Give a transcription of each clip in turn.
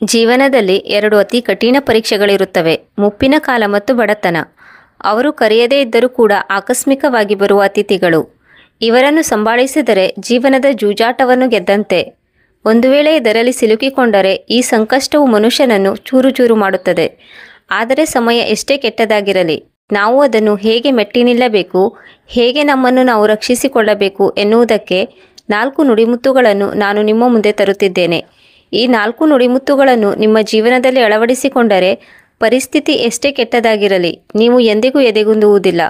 ಜೀವನದಲ್ಲಿ ಎರಡು ಅತಿ ಕಠಿಣ ಪರೀಕ್ಷೆಗಳಿರುತ್ತವೆ, ಮುಪ್ಪಿನ ಕಾಲ ಮತ್ತು ಬಡತನ. ಅವರು ಕರೆಯದೇ ಇದ್ದರೂ ಕೂಡ ಆಕಸ್ಮಿಕವಾಗಿ ಬರುವ ಅತಿಥಿಗಳು. ಇವರನ್ನು ಸಂಭಾಳಿಸಿದರೆ ಜೀವನದ ಜೂಜಾಟವನ್ನು ಗೆದ್ದಂತೆ. ಒಂದು ವೇಳೆ ಇದರಲ್ಲಿ ಸಿಲುಕಿಕೊಂಡರೆ ಈ ಸಂಕಷ್ಟವು ಮನುಷ್ಯನನ್ನು ಚೂರು ಚೂರು ಮಾಡುತ್ತದೆ. ಆದರೆ ಸಮಯ ಎಷ್ಟೇ ಕೆಟ್ಟದಾಗಿರಲಿ, ನಾವು ಅದನ್ನು ಹೇಗೆ ಮೆಟ್ಟಿ ನಿಲ್ಲಬೇಕು, ಹೇಗೆ ನಮ್ಮನ್ನು ನಾವು ರಕ್ಷಿಸಿಕೊಳ್ಳಬೇಕು ಎನ್ನುವುದಕ್ಕೆ 4 ನುಡಿಮುತ್ತುಗಳನ್ನು ನಾನು ನಿಮ್ಮ ಮುಂದೆ ತರುತ್ತಿದ್ದೇನೆ. ಈ 4 ನುಡಿಮುತ್ತುಗಳನ್ನು ನಿಮ್ಮ ಜೀವನದಲ್ಲಿ ಅಳವಡಿಸಿಕೊಂಡರೆ ಪರಿಸ್ಥಿತಿ ಎಷ್ಟೇ ಕೆಟ್ಟದಾಗಿರಲಿ ನೀವು ಎಂದಿಗೂ ಎದೆಗುಂದುವುದಿಲ್ಲ.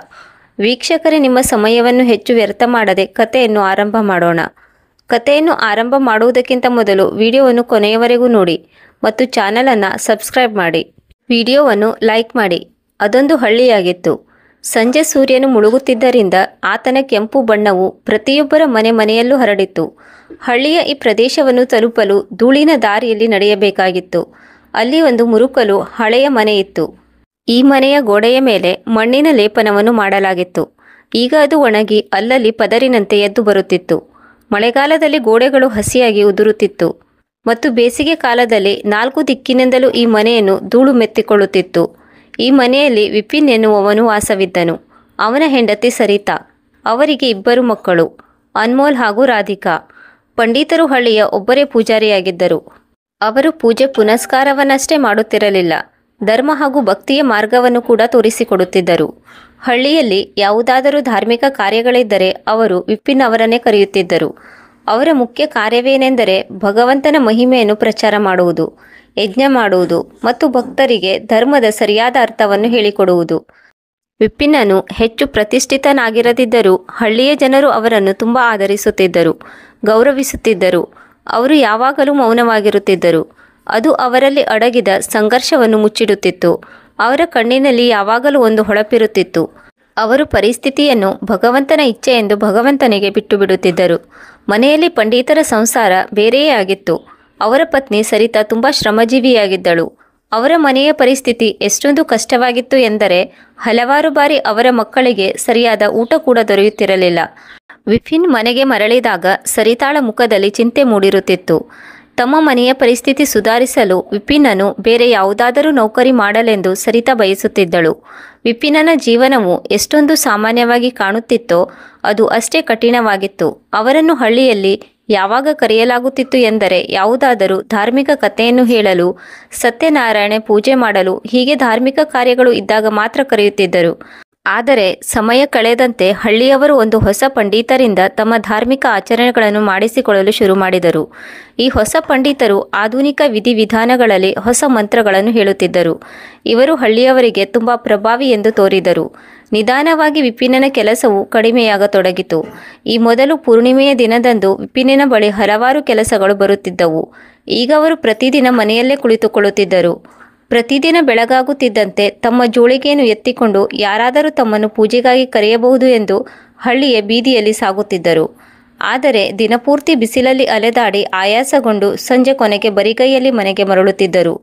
ವೀಕ್ಷಕರೇ, ನಿಮ್ಮ ಸಮಯವನ್ನು ಹೆಚ್ಚು ವ್ಯರ್ಥ ಮಾಡದೆ ಕಥೆಯನ್ನು ಆರಂಭ ಮಾಡೋಣ. ಕಥೆಯನ್ನು ಆರಂಭ ಮಾಡುವುದಕ್ಕಿಂತ ಮೊದಲು ವಿಡಿಯೋವನ್ನು ಕೊನೆಯವರೆಗೂ ನೋಡಿ ಮತ್ತು ಚಾನಲನ್ನು ಸಬ್ಸ್ಕ್ರೈಬ್ ಮಾಡಿ. ವಿಡಿಯೋವನ್ನು ಲೈಕ್ ಮಾಡಿ. ಅದೊಂದು ಹಳ್ಳಿಯಾಗಿತ್ತು. ಸಂಜೆ ಸೂರ್ಯನು ಮುಳುಗುತ್ತಿದ್ದರಿಂದ ಆತನ ಕೆಂಪು ಬಣ್ಣವು ಪ್ರತಿಯೊಬ್ಬರ ಮನೆಯಲ್ಲೂ ಹರಡಿತ್ತು. ಹಳ್ಳಿಯ ಈ ಪ್ರದೇಶವನ್ನು ತಲುಪಲು ಧೂಳಿನ ದಾರಿಯಲ್ಲಿ ನಡೆಯಬೇಕಾಗಿತ್ತು. ಅಲ್ಲಿ ಒಂದು ಮುರುಕಲು ಹಳೆಯ ಮನೆ ಇತ್ತು. ಈ ಮನೆಯ ಗೋಡೆಯ ಮೇಲೆ ಮಣ್ಣಿನ ಲೇಪನವನ್ನು ಮಾಡಲಾಗಿತ್ತು. ಈಗ ಅದು ಒಣಗಿ ಅಲ್ಲಲ್ಲಿ ಪದರಿನಂತೆ ಎದ್ದು ಬರುತ್ತಿತ್ತು. ಮಳೆಗಾಲದಲ್ಲಿ ಗೋಡೆಗಳು ಹಸಿಯಾಗಿ ಉದುರುತ್ತಿತ್ತು ಮತ್ತು ಬೇಸಿಗೆ ಕಾಲದಲ್ಲಿ 4 ದಿಕ್ಕಿನಿಂದಲೂ ಈ ಮನೆಯನ್ನು ಧೂಳು ಮೆತ್ತಿಕೊಳ್ಳುತ್ತಿತ್ತು. ಈ ಮನೆಯಲ್ಲಿ ವಿಪಿನ್ ಎನ್ನುವವನು ವಾಸವಿದ್ದನು. ಅವನ ಹೆಂಡತಿ ಸರಿತಾ. ಅವರಿಗೆ 2 ಮಕ್ಕಳು, ಅನ್ಮೋಲ್ ಹಾಗೂ ರಾಧಿಕಾ. ಪಂಡಿತರು ಹಳ್ಳಿಯ ಒಬ್ಬರೇ ಪೂಜಾರಿಯಾಗಿದ್ದರು. ಅವರು ಪೂಜೆ ಪುನಸ್ಕಾರವನ್ನಷ್ಟೇ ಮಾಡುತ್ತಿರಲಿಲ್ಲ, ಧರ್ಮ ಹಾಗೂ ಭಕ್ತಿಯ ಮಾರ್ಗವನ್ನು ಕೂಡ ತೋರಿಸಿಕೊಡುತ್ತಿದ್ದರು. ಹಳ್ಳಿಯಲ್ಲಿ ಯಾವುದಾದರೂ ಧಾರ್ಮಿಕ ಕಾರ್ಯಗಳಿದ್ದರೆ ಅವರು ವಿಪಿನ್ ಅವರನ್ನೇ ಕರೆಯುತ್ತಿದ್ದರು. ಅವರ ಮುಖ್ಯ ಕಾರ್ಯವೇನೆಂದರೆ ಭಗವಂತನ ಮಹಿಮೆಯನ್ನು ಪ್ರಚಾರ ಮಾಡುವುದು, ಯಜ್ಞ ಮಾಡುವುದು ಮತ್ತು ಭಕ್ತರಿಗೆ ಧರ್ಮದ ಸರಿಯಾದ ಅರ್ಥವನ್ನು ಹೇಳಿಕೊಡುವುದು. ವಿಪಿನ್ನನು ಹೆಚ್ಚು ಪ್ರತಿಷ್ಠಿತನಾಗಿರದಿದ್ದರೂ ಹಳ್ಳಿಯ ಜನರು ಅವರನ್ನು ತುಂಬ ಆದರಿಸುತ್ತಿದ್ದರು, ಗೌರವಿಸುತ್ತಿದ್ದರು. ಅವರು ಯಾವಾಗಲೂ ಮೌನವಾಗಿರುತ್ತಿದ್ದರು. ಅದು ಅವರಲ್ಲಿ ಅಡಗಿದ ಸಂಘರ್ಷವನ್ನು ಮುಚ್ಚಿಡುತ್ತಿತ್ತು. ಅವರ ಕಣ್ಣಿನಲ್ಲಿ ಯಾವಾಗಲೂ ಒಂದು ಹೊಳಪಿರುತ್ತಿತ್ತು. ಅವರು ಪರಿಸ್ಥಿತಿಯನ್ನು ಭಗವಂತನ ಇಚ್ಛೆ ಎಂದು ಭಗವಂತನಿಗೆ ಬಿಟ್ಟು ಬಿಡುತ್ತಿದ್ದರು. ಮನೆಯಲ್ಲಿ ಪಂಡಿತರ ಸಂಸಾರ ಬೇರೆಯೇ ಆಗಿತ್ತು. ಅವರ ಪತ್ನಿ ಸರಿತಾ ತುಂಬ ಶ್ರಮಜೀವಿಯಾಗಿದ್ದಳು. ಅವರ ಮನೆಯ ಪರಿಸ್ಥಿತಿ ಎಷ್ಟೊಂದು ಕಷ್ಟವಾಗಿತ್ತು ಎಂದರೆ ಹಲವಾರು ಬಾರಿ ಅವರ ಮಕ್ಕಳಿಗೆ ಸರಿಯಾದ ಊಟ ಕೂಡ ದೊರೆಯುತ್ತಿರಲಿಲ್ಲ. ವಿಪಿನ್ ಮನೆಗೆ ಮರಳಿದಾಗ ಸರಿತಾಳ ಮುಖದಲ್ಲಿ ಚಿಂತೆ ಮೂಡಿರುತ್ತಿತ್ತು. ತಮ್ಮ ಮನೆಯ ಪರಿಸ್ಥಿತಿ ಸುಧಾರಿಸಲು ವಿಪಿನ್ನನು ಬೇರೆ ಯಾವುದಾದರೂ ನೌಕರಿ ಮಾಡಲೆಂದು ಸರಿತಾ ಬಯಸುತ್ತಿದ್ದಳು. ವಿಪಿನ್ನನ ಜೀವನವು ಎಷ್ಟೊಂದು ಸಾಮಾನ್ಯವಾಗಿ ಕಾಣುತ್ತಿತ್ತೋ ಅದು ಅಷ್ಟೇ ಕಠಿಣವಾಗಿತ್ತು. ಅವರನ್ನು ಹಳ್ಳಿಯಲ್ಲಿ ಯಾವಾಗ ಕರೆಯಲಾಗುತ್ತಿತ್ತು ಎಂದರೆ ಯಾವುದಾದರೂ ಧಾರ್ಮಿಕ ಕಥೆಯನ್ನು ಹೇಳಲು, ಸತ್ಯನಾರಾಯಣ ಪೂಜೆ ಮಾಡಲು, ಹೀಗೆ ಧಾರ್ಮಿಕ ಕಾರ್ಯಗಳು ಇದ್ದಾಗ ಮಾತ್ರ ಕರೆಯುತ್ತಿದ್ದರು. ಆದರೆ ಸಮಯ ಕಳೆದಂತೆ ಹಳ್ಳಿಯವರು ಒಂದು ಹೊಸ ಪಂಡಿತರಿಂದ ತಮ್ಮ ಧಾರ್ಮಿಕ ಆಚರಣೆಗಳನ್ನು ಮಾಡಿಸಿಕೊಳ್ಳಲು ಶುರು ಮಾಡಿದರು. ಈ ಹೊಸ ಪಂಡಿತರು ಆಧುನಿಕ ವಿಧಿವಿಧಾನಗಳಲ್ಲಿ ಹೊಸ ಮಂತ್ರಗಳನ್ನು ಹೇಳುತ್ತಿದ್ದರು. ಇವರು ಹಳ್ಳಿಯವರಿಗೆ ತುಂಬ ಪ್ರಭಾವಿ ಎಂದು ತೋರಿದರು. ನಿಧಾನವಾಗಿ ವಿಪಿನ್ನನ ಕೆಲಸವು ಕಡಿಮೆಯಾಗತೊಡಗಿತು. ಈ ಮೊದಲು ಪೂರ್ಣಿಮೆಯ ದಿನದಂದು ವಿಪಿನ್ನನ ಬಳಿ ಹಲವಾರು ಕೆಲಸಗಳು ಬರುತ್ತಿದ್ದವು. ಈಗ ಅವರು ಪ್ರತಿದಿನ ಮನೆಯಲ್ಲೇ ಕುಳಿತುಕೊಳ್ಳುತ್ತಿದ್ದರು. ಪ್ರತಿದಿನ ಬೆಳಗಾಗುತ್ತಿದ್ದಂತೆ ತಮ್ಮ ಜೋಳಿಗೆಯನ್ನು ಎತ್ತಿಕೊಂಡು ಯಾರಾದರೂ ತಮ್ಮನ್ನು ಪೂಜೆಗಾಗಿ ಕರೆಯಬಹುದು ಎಂದು ಹಳ್ಳಿಯ ಬೀದಿಯಲ್ಲಿ ಸಾಗುತ್ತಿದ್ದರು. ಆದರೆ ದಿನಪೂರ್ತಿ ಬಿಸಿಲಲ್ಲಿ ಅಲೆದಾಡಿ ಆಯಾಸಗೊಂಡು ಸಂಜೆ ಕೊನೆಗೆ ಬರಿಗೈಯಲ್ಲಿ ಮನೆಗೆ ಮರಳುತ್ತಿದ್ದರು.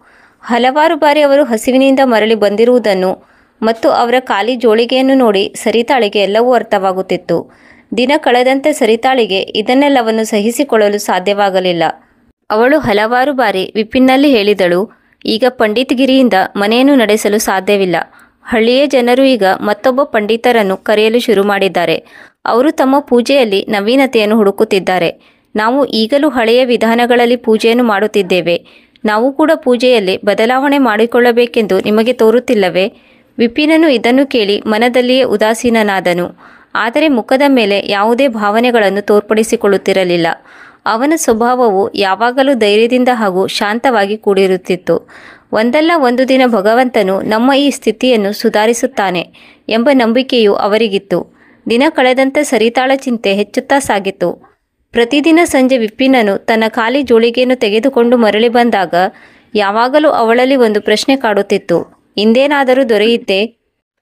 ಹಲವಾರು ಬಾರಿ ಅವರು ಹಸಿವಿನಿಂದ ಮರಳಿ ಬಂದಿರುವುದನ್ನು ಮತ್ತು ಅವರ ಖಾಲಿ ಜೋಳಿಗೆಯನ್ನು ನೋಡಿ ಸರಿತಾಳಿಗೆ ಎಲ್ಲವೂ ಅರ್ಥವಾಗುತ್ತಿತ್ತು. ದಿನ ಕಳೆದಂತೆ ಸರಿತಾಳಿಗೆ ಇದನ್ನೆಲ್ಲವನ್ನು ಸಹಿಸಿಕೊಳ್ಳಲು ಸಾಧ್ಯವಾಗಲಿಲ್ಲ. ಅವಳು ಹಲವಾರು ಬಾರಿ ವಿಪಿನ್ನಲ್ಲಿ ಹೇಳಿದಳು, ಈಗ ಪಂಡಿತಗಿರಿಯಿಂದ ಮನೆಯನ್ನು ನಡೆಸಲು ಸಾಧ್ಯವಿಲ್ಲ. ಹಳ್ಳಿಯ ಜನರು ಈಗ ಮತ್ತೊಬ್ಬ ಪಂಡಿತರನ್ನು ಕರೆಯಲು ಶುರು ಮಾಡಿದ್ದಾರೆ. ಅವರು ತಮ್ಮ ಪೂಜೆಯಲ್ಲಿ ನವೀನತೆಯನ್ನು ಹುಡುಕುತ್ತಿದ್ದಾರೆ. ನಾವು ಈಗಲೂ ಹಳೆಯ ವಿಧಾನಗಳಲ್ಲಿ ಪೂಜೆಯನ್ನು ಮಾಡುತ್ತಿದ್ದೇವೆ. ನಾವು ಕೂಡ ಪೂಜೆಯಲ್ಲಿ ಬದಲಾವಣೆ ಮಾಡಿಕೊಳ್ಳಬೇಕೆಂದು ನಿಮಗೆ ತೋರುತ್ತಿಲ್ಲವೇ? ವಿಪಿನ್ನನು ಇದನ್ನು ಕೇಳಿ ಮನದಲ್ಲಿಯೇ ಉದಾಸೀನನಾದನು. ಆದರೆ ಮುಖದ ಮೇಲೆ ಯಾವುದೇ ಭಾವನೆಗಳನ್ನು ತೋರ್ಪಡಿಸಿಕೊಳ್ಳುತ್ತಿರಲಿಲ್ಲ. ಅವನ ಸ್ವಭಾವವು ಯಾವಾಗಲೂ ಧೈರ್ಯದಿಂದ ಹಾಗೂ ಶಾಂತವಾಗಿ ಕೂಡಿರುತ್ತಿತ್ತು. ಒಂದಲ್ಲ ಒಂದು ದಿನ ಭಗವಂತನು ನಮ್ಮ ಈ ಸ್ಥಿತಿಯನ್ನು ಸುಧಾರಿಸುತ್ತಾನೆ ಎಂಬ ನಂಬಿಕೆಯು ಅವರಿಗಿತ್ತು. ದಿನ ಕಳೆದಂತೆ ಸರಿತಾಳ ಚಿಂತೆ ಹೆಚ್ಚುತ್ತಾ ಸಾಗಿತು. ಪ್ರತಿದಿನ ಸಂಜೆ ವಿಪಿನ್ನನು ತನ್ನ ಖಾಲಿ ಜೋಳಿಗೆಯನ್ನು ತೆಗೆದುಕೊಂಡು ಮರಳಿ ಬಂದಾಗ ಯಾವಾಗಲೂ ಅವಳಲ್ಲಿ ಒಂದು ಪ್ರಶ್ನೆ ಕಾಡುತ್ತಿತ್ತು, ಇಂದೇನಾದರೂ ದೊರೆಯುತ್ತೆ?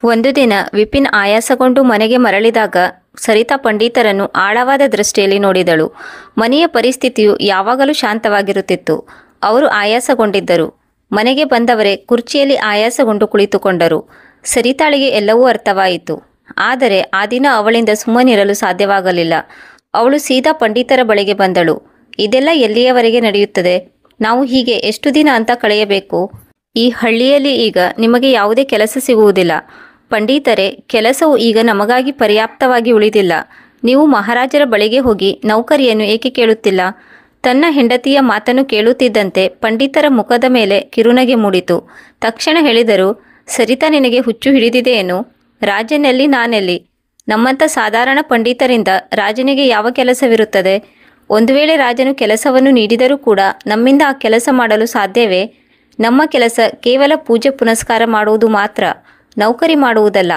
ಒಂದು ದಿನ ವಿಪಿನ್ ಆಯಾಸಗೊಂಡು ಮನೆಗೆ ಮರಳಿದಾಗ ಸರಿತಾ ಪಂಡಿತರನ್ನು ಆಳವಾದ ದೃಷ್ಟಿಯಲ್ಲಿ ನೋಡಿದಳು. ಮನೆಯ ಪರಿಸ್ಥಿತಿಯು ಯಾವಾಗಲೂ ಶಾಂತವಾಗಿರುತ್ತಿತ್ತು. ಅವರು ಆಯಾಸಗೊಂಡಿದ್ದರು. ಮನೆಗೆ ಬಂದವರೇ ಕುರ್ಚಿಯಲ್ಲಿ ಆಯಾಸಗೊಂಡು ಕುಳಿತುಕೊಂಡರು. ಸರಿತಾಳಿಗೆ ಎಲ್ಲವೂ ಅರ್ಥವಾಯಿತು. ಆದರೆ ಆ ದಿನ ಅವಳಿಂದ ಸುಮ್ಮನಿರಲು ಸಾಧ್ಯವಾಗಲಿಲ್ಲ. ಅವಳು ಸೀದಾ ಪಂಡಿತರ ಬಳಿಗೆ ಬಂದಳು. ಇದೆಲ್ಲ ಎಲ್ಲಿಯವರೆಗೆ ನಡೆಯುತ್ತದೆ? ನಾವು ಹೀಗೆ ಎಷ್ಟು ದಿನ ಅಂತ ಕಳೆಯಬೇಕು? ಈ ಹಳ್ಳಿಯಲ್ಲಿ ಈಗ ನಿಮಗೆ ಯಾವುದೇ ಕೆಲಸ ಸಿಗುವುದಿಲ್ಲ. ಪಂಡಿತರೇ, ಕೆಲಸವು ಈಗ ನಮಗಾಗಿ ಪರ್ಯಾಪ್ತವಾಗಿ ಉಳಿದಿಲ್ಲ. ನೀವು ಮಹಾರಾಜರ ಬಳಿಗೆ ಹೋಗಿ ನೌಕರಿಯನ್ನು ಏಕೆ ಕೇಳುತ್ತಿಲ್ಲ? ತನ್ನ ಹೆಂಡತಿಯ ಮಾತನ್ನು ಕೇಳುತ್ತಿದ್ದಂತೆ ಪಂಡಿತರ ಮುಖದ ಮೇಲೆ ಕಿರುನಗೆ ಮೂಡಿತು. ತಕ್ಷಣ ಹೇಳಿದರು, ಸರಿತಾ, ನಿನಗೆ ಹುಚ್ಚು ಹಿಡಿದಿದೆಯೇನು? ರಾಜನೆಲ್ಲಿ, ನಾನೆಲ್ಲಿ? ನಮ್ಮಂಥ ಸಾಧಾರಣ ಪಂಡಿತರಿಂದ ರಾಜನಿಗೆ ಯಾವ ಕೆಲಸವಿರುತ್ತದೆ? ಒಂದು ವೇಳೆ ರಾಜನು ಕೆಲಸವನ್ನು ನೀಡಿದರೂ ಕೂಡ ನಮ್ಮಿಂದ ಆ ಕೆಲಸ ಮಾಡಲು ಸಾಧ್ಯವೇ? ನಮ್ಮ ಕೆಲಸ ಕೇವಲ ಪೂಜೆ ಪುನಸ್ಕಾರ ಮಾಡುವುದು ಮಾತ್ರ, ನೌಕರಿ ಮಾಡುವುದಲ್ಲ.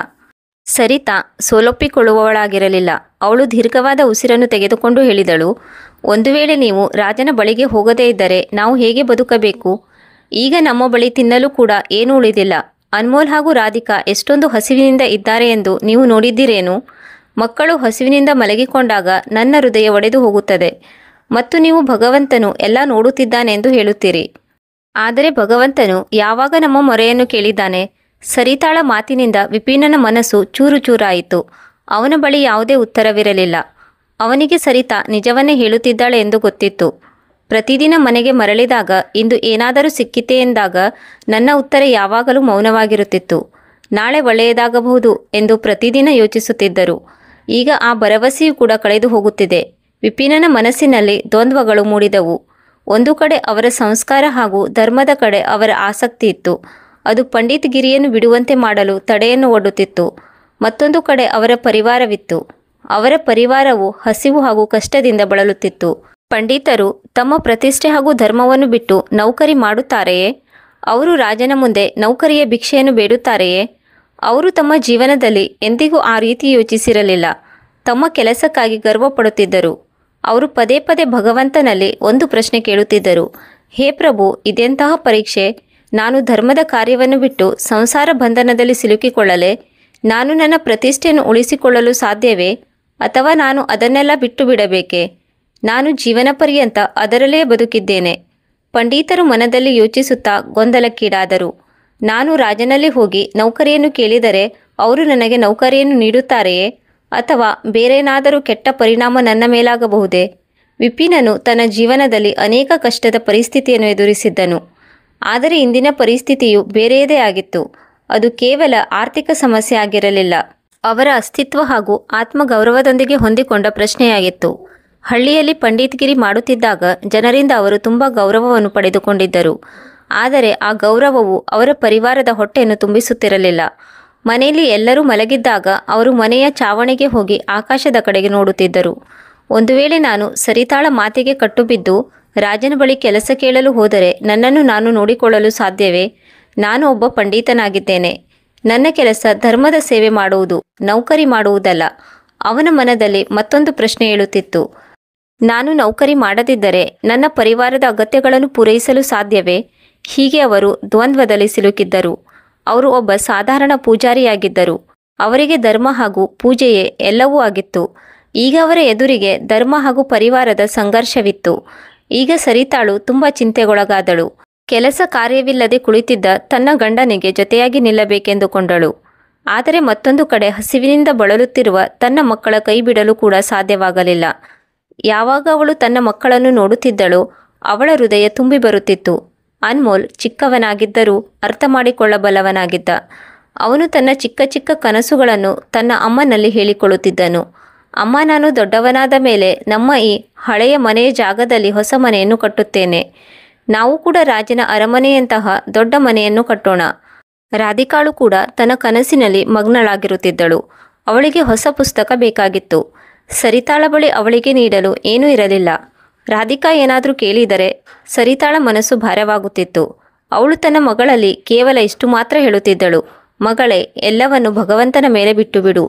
ಸರಿತಾ ಸೋಲೊಪ್ಪಿಕೊಳ್ಳುವವಳಾಗಿರಲಿಲ್ಲ. ಅವಳು ದೀರ್ಘವಾದ ಉಸಿರನ್ನು ತೆಗೆದುಕೊಂಡು ಹೇಳಿದಳು, ಒಂದು ವೇಳೆ ನೀವು ರಾಜನ ಬಳಿಗೆ ಹೋಗದೇ ಇದ್ದರೆ ನಾವು ಹೇಗೆ ಬದುಕಬೇಕು? ಈಗ ನಮ್ಮ ಬಳಿ ತಿನ್ನಲು ಕೂಡ ಏನೂ ಉಳಿದಿಲ್ಲ. ಅನ್ಮೋಲ್ ಹಾಗೂ ರಾಧಿಕಾ ಎಷ್ಟೊಂದು ಹಸಿವಿನಿಂದ ಇದ್ದಾರೆ ಎಂದು ನೀವು ನೋಡಿದ್ದೀರೇನು? ಮಕ್ಕಳು ಹಸಿವಿನಿಂದ ಮಲಗಿಕೊಂಡಾಗ ನನ್ನ ಹೃದಯ ಒಡೆದು ಹೋಗುತ್ತದೆ. ಮತ್ತು ನೀವು ಭಗವಂತನು ಎಲ್ಲ ನೋಡುತ್ತಿದ್ದಾನೆಂದು ಹೇಳುತ್ತೀರಿ. ಆದರೆ ಭಗವಂತನು ಯಾವಾಗ ನಮ್ಮ ಮೊರೆಯನ್ನು ಕೇಳಿದ್ದಾನೆ? ಸರಿತಾಳ ಮಾತಿನಿಂದ ವಿಪಿನನ ಮನಸ್ಸು ಚೂರು ಚೂರಾಯಿತು. ಅವನ ಬಳಿ ಯಾವುದೇ ಉತ್ತರವಿರಲಿಲ್ಲ. ಅವನಿಗೆ ಸರಿತಾ ನಿಜವನ್ನೇ ಹೇಳುತ್ತಿದ್ದಾಳೆ ಎಂದು ಗೊತ್ತಿತ್ತು. ಪ್ರತಿದಿನ ಮನೆಗೆ ಮರಳಿದಾಗ ಇಂದು ಏನಾದರೂ ಸಿಕ್ಕಿತೆ ಎಂದಾಗ ನನ್ನ ಉತ್ತರ ಯಾವಾಗಲೂ ಮೌನವಾಗಿರುತ್ತಿತ್ತು. ನಾಳೆ ಒಳ್ಳೆಯದಾಗಬಹುದು ಎಂದು ಪ್ರತಿದಿನ ಯೋಚಿಸುತ್ತಿದ್ದರು. ಈಗ ಆ ಭರವಸೆಯೂ ಕೂಡ ಕಳೆದು ಹೋಗುತ್ತಿದೆ. ವಿಪಿನನ ಮನಸ್ಸಿನಲ್ಲಿ ದ್ವಂದ್ವಗಳು ಮೂಡಿದವು. ಒಂದು ಕಡೆ ಅವರ ಸಂಸ್ಕಾರ ಹಾಗೂ ಧರ್ಮದ ಕಡೆ ಅವರ ಆಸಕ್ತಿ ಇತ್ತು. ಅದು ಪಂಡಿತ್ ಗಿರಿಯನ್ನು ಬಿಡುವಂತೆ ಮಾಡಲು ತಡೆಯನ್ನು ಒಡ್ಡುತ್ತಿತ್ತು. ಮತ್ತೊಂದು ಕಡೆ ಅವರ ಪರಿವಾರವಿತ್ತು. ಅವರ ಪರಿವಾರವು ಹಸಿವು ಹಾಗೂ ಕಷ್ಟದಿಂದ ಬಳಲುತ್ತಿತ್ತು. ಪಂಡಿತರು ತಮ್ಮ ಪ್ರತಿಷ್ಠೆ ಹಾಗೂ ಧರ್ಮವನ್ನು ಬಿಟ್ಟು ನೌಕರಿ ಮಾಡುತ್ತಾರೆಯೇ? ಅವರು ರಾಜನ ಮುಂದೆ ನೌಕರಿಯ ಭಿಕ್ಷೆಯನ್ನು ಬೇಡುತ್ತಾರೆಯೇ? ಅವರು ತಮ್ಮ ಜೀವನದಲ್ಲಿ ಎಂದಿಗೂ ಆ ರೀತಿ ಯೋಚಿಸಿರಲಿಲ್ಲ. ತಮ್ಮ ಕೆಲಸಕ್ಕಾಗಿ ಗರ್ವಪಡುತ್ತಿದ್ದರು. ಅವರು ಪದೇ ಪದೇ ಭಗವಂತನಲ್ಲಿ ಒಂದು ಪ್ರಶ್ನೆ ಕೇಳುತ್ತಿದ್ದರು, ಹೇ ಪ್ರಭು, ಇದೆಂತಹ ಪರೀಕ್ಷೆ? ನಾನು ಧರ್ಮದ ಕಾರ್ಯವನ್ನು ಬಿಟ್ಟು ಸಂಸಾರ ಬಂಧನದಲ್ಲಿ ಸಿಲುಕಿಕೊಳ್ಳಲೆ? ನಾನು ನನ್ನ ಪ್ರತಿಷ್ಠೆಯನ್ನು ಉಳಿಸಿಕೊಳ್ಳಲು ಸಾಧ್ಯವೇ? ಅಥವಾ ನಾನು ಅದನ್ನೆಲ್ಲ ಬಿಟ್ಟು ಬಿಡಬೇಕೆ? ನಾನು ಜೀವನ ಪರ್ಯಂತ ಅದರಲ್ಲೇ ಬದುಕಿದ್ದೇನೆ. ಪಂಡಿತರು ಮನದಲ್ಲಿ ಯೋಚಿಸುತ್ತಾ ಗೊಂದಲಕ್ಕೀಡಾದರು. ನಾನು ರಾಜನಲ್ಲಿ ಹೋಗಿ ನೌಕರಿಯನ್ನು ಕೇಳಿದರೆ ಅವರು ನನಗೆ ನೌಕರಿಯನ್ನು ನೀಡುತ್ತಾರೆಯೇ? ಅಥವಾ ಬೇರೇನಾದರೂ ಕೆಟ್ಟ ಪರಿಣಾಮ ನನ್ನ ಮೇಲಾಗಬಹುದೇ? ವಿಪಿನನು ತನ್ನ ಜೀವನದಲ್ಲಿ ಅನೇಕ ಕಷ್ಟದ ಪರಿಸ್ಥಿತಿಯನ್ನು ಎದುರಿಸಿದ್ದನು. ಆದರೆ ಇಂದಿನ ಪರಿಸ್ಥಿತಿಯು ಬೇರೆಯದೇ ಆಗಿತ್ತು. ಅದು ಕೇವಲ ಆರ್ಥಿಕ ಸಮಸ್ಯೆ ಆಗಿರಲಿಲ್ಲ. ಅವರ ಅಸ್ತಿತ್ವ ಹಾಗೂ ಆತ್ಮಗೌರವದೊಂದಿಗೆ ಹೊಂದಿಕೊಂಡ ಪ್ರಶ್ನೆಯಾಗಿತ್ತು. ಹಳ್ಳಿಯಲ್ಲಿ ಪಂಡಿತ್ಗಿರಿ ಮಾಡುತ್ತಿದ್ದಾಗ ಜನರಿಂದ ಅವರು ತುಂಬ ಗೌರವವನ್ನು ಪಡೆದುಕೊಂಡಿದ್ದರು. ಆದರೆ ಆ ಗೌರವವು ಅವರ ಪರಿವಾರದ ಹೊಟ್ಟೆಯನ್ನು ತುಂಬಿಸುತ್ತಿರಲಿಲ್ಲ. ಮನೆಯಲ್ಲಿ ಎಲ್ಲರೂ ಮಲಗಿದ್ದಾಗ ಅವರು ಮನೆಯ ಚಾವಣಿಗೆ ಹೋಗಿ ಆಕಾಶದ ಕಡೆಗೆ ನೋಡುತ್ತಿದ್ದರು. ಒಂದು ವೇಳೆ ನಾನು ಸರಿತಾಳ ಮಾತಿಗೆ ಕಟ್ಟುಬಿದ್ದು ರಾಜನ ಬಳಿ ಕೆಲಸ ಕೇಳಲು ಹೋದರೆ ನನ್ನನ್ನು ನಾನು ನೋಡಿಕೊಳ್ಳಲು ಸಾಧ್ಯವೇ? ನಾನು ಒಬ್ಬ ಪಂಡಿತನಾಗಿದ್ದೇನೆ. ನನ್ನ ಕೆಲಸ ಧರ್ಮದ ಸೇವೆ ಮಾಡುವುದು, ನೌಕರಿ ಮಾಡುವುದಲ್ಲ. ಅವನ ಮನದಲ್ಲಿ ಮತ್ತೊಂದು ಪ್ರಶ್ನೆ ಏಳುತ್ತಿತ್ತು. ನಾನು ನೌಕರಿ ಮಾಡದಿದ್ದರೆ ನನ್ನ ಪರಿವಾರದ ಅಗತ್ಯಗಳನ್ನು ಪೂರೈಸಲು ಸಾಧ್ಯವೇ? ಹೀಗೆ ಅವರು ದ್ವಂದ್ವದಲ್ಲಿ ಸಿಲುಕಿದ್ದರು. ಅವರು ಒಬ್ಬ ಸಾಧಾರಣ ಪೂಜಾರಿಯಾಗಿದ್ದರು. ಅವರಿಗೆ ಧರ್ಮ ಹಾಗೂ ಪೂಜೆಯೇ ಎಲ್ಲವೂ ಆಗಿತ್ತು. ಈಗ ಅವರ ಎದುರಿಗೆ ಧರ್ಮ ಹಾಗೂ ಪರಿವಾರದ ಸಂಘರ್ಷವಿತ್ತು. ಈಗ ಸರಿತಾಳು ತುಂಬ ಚಿಂತೆಗೊಳಗಾದಳು. ಕೆಲಸ ಕಾರ್ಯವಿಲ್ಲದೆ ಕುಳಿತಿದ್ದ ತನ್ನ ಗಂಡನಿಗೆ ಜೊತೆಯಾಗಿ ನಿಲ್ಲಬೇಕೆಂದುಕೊಂಡಳು. ಆದರೆ ಮತ್ತೊಂದು ಕಡೆ ಹಸಿವಿನಿಂದ ಬಳಲುತ್ತಿರುವ ತನ್ನ ಮಕ್ಕಳ ಕೈ ಬಿಡಲು ಕೂಡ ಸಾಧ್ಯವಾಗಲಿಲ್ಲ. ಯಾವಾಗ ಅವಳು ತನ್ನ ಮಕ್ಕಳನ್ನು ನೋಡುತ್ತಿದ್ದಳೋ ಅವಳ ಹೃದಯ ತುಂಬಿ ಬರುತ್ತಿತ್ತು. ಅನ್ಮೋಲ್ ಚಿಕ್ಕವನಾಗಿದ್ದರೂ ಅರ್ಥ ಮಾಡಿಕೊಳ್ಳಬಲ್ಲವನಾಗಿದ್ದ. ಅವನು ತನ್ನ ಚಿಕ್ಕ ಚಿಕ್ಕ ಕನಸುಗಳನ್ನು ತನ್ನ ಅಮ್ಮನಲ್ಲಿ ಹೇಳಿಕೊಳ್ಳುತ್ತಿದ್ದನು. ಅಮ್ಮ, ನಾನು ದೊಡ್ಡವನಾದ ಮೇಲೆ ನಮ್ಮ ಈ ಹಳೆಯ ಮನೆಯ ಜಾಗದಲ್ಲಿ ಹೊಸ ಮನೆಯನ್ನು ಕಟ್ಟುತ್ತೇನೆ. ನಾವು ಕೂಡ ರಾಜನ ಅರಮನೆಯಂತಹ ದೊಡ್ಡ ಮನೆಯನ್ನು ಕಟ್ಟೋಣ. ರಾಧಿಕಾಳು ಕೂಡ ತನ್ನ ಕನಸಿನಲ್ಲಿ ಮಗ್ನಳಾಗಿರುತ್ತಿದ್ದಳು. ಅವಳಿಗೆ ಹೊಸ ಪುಸ್ತಕ ಬೇಕಾಗಿತ್ತು. ಸರಿತಾಳ ಬಳಿ ಅವಳಿಗೆ ನೀಡಲು ಏನೂ ಇರಲಿಲ್ಲ. ರಾಧಿಕಾ ಏನಾದರೂ ಕೇಳಿದರೆ ಸರಿತಾಳ ಮನಸ್ಸು ಭಾರವಾಗುತ್ತಿತ್ತು. ಅವಳು ತನ್ನ ಮಗಳಲ್ಲಿ ಕೇವಲ ಇಷ್ಟು ಮಾತ್ರ ಹೇಳುತ್ತಿದ್ದಳು, ಮಗಳೇ, ಎಲ್ಲವನ್ನು ಭಗವಂತನ ಮೇಲೆ ಬಿಟ್ಟು ಬಿಡು.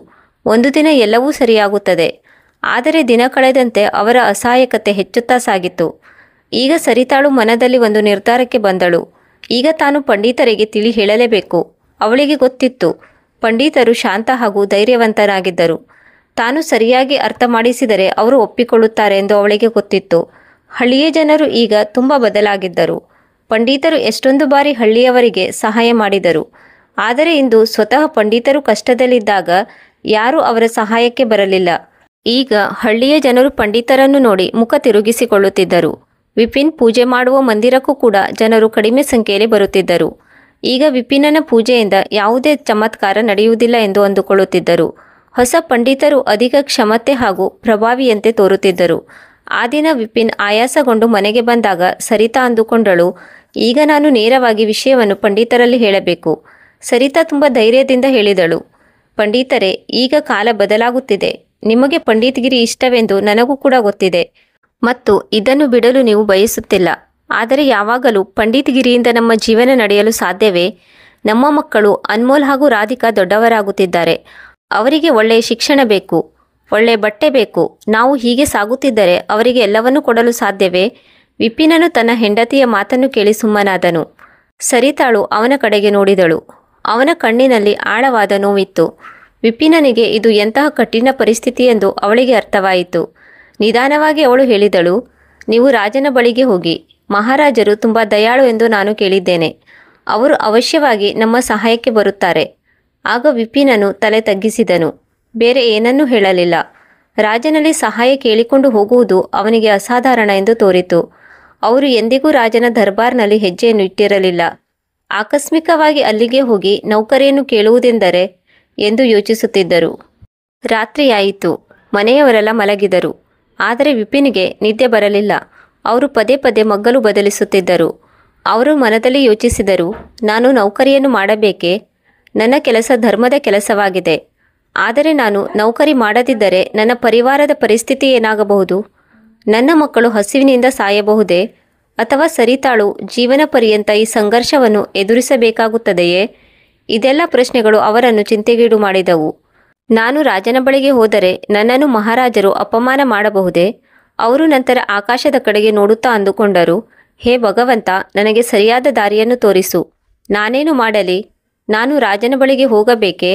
ಒಂದು ದಿನ ಎಲ್ಲವೂ ಸರಿಯಾಗುತ್ತದೆ. ಆದರೆ ದಿನ ಕಳೆದಂತೆ ಅವರ ಅಸಹಾಯಕತೆ ಹೆಚ್ಚುತ್ತಾ ಸಾಗಿತ್ತು. ಈಗ ಸರಿತಾಳು ಮನದಲ್ಲಿ ಒಂದು ನಿರ್ಧಾರಕ್ಕೆ ಬಂದಳು. ಈಗ ತಾನು ಪಂಡಿತರಿಗೆ ತಿಳಿ ಹೇಳಲೇಬೇಕು. ಅವಳಿಗೆ ಗೊತ್ತಿತ್ತು, ಪಂಡಿತರು ಶಾಂತ ಹಾಗೂ ಧೈರ್ಯವಂತರಾಗಿದ್ದರು. ತಾನು ಸರಿಯಾಗಿ ಅರ್ಥ ಮಾಡಿಸಿದರೆ ಅವರು ಒಪ್ಪಿಕೊಳ್ಳುತ್ತಾರೆ ಎಂದು ಅವಳಿಗೆ ಗೊತ್ತಿತ್ತು. ಹಳ್ಳಿಯ ಜನರು ಈಗ ತುಂಬ ಬದಲಾಗಿದ್ದರು. ಪಂಡಿತರು ಎಷ್ಟೊಂದು ಬಾರಿ ಹಳ್ಳಿಯವರಿಗೆ ಸಹಾಯ ಮಾಡಿದರು. ಆದರೆ ಇಂದು ಸ್ವತಃ ಪಂಡಿತರು ಕಷ್ಟದಲ್ಲಿದ್ದಾಗ ಯಾರೂ ಅವರ ಸಹಾಯಕ್ಕೆ ಬರಲಿಲ್ಲ. ಈಗ ಹಳ್ಳಿಯ ಜನರು ಪಂಡಿತರನ್ನು ನೋಡಿ ಮುಖ ತಿರುಗಿಸಿಕೊಳ್ಳುತ್ತಿದ್ದರು. ವಿಪಿನ್ ಪೂಜೆ ಮಾಡುವ ಮಂದಿರಕ್ಕೂ ಕೂಡ ಜನರು ಕಡಿಮೆ ಸಂಖ್ಯೆಯಲ್ಲಿ ಬರುತ್ತಿದ್ದರು. ಈಗ ವಿಪಿನನ ಪೂಜೆಯಿಂದ ಯಾವುದೇ ಚಮತ್ಕಾರ ನಡೆಯುವುದಿಲ್ಲ ಎಂದು ಅಂದುಕೊಳ್ಳುತ್ತಿದ್ದರು. ಹೊಸ ಪಂಡಿತರು ಅಧಿಕ ಕ್ಷಮತೆ ಹಾಗೂ ಪ್ರಭಾವಿಯಂತೆ ತೋರುತ್ತಿದ್ದರು. ಆ ದಿನ ವಿಪಿನ್ ಆಯಾಸಗೊಂಡು ಮನೆಗೆ ಬಂದಾಗ ಸರಿತಾ ಅಂದುಕೊಂಡಳು, ಈಗ ನಾನು ನೇರವಾಗಿ ವಿಷಯವನ್ನು ಪಂಡಿತರಲ್ಲಿ ಹೇಳಬೇಕು. ಸರಿತಾ ತುಂಬ ಧೈರ್ಯದಿಂದ ಹೇಳಿದಳು, ಪಂಡಿತರೇ, ಈಗ ಕಾಲ ಬದಲಾಗುತ್ತಿದೆ. ನಿಮಗೆ ಪಂಡಿತಗಿರಿ ಇಷ್ಟವೆಂದು ನನಗೂ ಕೂಡ ಗೊತ್ತಿದೆ ಮತ್ತು ಇದನ್ನು ಬಿಡಲು ನೀವು ಬಯಸುತ್ತಿಲ್ಲ. ಆದರೆ ಯಾವಾಗಲೂ ಪಂಡಿತಗಿರಿಯಿಂದ ನಮ್ಮ ಜೀವನ ನಡೆಯಲು ಸಾಧ್ಯವೇ? ನಮ್ಮ ಮಕ್ಕಳು ಅನ್ಮೋಲ್ ಹಾಗೂ ರಾಧಿಕಾ ದೊಡ್ಡವರಾಗುತ್ತಿದ್ದಾರೆ. ಅವರಿಗೆ ಒಳ್ಳೆಯ ಶಿಕ್ಷಣ ಬೇಕು, ಒಳ್ಳೆಯ ಬಟ್ಟೆ ಬೇಕು. ನಾವು ಹೀಗೆ ಸಾಗುತ್ತಿದ್ದರೆ ಅವರಿಗೆ ಎಲ್ಲವನ್ನೂ ಕೊಡಲು ಸಾಧ್ಯವೇ? ವಿಪಿನನು ತನ್ನ ಹೆಂಡತಿಯ ಮಾತನ್ನು ಕೇಳಿ ಸುಮ್ಮನಾದನು. ಸರಿತಾಳು ಅವನ ಕಡೆಗೆ ನೋಡಿದಳು. ಅವನ ಕಣ್ಣಿನಲ್ಲಿ ಆಳವಾದ ನೋವಿತ್ತು. ವಿಪಿನನಿಗೆ ಇದು ಎಂತಹ ಕಠಿಣ ಪರಿಸ್ಥಿತಿ ಎಂದು ಅವಳಿಗೆ ಅರ್ಥವಾಯಿತು. ನಿಧಾನವಾಗಿ ಅವಳು ಹೇಳಿದಳು, ನೀವು ರಾಜನ ಬಳಿಗೆ ಹೋಗಿ. ಮಹಾರಾಜರು ತುಂಬ ದಯಾಳು ಎಂದು ನಾನು ಕೇಳಿದ್ದೇನೆ. ಅವರು ಅವಶ್ಯವಾಗಿ ನಮ್ಮ ಸಹಾಯಕ್ಕೆ ಬರುತ್ತಾರೆ. ಆಗ ವಿಪಿನನು ತಲೆ ತಗ್ಗಿಸಿದನು. ಬೇರೆ ಏನನ್ನೂ ಹೇಳಲಿಲ್ಲ. ರಾಜನಲ್ಲಿ ಸಹಾಯ ಕೇಳಿಕೊಂಡು ಹೋಗುವುದು ಅವನಿಗೆ ಅಸಾಧಾರಣ ಎಂದು ತೋರಿತು. ಅವರು ಎಂದಿಗೂ ರಾಜನ ದರ್ಬಾರ್ನಲ್ಲಿ ಹೆಜ್ಜೆಯನ್ನು ಇಟ್ಟಿರಲಿಲ್ಲ. ಆಕಸ್ಮಿಕವಾಗಿ ಅಲ್ಲಿಗೆ ಹೋಗಿ ನೌಕರಿಯನ್ನು ಕೇಳುವುದೆಂದರೆ ಎಂದು ಯೋಚಿಸುತ್ತಿದ್ದರು. ರಾತ್ರಿಯಾಯಿತು. ಮನೆಯವರೆಲ್ಲ ಮಲಗಿದರು. ಆದರೆ ವಿಪಿನ್ಗೆ ನಿದ್ದೆ ಬರಲಿಲ್ಲ. ಅವರು ಪದೇ ಪದೇ ಮಗ್ಗಲು ಬದಲಿಸುತ್ತಿದ್ದರು. ಅವರು ಮನದಲ್ಲಿ ಯೋಚಿಸಿದರು, ನಾನು ನೌಕರಿಯನ್ನು ಮಾಡಬೇಕೇ? ನನ್ನ ಕೆಲಸ ಧರ್ಮದ ಕೆಲಸವಾಗಿದೆ. ಆದರೆ ನಾನು ನೌಕರಿ ಮಾಡದಿದ್ದರೆ ನನ್ನ ಪರಿವಾರದ ಪರಿಸ್ಥಿತಿ ಏನಾಗಬಹುದು? ನನ್ನ ಮಕ್ಕಳು ಹಸಿವಿನಿಂದ ಸಾಯಬಹುದೇ? ಅಥವಾ ಸರಿತಾಳು ಜೀವನ ಪರ್ಯಂತ ಈ ಸಂಘರ್ಷವನ್ನು ಎದುರಿಸಬೇಕಾಗುತ್ತದೆಯೇ? ಇದೆಲ್ಲ ಪ್ರಶ್ನೆಗಳು ಅವರನ್ನು ಚಿಂತೆಗೀಡು ಮಾಡಿದವು. ನಾನು ರಾಜನ ಬಳಿಗೆ ಹೋದರೆ ನನ್ನನ್ನು ಮಹಾರಾಜರು ಅಪಮಾನ ಮಾಡಬಹುದೇ? ಅವರು ನಂತರ ಆಕಾಶದ ಕಡೆಗೆ ನೋಡುತ್ತಾ ಅಂದುಕೊಂಡರು, ಹೇ ಭಗವಂತ, ನನಗೆ ಸರಿಯಾದ ದಾರಿಯನ್ನು ತೋರಿಸು. ನಾನೇನು ಮಾಡಲಿ? ನಾನು ರಾಜನ ಬಳಿಗೆ ಹೋಗಬೇಕೇ?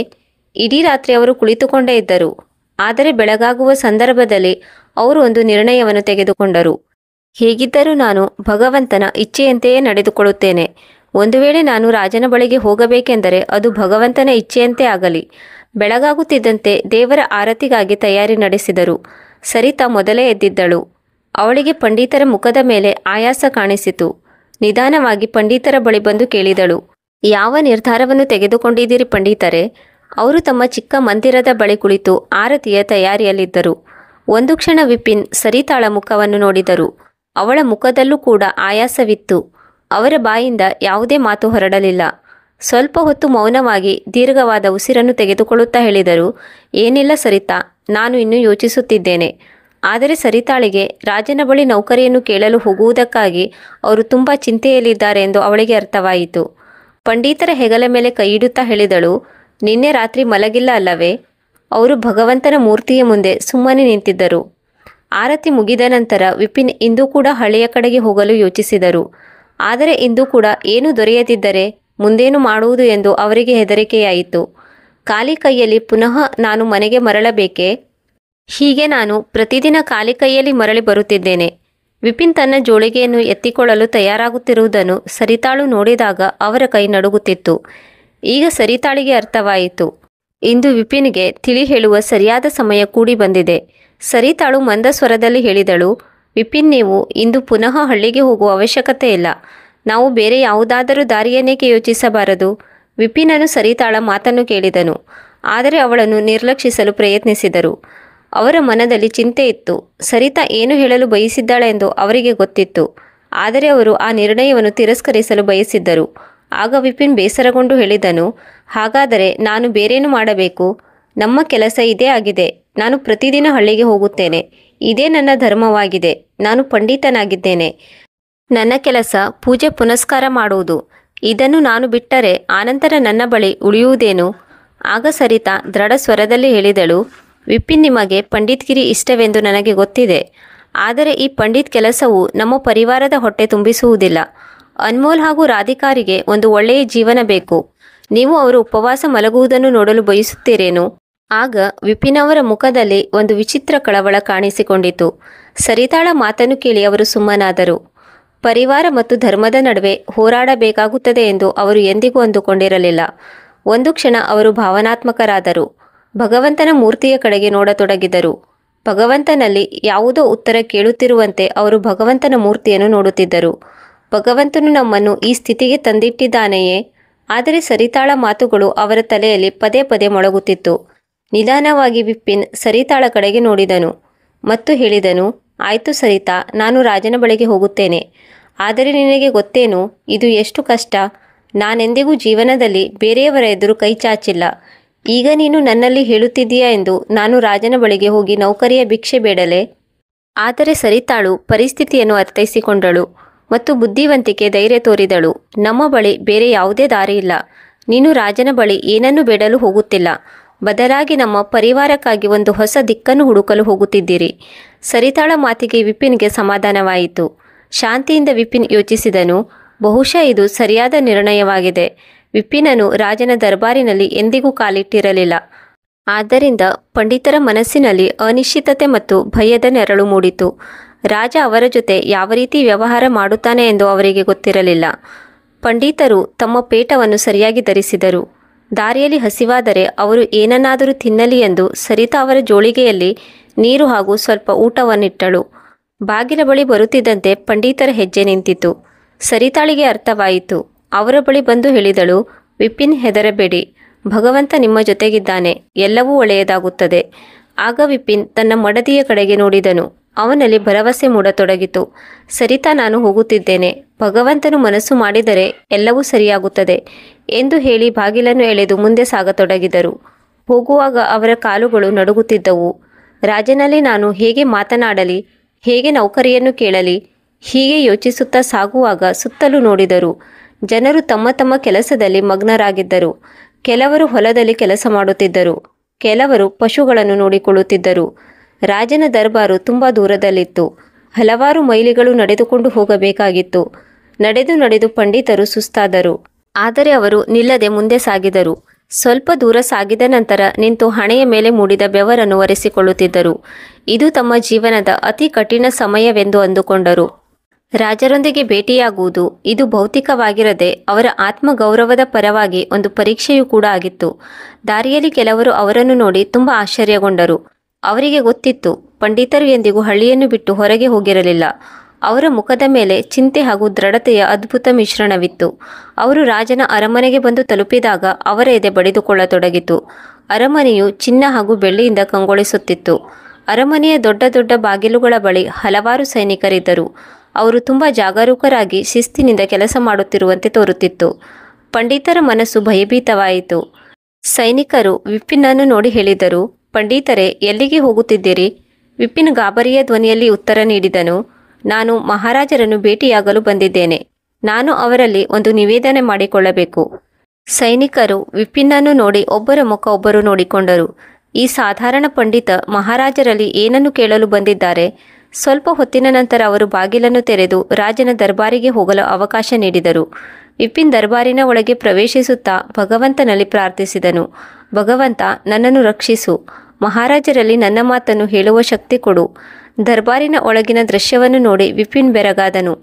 ಇಡೀ ರಾತ್ರಿ ಅವರು ಕುಳಿತುಕೊಂಡೇ ಇದ್ದರು. ಆದರೆ ಬೆಳಗಾಗುವ ಸಂದರ್ಭದಲ್ಲಿ ಅವರು ಒಂದು ನಿರ್ಣಯವನ್ನು ತೆಗೆದುಕೊಂಡರು. ಹೇಗಿದ್ದರೂ ನಾನು ಭಗವಂತನ ಇಚ್ಛೆಯಂತೆಯೇ ನಡೆದುಕೊಳ್ಳುತ್ತೇನೆ. ಒಂದು ವೇಳೆ ನಾನು ರಾಜನ ಬಳಿಗೆ ಹೋಗಬೇಕೆಂದರೆ ಅದು ಭಗವಂತನ ಇಚ್ಛೆಯಂತೆ ಆಗಲಿ. ಬೆಳಗಾಗುತ್ತಿದ್ದಂತೆ ದೇವರ ಆರತಿಗಾಗಿ ತಯಾರಿ ನಡೆಸಿದರು. ಸರಿತಾ ಮೊದಲೇ ಎದ್ದಿದ್ದಳು. ಅವಳಿಗೆ ಪಂಡಿತರ ಮುಖದ ಮೇಲೆ ಆಯಾಸ ಕಾಣಿಸಿತು. ನಿಧಾನವಾಗಿ ಪಂಡಿತರ ಬಳಿ ಬಂದು ಕೇಳಿದಳು, ಯಾವ ನಿರ್ಧಾರವನ್ನು ತೆಗೆದುಕೊಂಡಿದ್ದೀರಿ ಪಂಡಿತರೇ? ಅವರು ತಮ್ಮ ಚಿಕ್ಕ ಮಂದಿರದ ಬಳಿ ಕುಳಿತು ಆರತಿಯ ತಯಾರಿಯಲ್ಲಿದ್ದರು. ಒಂದು ಕ್ಷಣ ವಿಪಿನ್ ಸರಿತಾಳ ಮುಖವನ್ನು ನೋಡಿದರು. ಅವಳ ಮುಖದಲ್ಲೂ ಕೂಡ ಆಯಾಸವಿತ್ತು. ಅವರ ಬಾಯಿಂದ ಯಾವುದೇ ಮಾತು ಹೊರಡಲಿಲ್ಲ. ಸ್ವಲ್ಪ ಹೊತ್ತು ಮೌನವಾಗಿ ದೀರ್ಘವಾದ ಉಸಿರನ್ನು ತೆಗೆದುಕೊಳ್ಳುತ್ತಾ ಹೇಳಿದರು, ಏನಿಲ್ಲ ಸರಿತಾ, ನಾನು ಇನ್ನೂ ಯೋಚಿಸುತ್ತಿದ್ದೇನೆ. ಆದರೆ ಸರಿತಾಳಿಗೆ ರಾಜನ ಬಳಿ ನೌಕರಿಯನ್ನು ಕೇಳಲು ಹೋಗುವುದಕ್ಕಾಗಿ ಅವರು ತುಂಬ ಚಿಂತೆಯಲ್ಲಿದ್ದಾರೆ ಎಂದು ಅವಳಿಗೆ ಅರ್ಥವಾಯಿತು. ಪಂಡಿತರ ಹೆಗಲ ಮೇಲೆ ಕೈಯಿಡುತ್ತಾ ಹೇಳಿದಳು, ನಿನ್ನೆ ರಾತ್ರಿ ಮಲಗಿಲ್ಲ ಅಲ್ಲವೇ? ಅವರು ಭಗವಂತನ ಮೂರ್ತಿಯ ಮುಂದೆ ಸುಮ್ಮನೆ ನಿಂತಿದ್ದರು. ಆರತಿ ಮುಗಿದ ನಂತರ ವಿಪಿನ್ ಇಂದು ಕೂಡ ಹಳ್ಳಿಯ ಕಡೆಗೆ ಹೋಗಲು ಯೋಚಿಸಿದರು. ಆದರೆ ಇಂದು ಕೂಡ ಏನು ದೊರೆಯದಿದ್ದರೆ ಮುಂದೇನು ಮಾಡುವುದು ಎಂದು ಅವರಿಗೆ ಹೆದರಿಕೆಯಾಯಿತು. ಖಾಲಿ ಕೈಯಲ್ಲಿ ಪುನಃ ನಾನು ಮನೆಗೆ ಮರಳಬೇಕೇ? ಹೀಗೆ ನಾನು ಪ್ರತಿದಿನ ಖಾಲಿ ಕೈಯಲ್ಲಿ ಮರಳಿ ಬರುತ್ತಿದ್ದೇನೆ. ವಿಪಿನ್ ತನ್ನ ಜೋಳಿಗೆಯನ್ನು ಎತ್ತಿಕೊಳ್ಳಲು ತಯಾರಾಗುತ್ತಿರುವುದನ್ನು ಸರಿತಾಳು ನೋಡಿದಾಗ ಅವರ ಕೈ ನಡುಗುತ್ತಿತ್ತು. ಈಗ ಸರಿತಾಳಿಗೆ ಅರ್ಥವಾಯಿತು. ಇಂದು ವಿಪಿನ್ಗೆ ತಿಳಿ ಹೇಳುವ ಸರಿಯಾದ ಸಮಯ ಕೂಡಿ ಬಂದಿದೆ. ಸರಿತಾಳು ಮಂದ ಸ್ವರದಲ್ಲಿ ಹೇಳಿದಳು, ವಿಪಿನ್, ನೀವು ಇಂದು ಪುನಃ ಹಳ್ಳಿಗೆ ಹೋಗುವ ಅವಶ್ಯಕತೆ ಇಲ್ಲ. ನಾವು ಬೇರೆ ಯಾವುದಾದರೂ ದಾರಿಯನ್ನೇಕೆ ಯೋಚಿಸಬಾರದು? ವಿಪಿನನು ಸರಿತಾಳ ಮಾತನ್ನು ಕೇಳಿದನು. ಆದರೆ ಅವಳನ್ನು ನಿರ್ಲಕ್ಷಿಸಲು ಪ್ರಯತ್ನಿಸಿದರು. ಅವರ ಮನದಲ್ಲಿ ಚಿಂತೆ ಇತ್ತು. ಸರಿತಾ ಏನು ಹೇಳಲು ಬಯಸಿದ್ದಾಳೆಂದು ಅವರಿಗೆ ಗೊತ್ತಿತ್ತು. ಆದರೆ ಅವರು ಆ ನಿರ್ಣಯವನ್ನು ತಿರಸ್ಕರಿಸಲು ಬಯಸಿದ್ದರು. ಆಗ ವಿಪಿನ್ ಬೇಸರಗೊಂಡು ಹೇಳಿದನು, ಹಾಗಾದರೆ ನಾನು ಬೇರೇನು ಮಾಡಬೇಕು? ನಮ್ಮ ಕೆಲಸ ಇದೇ ಆಗಿದೆ. ನಾನು ಪ್ರತಿದಿನ ಹಳ್ಳಿಗೆ ಹೋಗುತ್ತೇನೆ. ಇದೇ ನನ್ನ ಧರ್ಮವಾಗಿದೆ. ನಾನು ಪಂಡಿತನಾಗಿದ್ದೇನೆ. ನನ್ನ ಕೆಲಸ ಪೂಜೆ ಪುನಸ್ಕಾರ ಮಾಡುವುದು. ಇದನ್ನು ನಾನು ಬಿಟ್ಟರೆ ಆನಂತರ ನನ್ನ ಬಳಿ ಉಳಿಯುವುದೇನು? ಆಗ ಸರಿತಾ ದೃಢ ಸ್ವರದಲ್ಲಿ ಹೇಳಿದಳು, ವಿಪಿನ್, ನಿಮಗೆ ಪಂಡಿತ್ಗಿರಿ ಇಷ್ಟವೆಂದು ನನಗೆ ಗೊತ್ತಿದೆ. ಆದರೆ ಈ ಪಂಡಿತ್ ಕೆಲಸವು ನಮ್ಮ ಪರಿವಾರದ ಹೊಟ್ಟೆ ತುಂಬಿಸುವುದಿಲ್ಲ. ಅನ್ಮೋಲ್ ಹಾಗೂ ರಾಧಿಕಾರಿಗೆ ಒಂದು ಒಳ್ಳೆಯ ಜೀವನ ಬೇಕು. ನೀವು ಅವರು ಉಪವಾಸ ಮಲಗುವುದನ್ನು ನೋಡಲು ಬಯಸುತ್ತೀರೇನು? ಆಗ ವಿಪಿನ್ ಅವರ ಮುಖದಲ್ಲಿ ಒಂದು ವಿಚಿತ್ರ ಕಳವಳ ಕಾಣಿಸಿಕೊಂಡಿತು. ಸರಿತಾಳ ಮಾತನ್ನು ಕೇಳಿ ಅವರು ಸುಮ್ಮನಾದರು. ಪರಿವಾರ ಮತ್ತು ಧರ್ಮದ ನಡುವೆ ಹೋರಾಡಬೇಕಾಗುತ್ತದೆ ಎಂದು ಅವರು ಎಂದಿಗೂ ಅಂದುಕೊಂಡಿರಲಿಲ್ಲ. ಒಂದು ಕ್ಷಣ ಅವರು ಭಾವನಾತ್ಮಕರಾದರು. ಭಗವಂತನ ಮೂರ್ತಿಯ ಕಡೆಗೆ ನೋಡತೊಡಗಿದರು. ಭಗವಂತನಲ್ಲಿ ಯಾವುದೋ ಉತ್ತರ ಕೇಳುತ್ತಿರುವಂತೆ ಅವರು ಭಗವಂತನ ಮೂರ್ತಿಯನ್ನು ನೋಡುತ್ತಿದ್ದರು. ಭಗವಂತನು ನಮ್ಮನ್ನು ಈ ಸ್ಥಿತಿಗೆ ತಂದಿಟ್ಟಿದ್ದಾನೆಯೇ? ಆದರೆ ಸರಿತಾಳ ಮಾತುಗಳು ಅವರ ತಲೆಯಲ್ಲಿ ಪದೇ ಪದೇ ಮೊಳಗುತ್ತಿತ್ತು. ನಿಧಾನವಾಗಿ ವಿಪಿನ್ ಸರಿತಾಳ ಕಡೆಗೆ ನೋಡಿದನು ಮತ್ತು ಹೇಳಿದನು, ಆಯಿತು ಸರಿತಾ, ನಾನು ರಾಜನ ಬಳಿಗೆ ಹೋಗುತ್ತೇನೆ. ಆದರೆ ನಿನಗೆ ಗೊತ್ತೇನು, ಇದು ಎಷ್ಟು ಕಷ್ಟ. ನಾನೆಂದಿಗೂ ಜೀವನದಲ್ಲಿ ಬೇರೆಯವರ ಎದುರು ಕೈ ಚಾಚಿಲ್ಲ. ಈಗ ನೀನು ನನ್ನಲ್ಲಿ ಹೇಳುತ್ತಿದ್ದೀಯಾ ಎಂದು ನಾನು ರಾಜನ ಬಳಿಗೆ ಹೋಗಿ ನೌಕರಿಯ ಭಿಕ್ಷೆ ಬೇಡಲೆ? ಆದರೆ ಸರಿತಾಳು ಪರಿಸ್ಥಿತಿಯನ್ನು ಅರ್ಥೈಸಿಕೊಂಡಳು ಮತ್ತು ಬುದ್ಧಿವಂತಿಕೆ ಧೈರ್ಯ ತೋರಿದಳು. ನಮ್ಮ ಬಳಿ ಬೇರೆ ಯಾವುದೇ ದಾರಿ ಇಲ್ಲ. ನೀನು ರಾಜನ ಬಳಿ ಏನನ್ನು ಬೇಡಲು ಹೋಗುತ್ತಿಲ್ಲ, ಬದಲಾಗಿ ನಮ್ಮ ಪರಿವಾರಕ್ಕಾಗಿ ಒಂದು ಹೊಸ ದಿಕ್ಕನ್ನು ಹುಡುಕಲು ಹೋಗುತ್ತಿದ್ದೀರಿ. ಸರಿತಾಳ ಮಾತಿಗೆ ವಿಪಿನ್ಗೆ ಸಮಾಧಾನವಾಯಿತು. ಶಾಂತಿಯಿಂದ ವಿಪಿನ್ ಯೋಚಿಸಿದನು, ಬಹುಶಃ ಇದು ಸರಿಯಾದ ನಿರ್ಣಯವಾಗಿದೆ. ವಿಪಿನನು ರಾಜನ ದರ್ಬಾರಿನಲ್ಲಿ ಎಂದಿಗೂ ಕಾಲಿಟ್ಟಿರಲಿಲ್ಲ. ಆದ್ದರಿಂದ ಪಂಡಿತರ ಮನಸ್ಸಿನಲ್ಲಿ ಅನಿಶ್ಚಿತತೆ ಮತ್ತು ಭಯದ ನೆರಳು ಮೂಡಿತು. ರಾಜ ಅವರ ಜೊತೆ ಯಾವ ರೀತಿ ವ್ಯವಹಾರ ಮಾಡುತ್ತಾನೆ ಎಂದು ಅವರಿಗೆ ಗೊತ್ತಿರಲಿಲ್ಲ. ಪಂಡಿತರು ತಮ್ಮ ಪೇಟವನ್ನು ಸರಿಯಾಗಿ ಧರಿಸಿದರು. ದಾರಿಯಲ್ಲಿ ಹಸಿವಾದರೆ ಅವರು ಏನನ್ನಾದರೂ ತಿನ್ನಲಿ ಎಂದು ಸರಿತಾ ಅವರ ಜೋಳಿಗೆಯಲ್ಲಿ ನೀರು ಹಾಗೂ ಸ್ವಲ್ಪ ಊಟವನ್ನಿಟ್ಟಳು. ಬಾಗಿಲ ಬಳಿ ಬರುತ್ತಿದ್ದಂತೆ ಪಂಡಿತರ ಹೆಜ್ಜೆ ನಿಂತಿತು. ಸರಿತಾಳಿಗೆ ಅರ್ಥವಾಯಿತು. ಅವರ ಬಳಿ ಬಂದು ಹೇಳಿದಳು, ವಿಪಿನ್, ಹೆದರಬೇಡಿ, ಭಗವಂತ ನಿಮ್ಮ ಜೊತೆಗಿದ್ದಾನೆ, ಎಲ್ಲವೂ ಒಳ್ಳೆಯದಾಗುತ್ತದೆ. ಆಗ ವಿಪಿನ್ ತನ್ನ ಮಡದಿಯ ಕಡೆಗೆ ನೋಡಿದನು. ಅವನಲ್ಲಿ ಭರವಸೆ ಮೂಡತೊಡಗಿತು. ಸರಿತಾ, ನಾನು ಹೋಗುತ್ತಿದ್ದೇನೆ. ಭಗವಂತನು ಮನಸ್ಸು ಮಾಡಿದರೆ ಎಲ್ಲವೂ ಸರಿಯಾಗುತ್ತದೆ ಎಂದು ಹೇಳಿ ಬಾಗಿಲನ್ನು ಎಳೆದು ಮುಂದೆ ಸಾಗತೊಡಗಿದರು. ಹೋಗುವಾಗ ಅವರ ಕಾಲುಗಳು ನಡುಗುತ್ತಿದ್ದವು. ರಾಜನಲ್ಲಿ ನಾನು ಹೇಗೆ ಮಾತನಾಡಲಿ, ಹೇಗೆ ನೌಕರಿಯನ್ನು ಕೇಳಲಿ, ಹೀಗೆ ಯೋಚಿಸುತ್ತಾ ಸಾಗುವಾಗ ಸುತ್ತಲೂ ನೋಡಿದರು. ಜನರು ತಮ್ಮ ತಮ್ಮ ಕೆಲಸದಲ್ಲಿ ಮಗ್ನರಾಗಿದ್ದರು. ಕೆಲವರು ಹೊಲದಲ್ಲಿ ಕೆಲಸ ಮಾಡುತ್ತಿದ್ದರು, ಕೆಲವರು ಪಶುಗಳನ್ನು ನೋಡಿಕೊಳ್ಳುತ್ತಿದ್ದರು. ರಾಜನ ದರ್ಬಾರು ತುಂಬ ದೂರದಲ್ಲಿತ್ತು. ಹಲವಾರು ಮೈಲಿಗಳು ನಡೆದುಕೊಂಡು ಹೋಗಬೇಕಾಗಿತ್ತು. ನಡೆದು ನಡೆದು ಪಂಡಿತರು ಸುಸ್ತಾದರು. ಆದರೆ ಅವರು ನಿಲ್ಲದೆ ಮುಂದೆ ಸಾಗಿದರು. ಸ್ವಲ್ಪ ದೂರ ಸಾಗಿದ ನಂತರ ನಿಂತು ಹಣೆಯ ಮೇಲೆ ಮೂಡಿದ ಬೆವರನ್ನು ಒರೆಸಿಕೊಳ್ಳುತ್ತಿದ್ದರು. ಇದು ತಮ್ಮ ಜೀವನದ ಅತಿ ಕಠಿಣ ಸಮಯವೆಂದು ಅಂದುಕೊಂಡರು. ರಾಜರೊಂದಿಗೆ ಭೇಟಿಯಾಗುವುದು ಇದು ಭೌತಿಕವಾಗಿರದೆ ಅವರ ಆತ್ಮಗೌರವದ ಪರವಾಗಿ ಒಂದು ಪರೀಕ್ಷೆಯೂ ಕೂಡ ಆಗಿತ್ತು. ದಾರಿಯಲ್ಲಿ ಕೆಲವರು ಅವರನ್ನು ನೋಡಿ ತುಂಬ ಆಶ್ಚರ್ಯಗೊಂಡರು. ಅವರಿಗೆ ಗೊತ್ತಿತ್ತು, ಪಂಡಿತರು ಎಂದಿಗೂ ಹಳ್ಳಿಯನ್ನು ಬಿಟ್ಟು ಹೊರಗೆ ಹೋಗಿರಲಿಲ್ಲ. ಅವರ ಮುಖದ ಮೇಲೆ ಚಿಂತೆ ಹಾಗೂ ದೃಢತೆಯ ಅದ್ಭುತ ಮಿಶ್ರಣವಿತ್ತು. ಅವರು ರಾಜನ ಅರಮನೆಗೆ ಬಂದು ತಲುಪಿದಾಗ ಅವರ ಎದೆ ಬಡಿದುಕೊಳ್ಳತೊಡಗಿತು. ಅರಮನೆಯು ಚಿನ್ನ ಹಾಗೂ ಬೆಳ್ಳಿಯಿಂದ ಕಂಗೊಳಿಸುತ್ತಿತ್ತು. ಅರಮನೆಯ ದೊಡ್ಡ ದೊಡ್ಡ ಬಾಗಿಲುಗಳ ಬಳಿ ಹಲವಾರು ಸೈನಿಕರಿದ್ದರು. ಅವರು ತುಂಬ ಜಾಗರೂಕರಾಗಿ ಶಿಸ್ತಿನಿಂದ ಕೆಲಸ ಮಾಡುತ್ತಿರುವಂತೆ ತೋರುತ್ತಿತ್ತು. ಪಂಡಿತರ ಮನಸ್ಸು ಭಯಭೀತವಾಯಿತು. ಸೈನಿಕರು ವಿಪಿನ್ನನ್ನು ನೋಡಿ ಹೇಳಿದರು, ಪಂಡಿತರೇ, ಎಲ್ಲಿಗೆ ಹೋಗುತ್ತಿದ್ದೀರಿ? ವಿಪಿನ್ ಗಾಬರಿಯ ಧ್ವನಿಯಲ್ಲಿ ಉತ್ತರ ನೀಡಿದನು, ನಾನು ಮಹಾರಾಜರನ್ನು ಭೇಟಿಯಾಗಲು ಬಂದಿದ್ದೇನೆ. ನಾನು ಅವರಲ್ಲಿ ಒಂದು ನಿವೇದನೆ ಮಾಡಿಕೊಳ್ಳಬೇಕು. ಸೈನಿಕರು ವಿಪಿನ್ನನ್ನು ನೋಡಿ ಒಬ್ಬರ ಮುಖ ಒಬ್ಬರು ನೋಡಿಕೊಂಡರು. ಈ ಸಾಧಾರಣ ಪಂಡಿತ ಮಹಾರಾಜರಲ್ಲಿ ಏನನ್ನು ಕೇಳಲು ಬಂದಿದ್ದಾರೆ? ಸ್ವಲ್ಪ ಹೊತ್ತಿನ ನಂತರ ಅವರು ಬಾಗಿಲನ್ನು ತೆರೆದು ರಾಜನ ದರ್ಬಾರಿಗೆ ಹೋಗಲು ಅವಕಾಶ ನೀಡಿದರು. ವಿಪಿನ್ ದರ್ಬಾರಿನ ಒಳಗೆ ಪ್ರವೇಶಿಸುತ್ತಾ ಭಗವಂತನಲ್ಲಿ ಪ್ರಾರ್ಥಿಸಿದನು, ಭಗವಂತ, ನನ್ನನ್ನು ರಕ್ಷಿಸು. ಮಹಾರಾಜರಲ್ಲಿ ನನ್ನ ಮಾತನ್ನು ಹೇಳುವ ಶಕ್ತಿ ಕೊಡು. ದರ್ಬಾರಿನ ಒಳಗಿನ ದೃಶ್ಯವನ್ನು ನೋಡಿ ವಿಪಿನ್ ಬೆರಗಾದನು.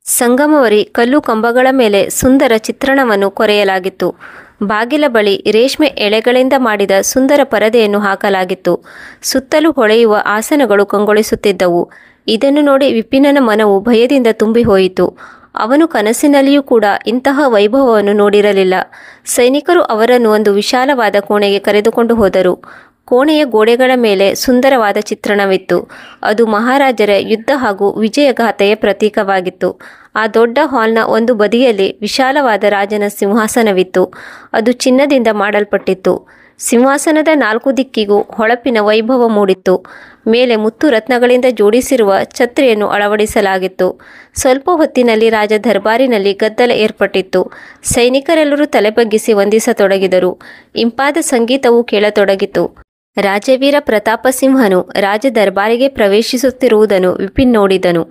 ಸಂಗಮವರಿ ಕಲ್ಲು ಕಂಬಗಳ ಮೇಲೆ ಸುಂದರ ಚಿತ್ರಣವನ್ನು ಕೊರೆಯಲಾಗಿತ್ತು. ಬಾಗಿಲ ಬಳಿ ರೇಷ್ಮೆ ಎಳೆಗಳಿಂದ ಮಾಡಿದ ಸುಂದರ ಪರದೆಯನ್ನು ಹಾಕಲಾಗಿತ್ತು. ಸುತ್ತಲೂ ಹೊಳೆಯುವ ಆಸನಗಳು ಕಂಗೊಳಿಸುತ್ತಿದ್ದವು. ಇದನ್ನು ನೋಡಿ ವಿಪಿನನ ಮನವು ಭಯದಿಂದ ತುಂಬಿ ಹೋಯಿತು. ಅವನು ಕನಸಿನಲ್ಲಿಯೂ ಕೂಡ ಇಂತಹ ವೈಭವವನ್ನು ನೋಡಿರಲಿಲ್ಲ. ಸೈನಿಕರು ಅವರನ್ನು ಒಂದು ವಿಶಾಲವಾದ ಕೋಣೆಗೆ ಕರೆದುಕೊಂಡು ಹೋದರು. ಕೋಣೆಯ ಗೋಡೆಗಳ ಮೇಲೆ ಸುಂದರವಾದ ಚಿತ್ರಣವಿತ್ತು. ಅದು ಮಹಾರಾಜರ ಯುದ್ಧ ಹಾಗೂ ವಿಜಯಗಾಥೆಯ ಪ್ರತೀಕವಾಗಿತ್ತು. ಆ ದೊಡ್ಡ ಹಾಲ್ನ ಒಂದು ಬದಿಯಲ್ಲಿ ವಿಶಾಲವಾದ ರಾಜನ ಸಿಂಹಾಸನವಿತ್ತು. ಅದು ಚಿನ್ನದಿಂದ ಮಾಡಲ್ಪಟ್ಟಿತ್ತು. ಸಿಂಹಾಸನದ 4 ದಿಕ್ಕಿಗೂ ಹೊಳಪಿನ ವೈಭವ ಮೂಡಿತ್ತು. ಮೇಲೆ ಮುತ್ತು ರತ್ನಗಳಿಂದ ಜೋಡಿಸಿರುವ ಛತ್ರಿಯನ್ನು ಅಳವಡಿಸಲಾಗಿತ್ತು. ಸ್ವಲ್ಪ ಹೊತ್ತಿನಲ್ಲಿ ರಾಜ ದರ್ಬಾರಿನಲ್ಲಿ ಗದ್ದಲ ಏರ್ಪಟ್ಟಿತ್ತು. ಸೈನಿಕರೆಲ್ಲರೂ ತಲೆಬಗ್ಗಿಸಿ ವಂದಿಸತೊಡಗಿದರು. ಇಂಪಾದ ಸಂಗೀತವು ಕೇಳತೊಡಗಿತು. ರಾಜವೀರ ಪ್ರತಾಪಸಿಂಹನು ರಾಜ ದರ್ಬಾರಿಗೆ ಪ್ರವೇಶಿಸುತ್ತಿರುವುದನ್ನು ವಿಪಿನ್ ನೋಡಿದನು.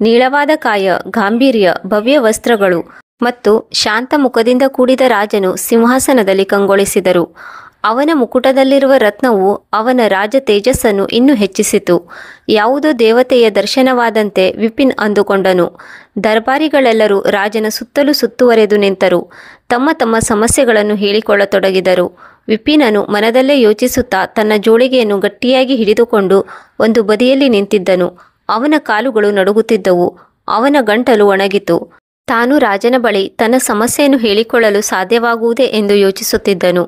ನೀಳವಾದ ಕಾಯ, ಗಾಂಭೀರ್ಯ, ಭವ್ಯ ವಸ್ತ್ರಗಳು ಮತ್ತು ಶಾಂತ ಮುಖದಿಂದ ಕೂಡಿದ ರಾಜನು ಸಿಂಹಾಸನದಲ್ಲಿ ಕಂಗೊಳಿಸಿದರು. ಅವನ ಮುಕುಟದಲ್ಲಿರುವ ರತ್ನವು ಅವನ ರಾಜ ತೇಜಸ್ಸನ್ನು ಇನ್ನೂ ಹೆಚ್ಚಿಸಿತು. ಯಾವುದೋ ದೇವತೆಯ ದರ್ಶನವಾದಂತೆ ವಿಪಿನ್ ಅಂದುಕೊಂಡನು. ದರ್ಬಾರಿಗಳೆಲ್ಲರೂ ರಾಜನ ಸುತ್ತಲೂ ಸುತ್ತುವರೆದು ನಿಂತರು. ತಮ್ಮ ತಮ್ಮ ಸಮಸ್ಯೆಗಳನ್ನು ಹೇಳಿಕೊಳ್ಳತೊಡಗಿದರು. ವಿಪಿನನು ಮನದಲ್ಲೇ ಯೋಚಿಸುತ್ತಾ ತನ್ನ ಜೋಳಿಗೆಯನ್ನು ಗಟ್ಟಿಯಾಗಿ ಹಿಡಿದುಕೊಂಡು ಒಂದು ಬದಿಯಲ್ಲಿ ನಿಂತಿದ್ದನು. ಅವನ ಕಾಲುಗಳು ನಡುಗುತ್ತಿದ್ದವು. ಅವನ ಗಂಟಲು ಒಣಗಿತು. ತಾನು ರಾಜನ ಬಳಿ ತನ್ನ ಸಮಸ್ಯೆಯನ್ನು ಹೇಳಿಕೊಳ್ಳಲು ಸಾಧ್ಯವಾಗುವುದೇ ಎಂದು ಯೋಚಿಸುತ್ತಿದ್ದನು.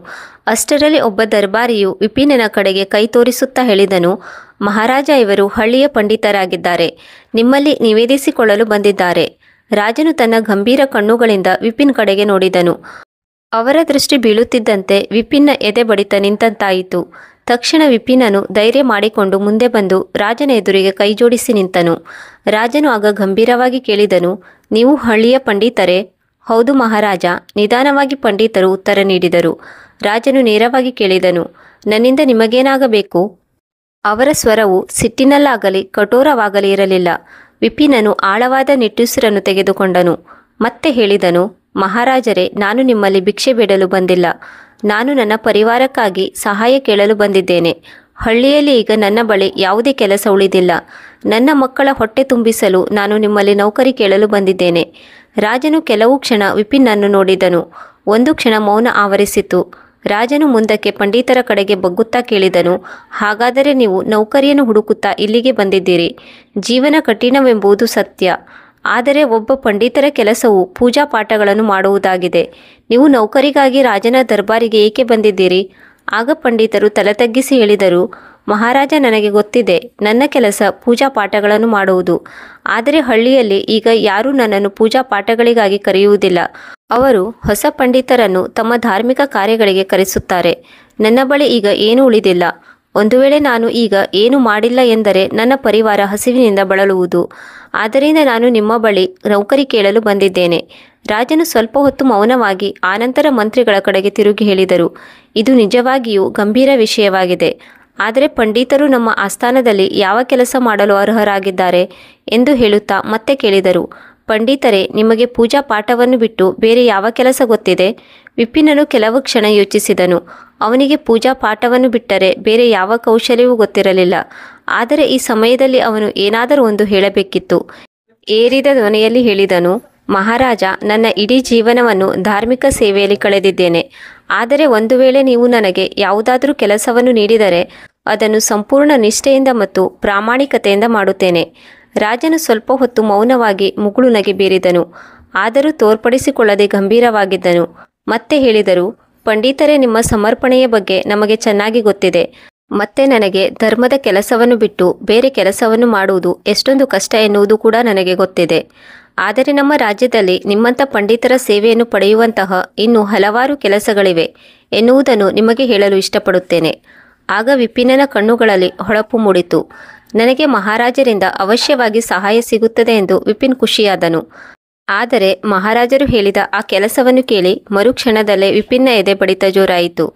ಅಷ್ಟರಲ್ಲಿ ಒಬ್ಬ ದರ್ಬಾರಿಯು ವಿಪಿನನ ಕಡೆಗೆ ಕೈ ತೋರಿಸುತ್ತಾ ಹೇಳಿದನು, ಮಹಾರಾಜ, ಇವರು ಹಳ್ಳಿಯ ಪಂಡಿತರಾಗಿದ್ದಾರೆ. ನಿಮ್ಮಲ್ಲಿ ನಿವೇದಿಸಿಕೊಳ್ಳಲು ಬಂದಿದ್ದಾರೆ. ರಾಜನು ತನ್ನ ಗಂಭೀರ ಕಣ್ಣುಗಳಿಂದ ವಿಪಿನ್ ಕಡೆಗೆ ನೋಡಿದನು. ಅವರ ದೃಷ್ಟಿ ಬೀಳುತ್ತಿದ್ದಂತೆ ವಿಪಿನ್ನ ಎದೆ ಬಡಿತ ನಿಂತಂತಾಯಿತು. ತಕ್ಷಣ ವಿಪಿನನು ಧೈರ್ಯ ಮಾಡಿಕೊಂಡು ಮುಂದೆ ಬಂದು ರಾಜನ ಎದುರಿಗೆ ಕೈಜೋಡಿಸಿ ನಿಂತನು. ರಾಜನು ಆಗ ಗಂಭೀರವಾಗಿ ಕೇಳಿದನು, ನೀವು ಹಳ್ಳಿಯ ಪಂಡಿತರೇ? ಹೌದು ಮಹಾರಾಜ, ನಿಧಾನವಾಗಿ ಪಂಡಿತರು ಉತ್ತರ ನೀಡಿದರು. ರಾಜನು ನೇರವಾಗಿ ಕೇಳಿದನು, ನನ್ನಿಂದ ನಿಮಗೇನಾಗಬೇಕು? ಅವರ ಸ್ವರವು ಸಿಟ್ಟಿನಲ್ಲಾಗಲಿ ಕಠೋರವಾಗಲಿ ಇರಲಿಲ್ಲ. ವಿಪಿನನು ಆಳವಾದ ನಿಟ್ಟುಸಿರನ್ನು ತೆಗೆದುಕೊಂಡನು. ಮತ್ತೆ ಹೇಳಿದನು, ಮಹಾರಾಜರೇ, ನಾನು ನಿಮ್ಮಲ್ಲಿ ಭಿಕ್ಷೆ ಬೇಡಲು ಬಂದಿಲ್ಲ. ನಾನು ನನ್ನ ಪರಿವಾರಕ್ಕಾಗಿ ಸಹಾಯ ಕೇಳಲು ಬಂದಿದ್ದೇನೆ. ಹಳ್ಳಿಯಲ್ಲಿ ಈಗ ನನ್ನ ಬಳಿ ಯಾವುದೇ ಕೆಲಸ ಉಳಿದಿಲ್ಲ. ನನ್ನ ಮಕ್ಕಳ ಹೊಟ್ಟೆ ತುಂಬಿಸಲು ನಾನು ನಿಮ್ಮಲ್ಲಿ ನೌಕರಿ ಕೇಳಲು ಬಂದಿದ್ದೇನೆ. ರಾಜನು ಕೆಲವು ಕ್ಷಣ ವಿಪಿನ್ನನ್ನು ನೋಡಿದನು. ಒಂದು ಕ್ಷಣ ಮೌನ ಆವರಿಸಿತು. ರಾಜನು ಮುಂದಕ್ಕೆ ಪಂಡಿತರ ಕಡೆಗೆ ಬಗ್ಗುತ್ತಾ ಕೇಳಿದನು, ಹಾಗಾದರೆ ನೀವು ನೌಕರಿಯನ್ನು ಹುಡುಕುತ್ತಾ ಇಲ್ಲಿಗೆ ಬಂದಿದ್ದೀರಿ. ಜೀವನ ಕಠಿಣವೆಂಬುದು ಸತ್ಯ. ಆದರೆ ಒಬ್ಬ ಪಂಡಿತರ ಕೆಲಸವು ಪೂಜಾ ಪಾಠಗಳನ್ನು ಮಾಡುವುದಾಗಿದೆ. ನೀವು ನೌಕರಿಗಾಗಿ ರಾಜನ ದರ್ಬಾರಿಗೆ ಏಕೆ ಬಂದಿದ್ದೀರಿ? ಆಗ ಪಂಡಿತರು ತಲೆ ತಗ್ಗಿಸಿ ಹೇಳಿದರು, ಮಹಾರಾಜ, ನನಗೆ ಗೊತ್ತಿದೆ, ನನ್ನ ಕೆಲಸ ಪೂಜಾ ಪಾಠಗಳನ್ನು ಮಾಡುವುದು. ಆದರೆ ಹಳ್ಳಿಯಲ್ಲಿ ಈಗ ಯಾರೂ ನನ್ನನ್ನು ಪೂಜಾ ಪಾಠಗಳಿಗಾಗಿ ಕರೆಯುವುದಿಲ್ಲ. ಅವರು ಹೊಸ ಪಂಡಿತರನ್ನು ತಮ್ಮ ಧಾರ್ಮಿಕ ಕಾರ್ಯಗಳಿಗೆ ಕರೆಸುತ್ತಾರೆ. ನನ್ನ ಬಳಿ ಈಗ ಏನೂ ಉಳಿದಿಲ್ಲ. ಒಂದು ವೇಳೆ ನಾನು ಈಗ ಏನು ಮಾಡಿಲ್ಲ ಎಂದರೆ ನನ್ನ ಪರಿವಾರ ಹಸಿವಿನಿಂದ ಬಳಲುವುದು. ಆದ್ದರಿಂದ ನಾನು ನಿಮ್ಮ ಬಳಿ ನೌಕರಿ ಕೇಳಲು ಬಂದಿದ್ದೇನೆ. ರಾಜನು ಸ್ವಲ್ಪ ಹೊತ್ತು ಮೌನವಾಗಿ ಆನಂತರ ಮಂತ್ರಿಗಳ ಕಡೆಗೆ ತಿರುಗಿ ಹೇಳಿದರು, ಇದು ನಿಜವಾಗಿಯೂ ಗಂಭೀರ ವಿಷಯವಾಗಿದೆ. ಆದರೆ ಪಂಡಿತರು ನಮ್ಮ ಆಸ್ಥಾನದಲ್ಲಿ ಯಾವ ಕೆಲಸ ಮಾಡಲು ಅರ್ಹರಾಗಿದ್ದಾರೆ ಎಂದು ಹೇಳುತ್ತಾ ಮತ್ತೆ ಕೇಳಿದರು, ಪಂಡಿತರೇ, ನಿಮಗೆ ಪೂಜಾ ಪಾಠವನ್ನು ಬಿಟ್ಟು ಬೇರೆ ಯಾವ ಕೆಲಸ ಗೊತ್ತಿದೆ? ವಿಪಿನನು ಕೆಲವು ಕ್ಷಣ ಯೋಚಿಸಿದನು. ಅವನಿಗೆ ಪೂಜಾ ಪಾಠವನ್ನು ಬಿಟ್ಟರೆ ಬೇರೆ ಯಾವ ಕೌಶಲ್ಯವೂ ಗೊತ್ತಿರಲಿಲ್ಲ. ಆದರೆ ಈ ಸಮಯದಲ್ಲಿ ಅವನು ಏನಾದರೂ ಒಂದು ಹೇಳಬೇಕಿತ್ತು. ಏರಿದ ಧ್ವನಿಯಲ್ಲಿ ಹೇಳಿದನು, ಮಹಾರಾಜ, ನನ್ನ ಇಡೀ ಜೀವನವನ್ನು ಧಾರ್ಮಿಕ ಸೇವೆಯಲ್ಲಿ ಕಳೆದಿದ್ದೇನೆ. ಆದರೆ ಒಂದು ವೇಳೆ ನೀವು ನನಗೆ ಯಾವುದಾದರೂ ಕೆಲಸವನ್ನು ನೀಡಿದರೆ ಅದನ್ನು ಸಂಪೂರ್ಣ ನಿಷ್ಠೆಯಿಂದ ಮತ್ತು ಪ್ರಾಮಾಣಿಕತೆಯಿಂದ ಮಾಡುತ್ತೇನೆ. ರಾಜನು ಸ್ವಲ್ಪ ಹೊತ್ತು ಮೌನವಾಗಿ ಮುಗುಳು ನಗೆ ಬೀರಿದನು. ಆದರೂ ತೋರ್ಪಡಿಸಿಕೊಳ್ಳದೆ ಗಂಭೀರವಾಗಿದ್ದನು. ಮತ್ತೆ ಹೇಳಿದರು, ಪಂಡಿತರೇ, ನಿಮ್ಮ ಸಮರ್ಪಣೆಯ ಬಗ್ಗೆ ನಮಗೆ ಚೆನ್ನಾಗಿ ಗೊತ್ತಿದೆ. ಮತ್ತೆ ನನಗೆ ಧರ್ಮದ ಕೆಲಸವನ್ನು ಬಿಟ್ಟು ಬೇರೆ ಕೆಲಸವನ್ನು ಮಾಡುವುದು ಎಷ್ಟೊಂದು ಕಷ್ಟ ಎನ್ನುವುದು ಕೂಡ ನನಗೆ ಗೊತ್ತಿದೆ. ಆದರೆ ನಮ್ಮ ರಾಜ್ಯದಲ್ಲಿ ನಿಮ್ಮಂಥ ಪಂಡಿತರ ಸೇವೆಯನ್ನು ಪಡೆಯುವಂತಹ ಇನ್ನೂ ಹಲವಾರು ಕೆಲಸಗಳಿವೆ ಎನ್ನುವುದನ್ನು ನಿಮಗೆ ಹೇಳಲು ಇಷ್ಟಪಡುತ್ತೇನೆ. ಆಗ ವಿಪಿನನ ಕಣ್ಣುಗಳಲ್ಲಿ ಹೊಳಪು ಮೂಡಿತು. ನನಗೆ ಮಹಾರಾಜರಿಂದ ಅವಶ್ಯವಾಗಿ ಸಹಾಯ ಸಿಗುತ್ತದೆ ಎಂದು ವಿಪಿನ್ ಖುಷಿಯಾದನು. ಆದರೆ ಮಹಾರಾಜರು ಹೇಳಿದ ಆ ಕೆಲಸವನ್ನು ಕೇಳಿ ಮರುಕ್ಷಣದಲ್ಲೇ ವಿಪಿನ್ನ ಎದೆ ಬಡಿತ ಜೋರಾಯಿತು.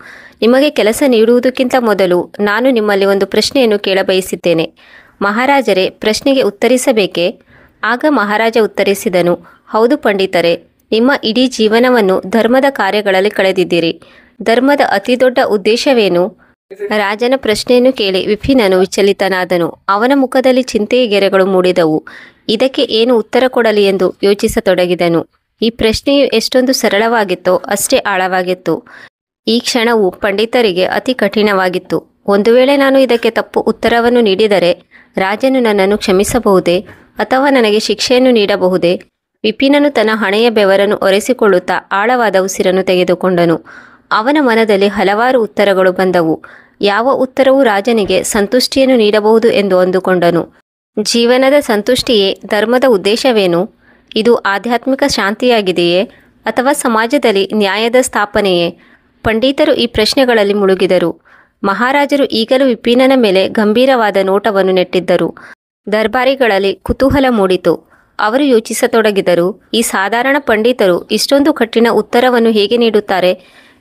ನಿಮಗೆ ಕೆಲಸ ನೀಡುವುದಕ್ಕಿಂತ ಮೊದಲು ನಾನು ನಿಮ್ಮಲ್ಲಿ ಒಂದು ಪ್ರಶ್ನೆಯನ್ನು ಕೇಳಬಯಸಿದ್ದೇನೆ. ಮಹಾರಾಜರೇ, ಪ್ರಶ್ನೆಗೆ ಉತ್ತರಿಸಬೇಕೇ? ಆಗ ಮಹಾರಾಜ ಉತ್ತರಿಸಿದನು, ಹೌದು ಪಂಡಿತರೇ, ನಿಮ್ಮ ಇಡೀ ಜೀವನವನ್ನು ಧರ್ಮದ ಕಾರ್ಯಗಳಲ್ಲಿ ಕಳೆದಿದ್ದೀರಿ. ಧರ್ಮದ ಅತಿದೊಡ್ಡ ಉದ್ದೇಶವೇನು? ರಾಜನ ಪ್ರಶ್ನೆಯನ್ನು ಕೇಳಿ ವಿಪಿನನು ವಿಚಲಿತನಾದನು. ಅವನ ಮುಖದಲ್ಲಿ ಚಿಂತೆಯ ಗೆರೆಗಳು ಮೂಡಿದವು. ಇದಕ್ಕೆ ಏನು ಉತ್ತರ ಕೊಡಲಿ ಎಂದು ಯೋಚಿಸತೊಡಗಿದನು. ಈ ಪ್ರಶ್ನೆಯು ಎಷ್ಟೊಂದು ಸರಳವಾಗಿತ್ತೋ ಅಷ್ಟೇ ಆಳವಾಗಿತ್ತು. ಈ ಕ್ಷಣವು ಪಂಡಿತರಿಗೆ ಅತಿ ಕಠಿಣವಾಗಿತ್ತು. ಒಂದು ವೇಳೆ ನಾನು ಇದಕ್ಕೆ ತಪ್ಪು ಉತ್ತರವನ್ನು ನೀಡಿದರೆ ರಾಜನು ನನ್ನನ್ನು ಕ್ಷಮಿಸಬಹುದೇ ಅಥವಾ ನನಗೆ ಶಿಕ್ಷೆಯನ್ನು ನೀಡಬಹುದೇ? ವಿಪಿನನು ತನ್ನ ಹಣೆಯ ಬೆವರನ್ನು ಒರೆಸಿಕೊಳ್ಳುತ್ತಾ ಆಳವಾದ ಉಸಿರನ್ನು ತೆಗೆದುಕೊಂಡನು. ಅವನ ಮನದಲ್ಲಿ ಹಲವಾರು ಉತ್ತರಗಳು ಬಂದವು. ಯಾವ ಉತ್ತರವು ರಾಜನಿಗೆ ಸಂತುಷ್ಟಿಯನ್ನು ನೀಡಬಹುದು ಎಂದು ಅಂದುಕೊಂಡನು. ಜೀವನದ ಸಂತುಷ್ಟಿಯೇ ಧರ್ಮದ ಉದ್ದೇಶವೇನು? ಇದು ಆಧ್ಯಾತ್ಮಿಕ ಶಾಂತಿಯಾಗಿದೆಯೇ ಅಥವಾ ಸಮಾಜದಲ್ಲಿ ನ್ಯಾಯದ ಸ್ಥಾಪನೆಯೇ? ಪಂಡಿತರು ಈ ಪ್ರಶ್ನೆಗಳಲ್ಲಿ ಮುಳುಗಿದರು. ಮಹಾರಾಜರು ಈಗಲೂ ವಿಪಿನನ ಮೇಲೆ ಗಂಭೀರವಾದ ನೋಟವನ್ನು ನೆಟ್ಟಿದ್ದರು. ದರ್ಬಾರಿಗಳಲ್ಲಿ ಕುತೂಹಲ ಮೂಡಿತು. ಅವರು ಯೋಚಿಸತೊಡಗಿದರು, ಈ ಸಾಧಾರಣ ಪಂಡಿತರು ಇಷ್ಟೊಂದು ಕಠಿಣ ಉತ್ತರವನ್ನು ಹೇಗೆ ನೀಡುತ್ತಾರೆ?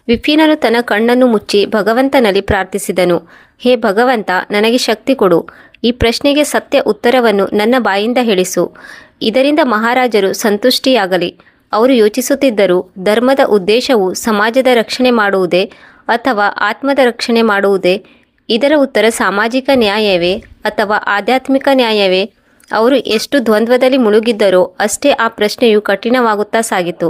ವಿಪಿನನು ತನ್ನ ಕಣ್ಣನ್ನು ಮುಚ್ಚಿ ಭಗವಂತನಲ್ಲಿ ಪ್ರಾರ್ಥಿಸಿದನು. ಹೇ ಭಗವಂತ, ನನಗೆ ಶಕ್ತಿ ಕೊಡು. ಈ ಪ್ರಶ್ನೆಗೆ ಸತ್ಯ ಉತ್ತರವನ್ನು ನನ್ನ ಬಾಯಿಂದ ಹೇಳಿಸು. ಇದರಿಂದ ಮಹಾರಾಜರು ಸಂತುಷ್ಟಿಯಾಗಲಿ. ಅವರು ಯೋಚಿಸುತ್ತಿದ್ದರು, ಧರ್ಮದ ಉದ್ದೇಶವು ಸಮಾಜದ ರಕ್ಷಣೆ ಮಾಡುವುದೇ ಅಥವಾ ಆತ್ಮದ ರಕ್ಷಣೆ ಮಾಡುವುದೇ? ಇದರ ಉತ್ತರ ಸಾಮಾಜಿಕ ನ್ಯಾಯವೇ ಅಥವಾ ಆಧ್ಯಾತ್ಮಿಕ ನ್ಯಾಯವೇ? ಅವರು ಎಷ್ಟು ದ್ವಂದ್ವದಲ್ಲಿ ಮುಳುಗಿದ್ದರೋ ಅಷ್ಟೇ ಆ ಪ್ರಶ್ನೆಯು ಕಠಿಣವಾಗುತ್ತಾ ಸಾಗಿತು.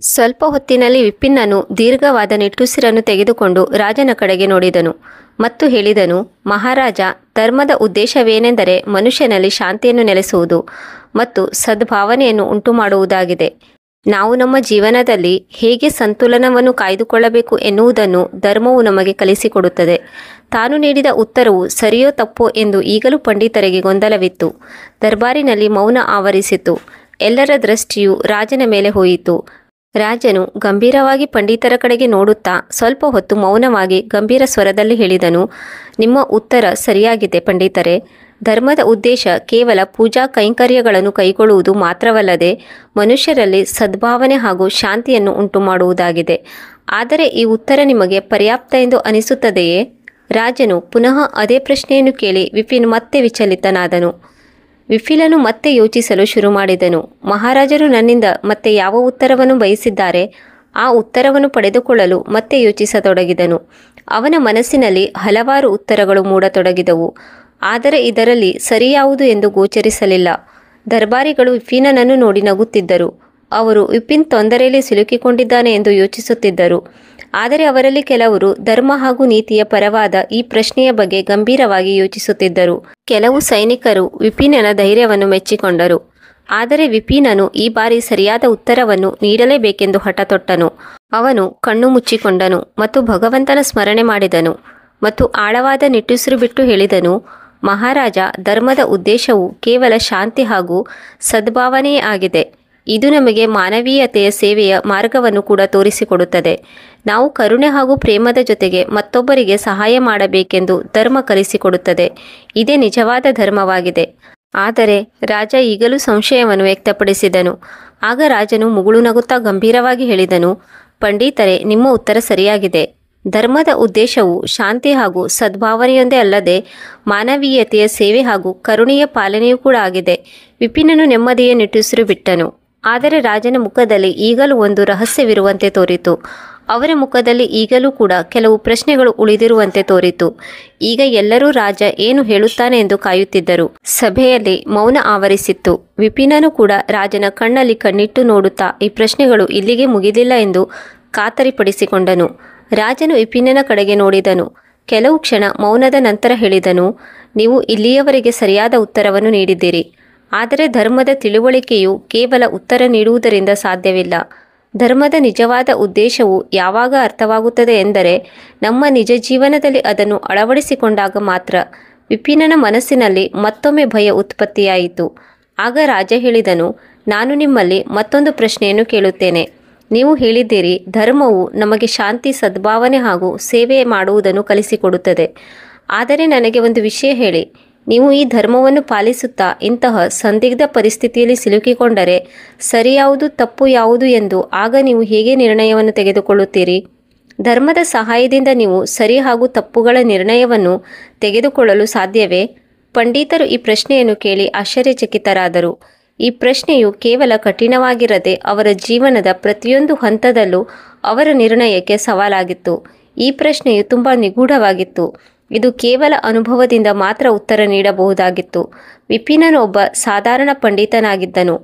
ಸ್ವಲ್ಪ ಹೊತ್ತಿನಲ್ಲಿ ವಿಪಿನ್ನನು ದೀರ್ಘವಾದ ನಿಟ್ಟುಸಿರನ್ನು ತೆಗೆದುಕೊಂಡು ರಾಜನ ಕಡೆಗೆ ನೋಡಿದನು ಮತ್ತು ಹೇಳಿದನು, ಮಹಾರಾಜ, ಧರ್ಮದ ಉದ್ದೇಶವೇನೆಂದರೆ ಮನುಷ್ಯನಲ್ಲಿ ಶಾಂತಿಯನ್ನು ನೆಲೆಸುವುದು ಮತ್ತು ಸದ್ಭಾವನೆಯನ್ನು ಉಂಟುಮಾಡುವುದಾಗಿದೆ. ನಾವು ನಮ್ಮ ಜೀವನದಲ್ಲಿ ಹೇಗೆ ಸಂತುಲನವನ್ನು ಕಾಯ್ದುಕೊಳ್ಳಬೇಕು ಎನ್ನುವುದನ್ನು ಧರ್ಮವು ನಮಗೆ ಕಲಿಸಿಕೊಡುತ್ತದೆ. ತಾನು ನೀಡಿದ ಉತ್ತರವು ಸರಿಯೋ ತಪ್ಪೋ ಎಂದು ಈಗಲೂ ಪಂಡಿತರಿಗೆ ಗೊಂದಲವಿತ್ತು. ದರ್ಬಾರಿನಲ್ಲಿ ಮೌನ ಆವರಿಸಿತು. ಎಲ್ಲರ ದೃಷ್ಟಿಯು ರಾಜನ ಮೇಲೆ ಹೋಯಿತು. ರಾಜನು ಗಂಭೀರವಾಗಿ ಪಂಡಿತರ ಕಡೆಗೆ ನೋಡುತ್ತಾ ಸ್ವಲ್ಪ ಹೊತ್ತು ಮೌನವಾಗಿ ಗಂಭೀರ ಸ್ವರದಲ್ಲಿ ಹೇಳಿದನು, ನಿಮ್ಮ ಉತ್ತರ ಸರಿಯಾಗಿದೆ ಪಂಡಿತರೆ. ಧರ್ಮದ ಉದ್ದೇಶ ಕೇವಲ ಪೂಜಾ ಕೈಂಕರ್ಯಗಳನ್ನು ಕೈಗೊಳ್ಳುವುದು ಮಾತ್ರವಲ್ಲದೆ ಮನುಷ್ಯರಲ್ಲಿ ಸದ್ಭಾವನೆ ಹಾಗೂ ಶಾಂತಿಯನ್ನು ಉಂಟುಮಾಡುವುದಾಗಿದೆ. ಆದರೆ ಈ ಉತ್ತರ ನಿಮಗೆ ಪರ್ಯಾಪ್ತ ಎಂದು ಅನಿಸುತ್ತದೆಯೇ? ರಾಜನು ಪುನಃ ಅದೇ ಪ್ರಶ್ನೆಯನ್ನು ಕೇಳಿ ವಿಪಿನ್ ಮತ್ತೆ ವಿಚಲಿತನಾದನು. ವಿಫಿಲನು ಮತ್ತೆ ಯೋಚಿಸಲು ಶುರು ಮಾಡಿದನು. ಮಹಾರಾಜರು ನನ್ನಿಂದ ಮತ್ತೆ ಯಾವ ಉತ್ತರವನ್ನು ಬಯಸಿದ್ದಾರೆ? ಆ ಉತ್ತರವನ್ನು ಪಡೆದುಕೊಳ್ಳಲು ಮತ್ತೆ ಯೋಚಿಸತೊಡಗಿದನು. ಅವನ ಮನಸ್ಸಿನಲ್ಲಿ ಹಲವಾರು ಉತ್ತರಗಳು ಮೂಡತೊಡಗಿದವು. ಆದರೆ ಇದರಲ್ಲಿ ಸರಿ ಯಾವುದು ಎಂದು ಗೋಚರಿಸಲಿಲ್ಲ. ದರ್ಬಾರಿಗಳು ವಿಪಿನನನ್ನು ನೋಡಿ ನಗುತ್ತಿದ್ದರು. ಅವರು ವಿಪಿನ್ ತೊಂದರೆಯಲ್ಲಿ ಸಿಲುಕಿಕೊಂಡಿದ್ದಾನೆ ಎಂದು ಯೋಚಿಸುತ್ತಿದ್ದರು. ಆದರೆ ಅವರಲ್ಲಿ ಕೆಲವರು ಧರ್ಮ ಹಾಗೂ ನೀತಿಯ ಪರವಾದ ಈ ಪ್ರಶ್ನೆಯ ಬಗ್ಗೆ ಗಂಭೀರವಾಗಿ ಯೋಚಿಸುತ್ತಿದ್ದರು. ಕೆಲವು ಸೈನಿಕರು ವಿಪಿನನ ಧೈರ್ಯವನ್ನು ಮೆಚ್ಚಿಕೊಂಡರು. ಆದರೆ ವಿಪಿನನು ಈ ಬಾರಿ ಸರಿಯಾದ ಉತ್ತರವನ್ನು ನೀಡಲೇಬೇಕೆಂದು ಹಠತೊಟ್ಟನು. ಅವನು ಕಣ್ಣು ಮುಚ್ಚಿಕೊಂಡನು ಮತ್ತು ಭಗವಂತನ ಸ್ಮರಣೆ ಮಾಡಿದನು ಮತ್ತು ಆಳವಾದ ನಿಟ್ಟುಸಿರು ಬಿಟ್ಟು ಹೇಳಿದನು, ಮಹಾರಾಜ, ಧರ್ಮದ ಉದ್ದೇಶವು ಕೇವಲ ಶಾಂತಿ ಹಾಗೂ ಸದ್ಭಾವನೆಯೇ ಆಗಿದೆ. ಇದು ನಮಗೆ ಮಾನವೀಯತೆಯ ಸೇವೆಯ ಮಾರ್ಗವನ್ನು ಕೂಡ ತೋರಿಸಿಕೊಡುತ್ತದೆ. ನಾವು ಕರುಣೆ ಹಾಗೂ ಪ್ರೇಮದ ಜೊತೆಗೆ ಮತ್ತೊಬ್ಬರಿಗೆ ಸಹಾಯ ಮಾಡಬೇಕೆಂದು ಧರ್ಮ ಕಲಿಸಿಕೊಡುತ್ತದೆ. ಇದೇ ನಿಜವಾದ ಧರ್ಮವಾಗಿದೆ. ಆದರೆ ರಾಜ ಈಗಲೂ ಸಂಶಯವನ್ನು ವ್ಯಕ್ತಪಡಿಸಿದನು. ಆಗ ರಾಜನು ಮುಗುಳು ನಗುತ್ತಾ ಗಂಭೀರವಾಗಿ ಹೇಳಿದನು, ಪಂಡಿತರೆ, ನಿಮ್ಮ ಉತ್ತರ ಸರಿಯಾಗಿದೆ. ಧರ್ಮದ ಉದ್ದೇಶವು ಶಾಂತಿ ಹಾಗೂ ಸದ್ಭಾವನೆಯೊಂದೇ ಅಲ್ಲದೆ ಮಾನವೀಯತೆಯ ಸೇವೆ ಹಾಗೂ ಕರುಣೆಯ ಪಾಲನೆಯೂ ಕೂಡ ಆಗಿದೆ. ವಿಪಿನನು ನೆಮ್ಮದಿಯ ನಿಟ್ಟುಸಿರು ಬಿಟ್ಟನು. ಆದರೆ ರಾಜನ ಮುಖದಲ್ಲಿ ಈಗಲೂ ಒಂದು ರಹಸ್ಯವಿರುವಂತೆ ತೋರಿತು. ಅವರ ಮುಖದಲ್ಲಿ ಈಗಲೂ ಕೂಡ ಕೆಲವು ಪ್ರಶ್ನೆಗಳು ಉಳಿದಿರುವಂತೆ ತೋರಿತು. ಈಗ ಎಲ್ಲರೂ ರಾಜ ಏನು ಹೇಳುತ್ತಾನೆ ಎಂದು ಕಾಯುತ್ತಿದ್ದರು. ಸಭೆಯಲ್ಲಿ ಮೌನ ಆವರಿಸಿತ್ತು. ವಿಪಿನನು ಕೂಡ ರಾಜನ ಕಣ್ಣಲ್ಲಿ ಕಣ್ಣಿಟ್ಟು ನೋಡುತ್ತಾ ಈ ಪ್ರಶ್ನೆಗಳು ಇಲ್ಲಿಗೆ ಮುಗಿದಿಲ್ಲ ಎಂದು ಖಾತರಿಪಡಿಸಿಕೊಂಡನು. ರಾಜನು ವಿಪಿನನ ಕಡೆಗೆ ನೋಡಿದನು. ಕೆಲವು ಕ್ಷಣ ಮೌನದ ನಂತರ ಹೇಳಿದನು, ನೀವು ಇಲ್ಲಿಯವರೆಗೆ ಸರಿಯಾದ ಉತ್ತರವನ್ನು ನೀಡಿದ್ದೀರಿ. ಆದರೆ ಧರ್ಮದ ತಿಳುವಳಿಕೆಯು ಕೇವಲ ಉತ್ತರ ನೀಡುವುದರಿಂದ ಸಾಧ್ಯವಿಲ್ಲ. ಧರ್ಮದ ನಿಜವಾದ ಉದ್ದೇಶವು ಯಾವಾಗ ಅರ್ಥವಾಗುತ್ತದೆ ಎಂದರೆ ನಮ್ಮ ನಿಜ ಜೀವನದಲ್ಲಿ ಅದನ್ನು ಅಳವಡಿಸಿಕೊಂಡಾಗ ಮಾತ್ರ. ವಿಪಿನನ ಮನಸ್ಸಿನಲ್ಲಿ ಮತ್ತೊಮ್ಮೆ ಭಯ ಉತ್ಪತ್ತಿಯಾಯಿತು. ಆಗ ರಾಜ ಹೇಳಿದನು, ನಾನು ನಿಮ್ಮಲ್ಲಿ ಮತ್ತೊಂದು ಪ್ರಶ್ನೆಯನ್ನು ಕೇಳುತ್ತೇನೆ. ನೀವು ಹೇಳಿದ್ದೀರಿ, ಧರ್ಮವು ನಮಗೆ ಶಾಂತಿ, ಸದ್ಭಾವನೆ ಹಾಗೂ ಸೇವೆ ಮಾಡುವುದನ್ನು ಕಲಿಸಿಕೊಡುತ್ತದೆ. ಆದರೆ ನನಗೆ ಒಂದು ವಿಷಯ ಹೇಳಿ, ನೀವು ಈ ಧರ್ಮವನ್ನು ಪಾಲಿಸುತ್ತಾ ಇಂತಹ ಸಂದಿಗ್ಧ ಪರಿಸ್ಥಿತಿಯಲ್ಲಿ ಸಿಲುಕಿಕೊಂಡರೆ ಸರಿ ಯಾವುದು ತಪ್ಪು ಯಾವುದು ಎಂದು ಆಗ ನೀವು ಹೇಗೆ ನಿರ್ಣಯವನ್ನು ತೆಗೆದುಕೊಳ್ಳುತ್ತೀರಿ? ಧರ್ಮದ ಸಹಾಯದಿಂದ ನೀವು ಸರಿ ಹಾಗೂ ತಪ್ಪುಗಳ ನಿರ್ಣಯವನ್ನು ತೆಗೆದುಕೊಳ್ಳಲು ಸಾಧ್ಯವೇ? ಪಂಡಿತರು ಈ ಪ್ರಶ್ನೆಯನ್ನು ಕೇಳಿ ಆಶ್ಚರ್ಯಚಕಿತರಾದರು. ಈ ಪ್ರಶ್ನೆಯು ಕೇವಲ ಕಠಿಣವಾಗಿರದೆ ಅವರ ಜೀವನದ ಪ್ರತಿಯೊಂದು ಹಂತದಲ್ಲೂ ಅವರ ನಿರ್ಣಯಕ್ಕೆ ಸವಾಲಾಗಿತ್ತು. ಈ ಪ್ರಶ್ನೆಯು ತುಂಬ ನಿಗೂಢವಾಗಿತ್ತು. ಇದು ಕೇವಲ ಅನುಭವದಿಂದ ಮಾತ್ರ ಉತ್ತರ ನೀಡಬಹುದಾಗಿತ್ತು. ವಿಪಿನನು ಒಬ್ಬ ಸಾಧಾರಣ ಪಂಡಿತನಾಗಿದ್ದನು.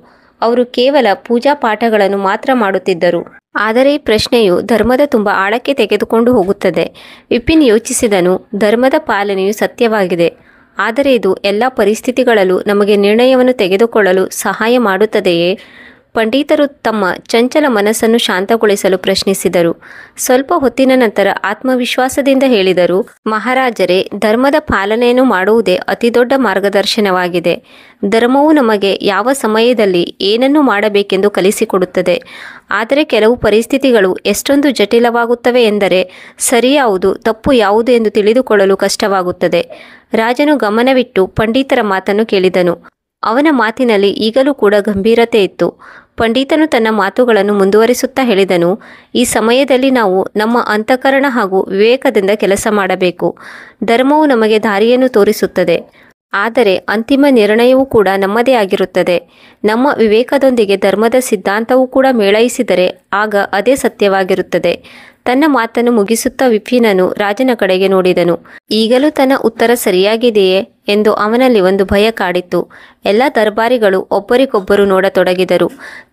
ಅವರು ಕೇವಲ ಪೂಜಾ ಪಾಠಗಳನ್ನು ಮಾತ್ರ ಮಾಡುತ್ತಿದ್ದರು. ಆದರೆ ಈ ಪ್ರಶ್ನೆಯು ಧರ್ಮದ ತುಂಬ ಆಳಕ್ಕೆ ತೆಗೆದುಕೊಂಡು ಹೋಗುತ್ತದೆ. ವಿಪಿನ್ ಯೋಚಿಸಿದನು, ಧರ್ಮದ ಪಾಲನೆಯು ಸತ್ಯವಾಗಿದೆ. ಆದರೆ ಇದು ಎಲ್ಲ ಪರಿಸ್ಥಿತಿಗಳಲ್ಲೂ ನಮಗೆ ನಿರ್ಣಯವನ್ನು ತೆಗೆದುಕೊಳ್ಳಲು ಸಹಾಯ ಮಾಡುತ್ತದೆಯೇ? ಪಂಡಿತರು ತಮ್ಮ ಚಂಚಲ ಮನಸ್ಸನ್ನು ಶಾಂತಗೊಳಿಸಲು ಪ್ರಶ್ನಿಸಿದರು. ಸ್ವಲ್ಪ ಹೊತ್ತಿನ ನಂತರ ಆತ್ಮವಿಶ್ವಾಸದಿಂದ ಹೇಳಿದರು, ಮಹಾರಾಜರೇ, ಧರ್ಮದ ಪಾಲನೆಯನ್ನು ಮಾಡುವುದೇ ಅತಿದೊಡ್ಡ ಮಾರ್ಗದರ್ಶನವಾಗಿದೆ. ಧರ್ಮವು ನಮಗೆ ಯಾವ ಸಮಯದಲ್ಲಿ ಏನನ್ನು ಮಾಡಬೇಕೆಂದು ಕಲಿಸಿಕೊಡುತ್ತದೆ. ಆದರೆ ಕೆಲವು ಪರಿಸ್ಥಿತಿಗಳು ಎಷ್ಟೊಂದು ಜಟಿಲವಾಗುತ್ತವೆ ಎಂದರೆ ಸರಿ ಯಾವುದು ತಪ್ಪು ಯಾವುದು ಎಂದು ತಿಳಿದುಕೊಳ್ಳಲು ಕಷ್ಟವಾಗುತ್ತದೆ. ರಾಜನು ಗಮನವಿಟ್ಟು ಪಂಡಿತರ ಮಾತನ್ನು ಕೇಳಿದನು. ಅವನ ಮಾತಿನಲ್ಲಿ ಈಗಲೂ ಕೂಡ ಗಂಭೀರತೆ ಇತ್ತು. ಪಂಡಿತನು ತನ್ನ ಮಾತುಗಳನ್ನು ಮುಂದುವರಿಸುತ್ತಾ ಹೇಳಿದನು, ಈ ಸಮಯದಲ್ಲಿ ನಾವು ನಮ್ಮ ಅಂತಃಕರಣ ಹಾಗೂ ವಿವೇಕದಿಂದ ಕೆಲಸ ಮಾಡಬೇಕು. ಧರ್ಮವು ನಮಗೆ ದಾರಿಯನ್ನು ತೋರಿಸುತ್ತದೆ. ಆದರೆ ಅಂತಿಮ ನಿರ್ಣಯವೂ ಕೂಡ ನಮ್ಮದೇ ಆಗಿರುತ್ತದೆ. ನಮ್ಮ ವಿವೇಕದೊಂದಿಗೆ ಧರ್ಮದ ಸಿದ್ಧಾಂತವೂ ಕೂಡ ಮೇಳೈಸಿದರೆ ಆಗ ಅದೇ ಸತ್ಯವಾಗಿರುತ್ತದೆ. ತನ್ನ ಮಾತನ್ನು ಮುಗಿಸುತ್ತಾ ವಿಪಿನನು ರಾಜನ ಕಡೆಗೆ ನೋಡಿದನು. ಈಗಲೂ ತನ್ನ ಉತ್ತರ ಸರಿಯಾಗಿದೆಯೇ ಎಂದು ಅವನಲ್ಲಿ ಒಂದು ಭಯ ಕಾಡಿತ್ತು. ಎಲ್ಲ ದರ್ಬಾರಿಗಳು ಒಬ್ಬರಿಗೊಬ್ಬರು ನೋಡತೊಡಗಿದರು.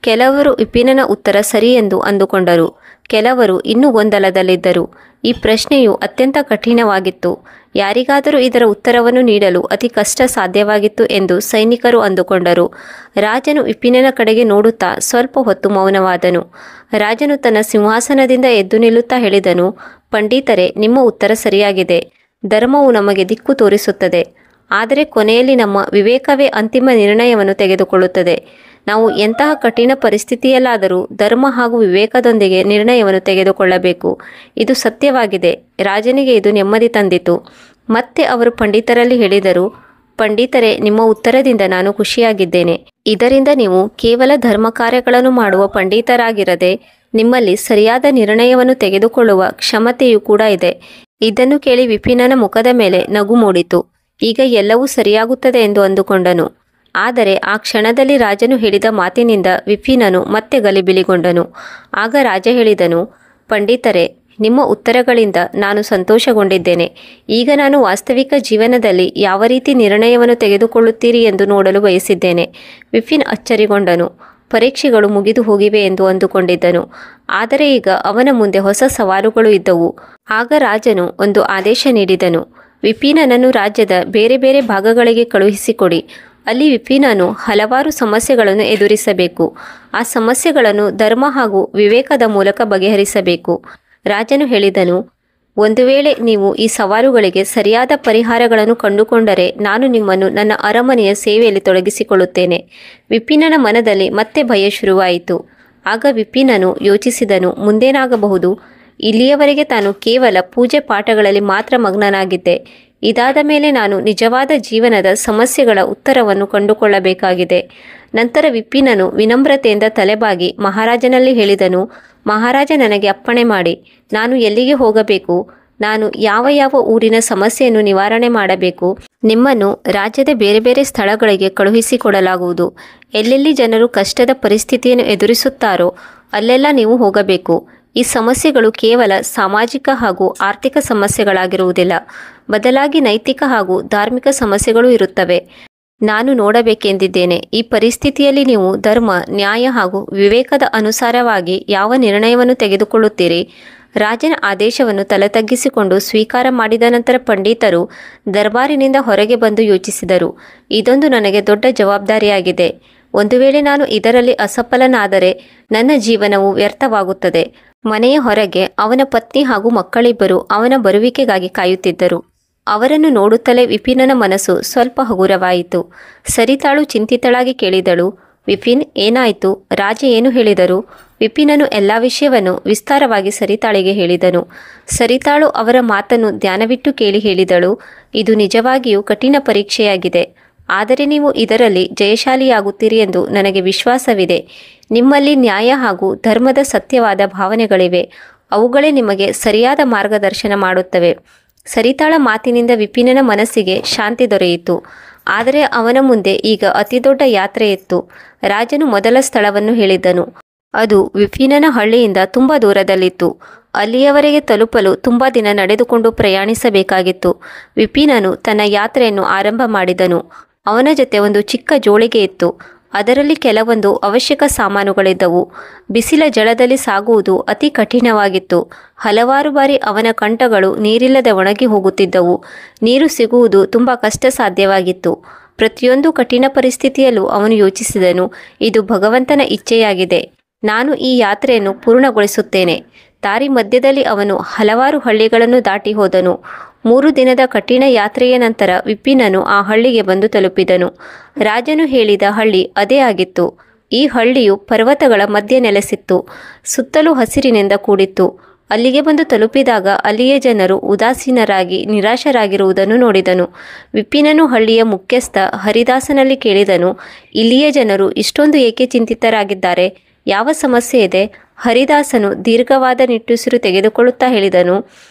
ಕೆಲವರು ವಿಪಿನನ ಉತ್ತರ ಸರಿ ಎಂದು ಅಂದುಕೊಂಡರು, ಕೆಲವರು ಇನ್ನೂ ಗೊಂದಲದಲ್ಲಿದ್ದರು. ಈ ಪ್ರಶ್ನೆಯು ಅತ್ಯಂತ ಕಠಿಣವಾಗಿತ್ತು. ಯಾರಿಗಾದರೂ ಇದರ ಉತ್ತರವನ್ನು ನೀಡಲು ಅತಿ ಕಷ್ಟ ಸಾಧ್ಯವಾಗಿತ್ತು ಎಂದು ಸೈನಿಕರು ಅಂದುಕೊಂಡರು. ರಾಜನು ವಿಪಿನನ ಕಡೆಗೆ ನೋಡುತ್ತಾ ಸ್ವಲ್ಪ ಹೊತ್ತು ಮೌನವಾದನು. ರಾಜನು ತನ್ನ ಸಿಂಹಾಸನದಿಂದ ಎದ್ದು ನಿಲ್ಲುತ್ತಾ ಹೇಳಿದನು, ಪಂಡಿತರೇ, ನಿಮ್ಮ ಉತ್ತರ ಸರಿಯಾಗಿದೆ. ಧರ್ಮವು ನಮಗೆ ದಿಕ್ಕು ತೋರಿಸುತ್ತದೆ, ಆದರೆ ಕೊನೆಯಲ್ಲಿ ನಮ್ಮ ವಿವೇಕವೇ ಅಂತಿಮ ನಿರ್ಣಯವನ್ನು ತೆಗೆದುಕೊಳ್ಳುತ್ತದೆ. ನಾವು ಎಂತಹ ಕಠಿಣ ಪರಿಸ್ಥಿತಿಯಲ್ಲಾದರೂ ಧರ್ಮ ಹಾಗೂ ವಿವೇಕದೊಂದಿಗೆ ನಿರ್ಣಯವನ್ನು ತೆಗೆದುಕೊಳ್ಳಬೇಕು. ಇದು ಸತ್ಯವಾಗಿದೆ. ರಾಜನಿಗೆ ಇದು ನೆಮ್ಮದಿ ತಂದಿತು. ಮತ್ತೆ ಅವರು ಪಂಡಿತರಲ್ಲಿ ಹೇಳಿದರು, ಪಂಡಿತರೇ, ನಿಮ್ಮ ಉತ್ತರದಿಂದ ನಾನು ಖುಷಿಯಾಗಿದ್ದೇನೆ. ಇದರಿಂದ ನೀವು ಕೇವಲ ಧರ್ಮ ಕಾರ್ಯಗಳನ್ನು ಮಾಡುವ ಪಂಡಿತರಾಗಿರದೆ ನಿಮ್ಮಲ್ಲಿ ಸರಿಯಾದ ನಿರ್ಣಯವನ್ನು ತೆಗೆದುಕೊಳ್ಳುವ ಕ್ಷಮತೆಯೂ ಕೂಡ ಇದೆ. ಇದನ್ನು ಕೇಳಿ ವಿಪಿನನ ಮುಖದ ಮೇಲೆ ನಗು ಮೂಡಿತು. ಈಗ ಎಲ್ಲವೂ ಸರಿಯಾಗುತ್ತದೆ ಎಂದು ಅಂದುಕೊಂಡನು. ಆದರೆ ಆ ಕ್ಷಣದಲ್ಲಿ ರಾಜನು ಹೇಳಿದ ಮಾತಿನಿಂದ ವಿಪಿನನು ಮತ್ತೆ ಗಲಿಬಿಲಿಗೊಂಡನು. ಆಗ ರಾಜ ಹೇಳಿದನು, ಪಂಡಿತರೇ, ನಿಮ್ಮ ಉತ್ತರಗಳಿಂದ ನಾನು ಸಂತೋಷಗೊಂಡಿದ್ದೇನೆ. ಈಗ ನಾನು ವಾಸ್ತವಿಕ ಜೀವನದಲ್ಲಿ ಯಾವ ರೀತಿ ನಿರ್ಣಯವನ್ನು ತೆಗೆದುಕೊಳ್ಳುತ್ತೀರಿ ಎಂದು ನೋಡಲು ಬಯಸಿದ್ದೇನೆ. ವಿಪಿನ್ ಅಚ್ಚರಿಗೊಂಡನು. ಪರೀಕ್ಷೆಗಳು ಮುಗಿದು ಹೋಗಿವೆ ಎಂದು ಅಂದುಕೊಂಡಿದ್ದನು. ಆದರೆ ಈಗ ಅವನ ಮುಂದೆ ಹೊಸ ಸವಾಲುಗಳು ಇದ್ದವು. ಆಗ ರಾಜನು ಒಂದು ಆದೇಶ ನೀಡಿದನು. ವಿಪಿನನನ್ನು ರಾಜ್ಯದ ಬೇರೆ ಬೇರೆ ಭಾಗಗಳಿಗೆ ಕಳುಹಿಸಿಕೊಡಿ. ಅಲ್ಲಿ ವಿಪಿನನು ಹಲವಾರು ಸಮಸ್ಯೆಗಳನ್ನು ಎದುರಿಸಬೇಕು. ಆ ಸಮಸ್ಯೆಗಳನ್ನು ಧರ್ಮ ಹಾಗೂ ವಿವೇಕದ ಮೂಲಕ ಬಗೆಹರಿಸಬೇಕು. ರಾಜನು ಹೇಳಿದನು, ಒಂದು ವೇಳೆ ನೀವು ಈ ಸವಾಲುಗಳಿಗೆ ಸರಿಯಾದ ಪರಿಹಾರಗಳನ್ನು ಕಂಡುಕೊಂಡರೆ ನಾನು ನಿಮ್ಮನ್ನು ನನ್ನ ಅರಮನೆಯ ಸೇವೆಯಲ್ಲಿ ತೊಡಗಿಸಿಕೊಳ್ಳುತ್ತೇನೆ. ವಿಪಿನನ ಮನದಲ್ಲಿ ಮತ್ತೆ ಭಯ ಶುರುವಾಯಿತು. ಆಗ ವಿಪಿನನು ಯೋಚಿಸಿದನು, ಮುಂದೇನಾಗಬಹುದು? ಇಲ್ಲಿಯವರೆಗೆ ತಾನು ಕೇವಲ ಪೂಜೆ ಪಾಠಗಳಲ್ಲಿ ಮಾತ್ರ ಮಗ್ನನಾಗಿದ್ದೆ. ಇದಾದ ಮೇಲೆ ನಾನು ನಿಜವಾದ ಜೀವನದ ಸಮಸ್ಯೆಗಳ ಉತ್ತರವನ್ನು ಕಂಡುಕೊಳ್ಳಬೇಕಾಗಿದೆ. ನಂತರ ವಿಪಿನನು ವಿನಮ್ರತೆಯಿಂದ ತಲೆಬಾಗಿ ಮಹಾರಾಜನಲ್ಲಿ ಹೇಳಿದನು, ಮಹಾರಾಜ, ನನಗೆ ಅಪ್ಪಣೆ ಮಾಡಿ. ನಾನು ಎಲ್ಲಿಗೆ ಹೋಗಬೇಕು? ನಾನು ಯಾವ ಯಾವ ಊರಿನ ಸಮಸ್ಯೆಯನ್ನು ನಿವಾರಣೆ ಮಾಡಬೇಕು? ನಿಮ್ಮನ್ನು ರಾಜ್ಯದ ಬೇರೆ ಬೇರೆ ಸ್ಥಳಗಳಿಗೆ ಕಳುಹಿಸಿಕೊಡಲಾಗುವುದು. ಎಲ್ಲೆಲ್ಲಿ ಜನರು ಕಷ್ಟದ ಪರಿಸ್ಥಿತಿಯನ್ನು ಎದುರಿಸುತ್ತಾರೋ ಅಲ್ಲೆಲ್ಲ ನೀವು ಹೋಗಬೇಕು. ಈ ಸಮಸ್ಯೆಗಳು ಕೇವಲ ಸಾಮಾಜಿಕ ಹಾಗೂ ಆರ್ಥಿಕ ಸಮಸ್ಯೆಗಳಾಗಿರುವುದಿಲ್ಲ, ಬದಲಾಗಿ ನೈತಿಕ ಹಾಗೂ ಧಾರ್ಮಿಕ ಸಮಸ್ಯೆಗಳು ಇರುತ್ತವೆ. ನಾನು ನೋಡಬೇಕೆಂದಿದ್ದೇನೆ, ಈ ಪರಿಸ್ಥಿತಿಯಲ್ಲಿ ನೀವು ಧರ್ಮ, ನ್ಯಾಯ ಹಾಗೂ ವಿವೇಕದ ಅನುಸಾರವಾಗಿ ಯಾವ ನಿರ್ಣಯವನ್ನು ತೆಗೆದುಕೊಳ್ಳುತ್ತೀರಿ. ರಾಜನ ಆದೇಶವನ್ನು ತಲೆತಗ್ಗಿಸಿಕೊಂಡು ಸ್ವೀಕಾರ ಮಾಡಿದ ನಂತರ ಪಂಡಿತರು ದರ್ಬಾರಿನಿಂದ ಹೊರಗೆ ಬಂದು ಯೋಚಿಸಿದರು, ಇದೊಂದು ನನಗೆ ದೊಡ್ಡ ಜವಾಬ್ದಾರಿಯಾಗಿದೆ. ಒಂದು ವೇಳೆ ನಾನು ಇದರಲ್ಲಿ ಅಸಫಲನಾದರೆ ನನ್ನ ಜೀವನವು ವ್ಯರ್ಥವಾಗುತ್ತದೆ. ಮನೆಯ ಹೊರಗೆ ಅವನ ಪತ್ನಿ ಹಾಗೂ ಮಕ್ಕಳಿಬ್ಬರು ಅವನ ಬರುವಿಕೆಗಾಗಿ ಕಾಯುತ್ತಿದ್ದರು. ಅವರನ್ನು ನೋಡುತ್ತಲೇ ವಿಪಿನನ ಮನಸ್ಸು ಸ್ವಲ್ಪ ಹಗುರವಾಯಿತು. ಸರಿತಾಳು ಚಿಂತಿತಳಾಗಿ ಕೇಳಿದಳು, ವಿಪಿನ್, ಏನಾಯಿತು? ರಾಜ ಏನು ಹೇಳಿದರು? ವಿಪಿನನು ಎಲ್ಲ ವಿಷಯವನ್ನು ವಿಸ್ತಾರವಾಗಿ ಸರಿತಾಳಿಗೆ ಹೇಳಿದನು. ಸರಿತಾಳು ಅವರ ಮಾತನ್ನು ಧ್ಯಾನವಿಟ್ಟು ಕೇಳಿ ಹೇಳಿದಳು, ಇದು ನಿಜವಾಗಿಯೂ ಕಠಿಣ ಪರೀಕ್ಷೆಯಾಗಿದೆ. ಆದರೆ ನೀವು ಇದರಲ್ಲಿ ಜಯಶಾಲಿಯಾಗುತ್ತೀರಿ ಎಂದು ನನಗೆ ವಿಶ್ವಾಸವಿದೆ. ನಿಮ್ಮಲ್ಲಿ ನ್ಯಾಯ ಹಾಗೂ ಧರ್ಮದ ಸತ್ಯವಾದ ಭಾವನೆಗಳಿವೆ. ಅವುಗಳೇ ನಿಮಗೆ ಸರಿಯಾದ ಮಾರ್ಗದರ್ಶನ ಮಾಡುತ್ತವೆ. ಸರಿತಾಳ ಮಾತಿನಿಂದ ವಿಪಿನನ ಮನಸ್ಸಿಗೆ ಶಾಂತಿ ದೊರೆಯಿತು. ಆದರೆ ಅವನ ಮುಂದೆ ಈಗ ಅತಿದೊಡ್ಡ ಯಾತ್ರೆ ಇತ್ತು. ರಾಜನು ಮೊದಲ ಸ್ಥಳವನ್ನು ಹೇಳಿದ್ದನು. ಅದು ವಿಪಿನನ ಹಳ್ಳಿಯಿಂದ ತುಂಬ ದೂರದಲ್ಲಿತ್ತು. ಅಲ್ಲಿಯವರೆಗೆ ತಲುಪಲು ತುಂಬ ದಿನ ನಡೆದುಕೊಂಡು ಪ್ರಯಾಣಿಸಬೇಕಾಗಿತ್ತು. ವಿಪಿನನು ತನ್ನ ಯಾತ್ರೆಯನ್ನು ಆರಂಭ ಮಾಡಿದನು. ಅವನ ಜೊತೆ ಒಂದು ಚಿಕ್ಕ ಜೋಳಿಗೆ ಇತ್ತು. ಅದರಲ್ಲಿ ಕೆಲವೊಂದು ಅವಶ್ಯಕ ಸಾಮಾನುಗಳಿದ್ದವು. ಬಿಸಿಲ ಜಳದಲ್ಲಿ ಸಾಗುವುದು ಅತಿ ಕಠಿಣವಾಗಿತ್ತು. ಹಲವಾರು ಬಾರಿ ಅವನ ಕಂಠಗಳು ನೀರಿಲ್ಲದೆ ಒಣಗಿ ಹೋಗುತ್ತಿದ್ದವು. ನೀರು ಸಿಗುವುದು ತುಂಬ ಕಷ್ಟ ಸಾಧ್ಯವಾಗಿತ್ತು. ಪ್ರತಿಯೊಂದು ಕಠಿಣ ಪರಿಸ್ಥಿತಿಯಲ್ಲೂ ಅವನು ಯೋಚಿಸಿದನು, ಇದು ಭಗವಂತನ ಇಚ್ಛೆಯಾಗಿದೆ. ನಾನು ಈ ಯಾತ್ರೆಯನ್ನು ಪೂರ್ಣಗೊಳಿಸುತ್ತೇನೆ. ದಾರಿ ಮಧ್ಯದಲ್ಲಿ ಅವನು ಹಲವಾರು ಹಳ್ಳಿಗಳನ್ನು ದಾಟಿ ಹೋದನು. 3 ದಿನದ ಕಠಿಣ ಯಾತ್ರೆಯ ನಂತರ ವಿಪಿನನು ಆ ಹಳ್ಳಿಗೆ ಬಂದು ತಲುಪಿದನು. ರಾಜನು ಹೇಳಿದ ಹಳ್ಳಿ ಅದೇ ಆಗಿತ್ತು. ಈ ಹಳ್ಳಿಯು ಪರ್ವತಗಳ ಮಧ್ಯೆ ನೆಲೆಸಿತ್ತು. ಸುತ್ತಲೂ ಹಸಿರಿನಿಂದ ಕೂಡಿತ್ತು. ಅಲ್ಲಿಗೆ ಬಂದು ತಲುಪಿದಾಗ ಅಲ್ಲಿಯ ಜನರು ಉದಾಸೀನರಾಗಿ ನಿರಾಶರಾಗಿರುವುದನ್ನು ನೋಡಿದನು. ವಿಪಿನನು ಹಳ್ಳಿಯ ಮುಖ್ಯಸ್ಥ ಹರಿದಾಸನಲ್ಲಿ ಕೇಳಿದನು, ಇಲ್ಲಿಯ ಜನರು ಇಷ್ಟೊಂದು ಏಕೆ ಚಿಂತಿತರಾಗಿದ್ದಾರೆ? ಯಾವ ಸಮಸ್ಯೆ ಇದೆ? ಹರಿದಾಸನು ದೀರ್ಘವಾದ ನಿಟ್ಟುಸಿರು ತೆಗೆದುಕೊಳ್ಳುತ್ತಾ ಹೇಳಿದನು,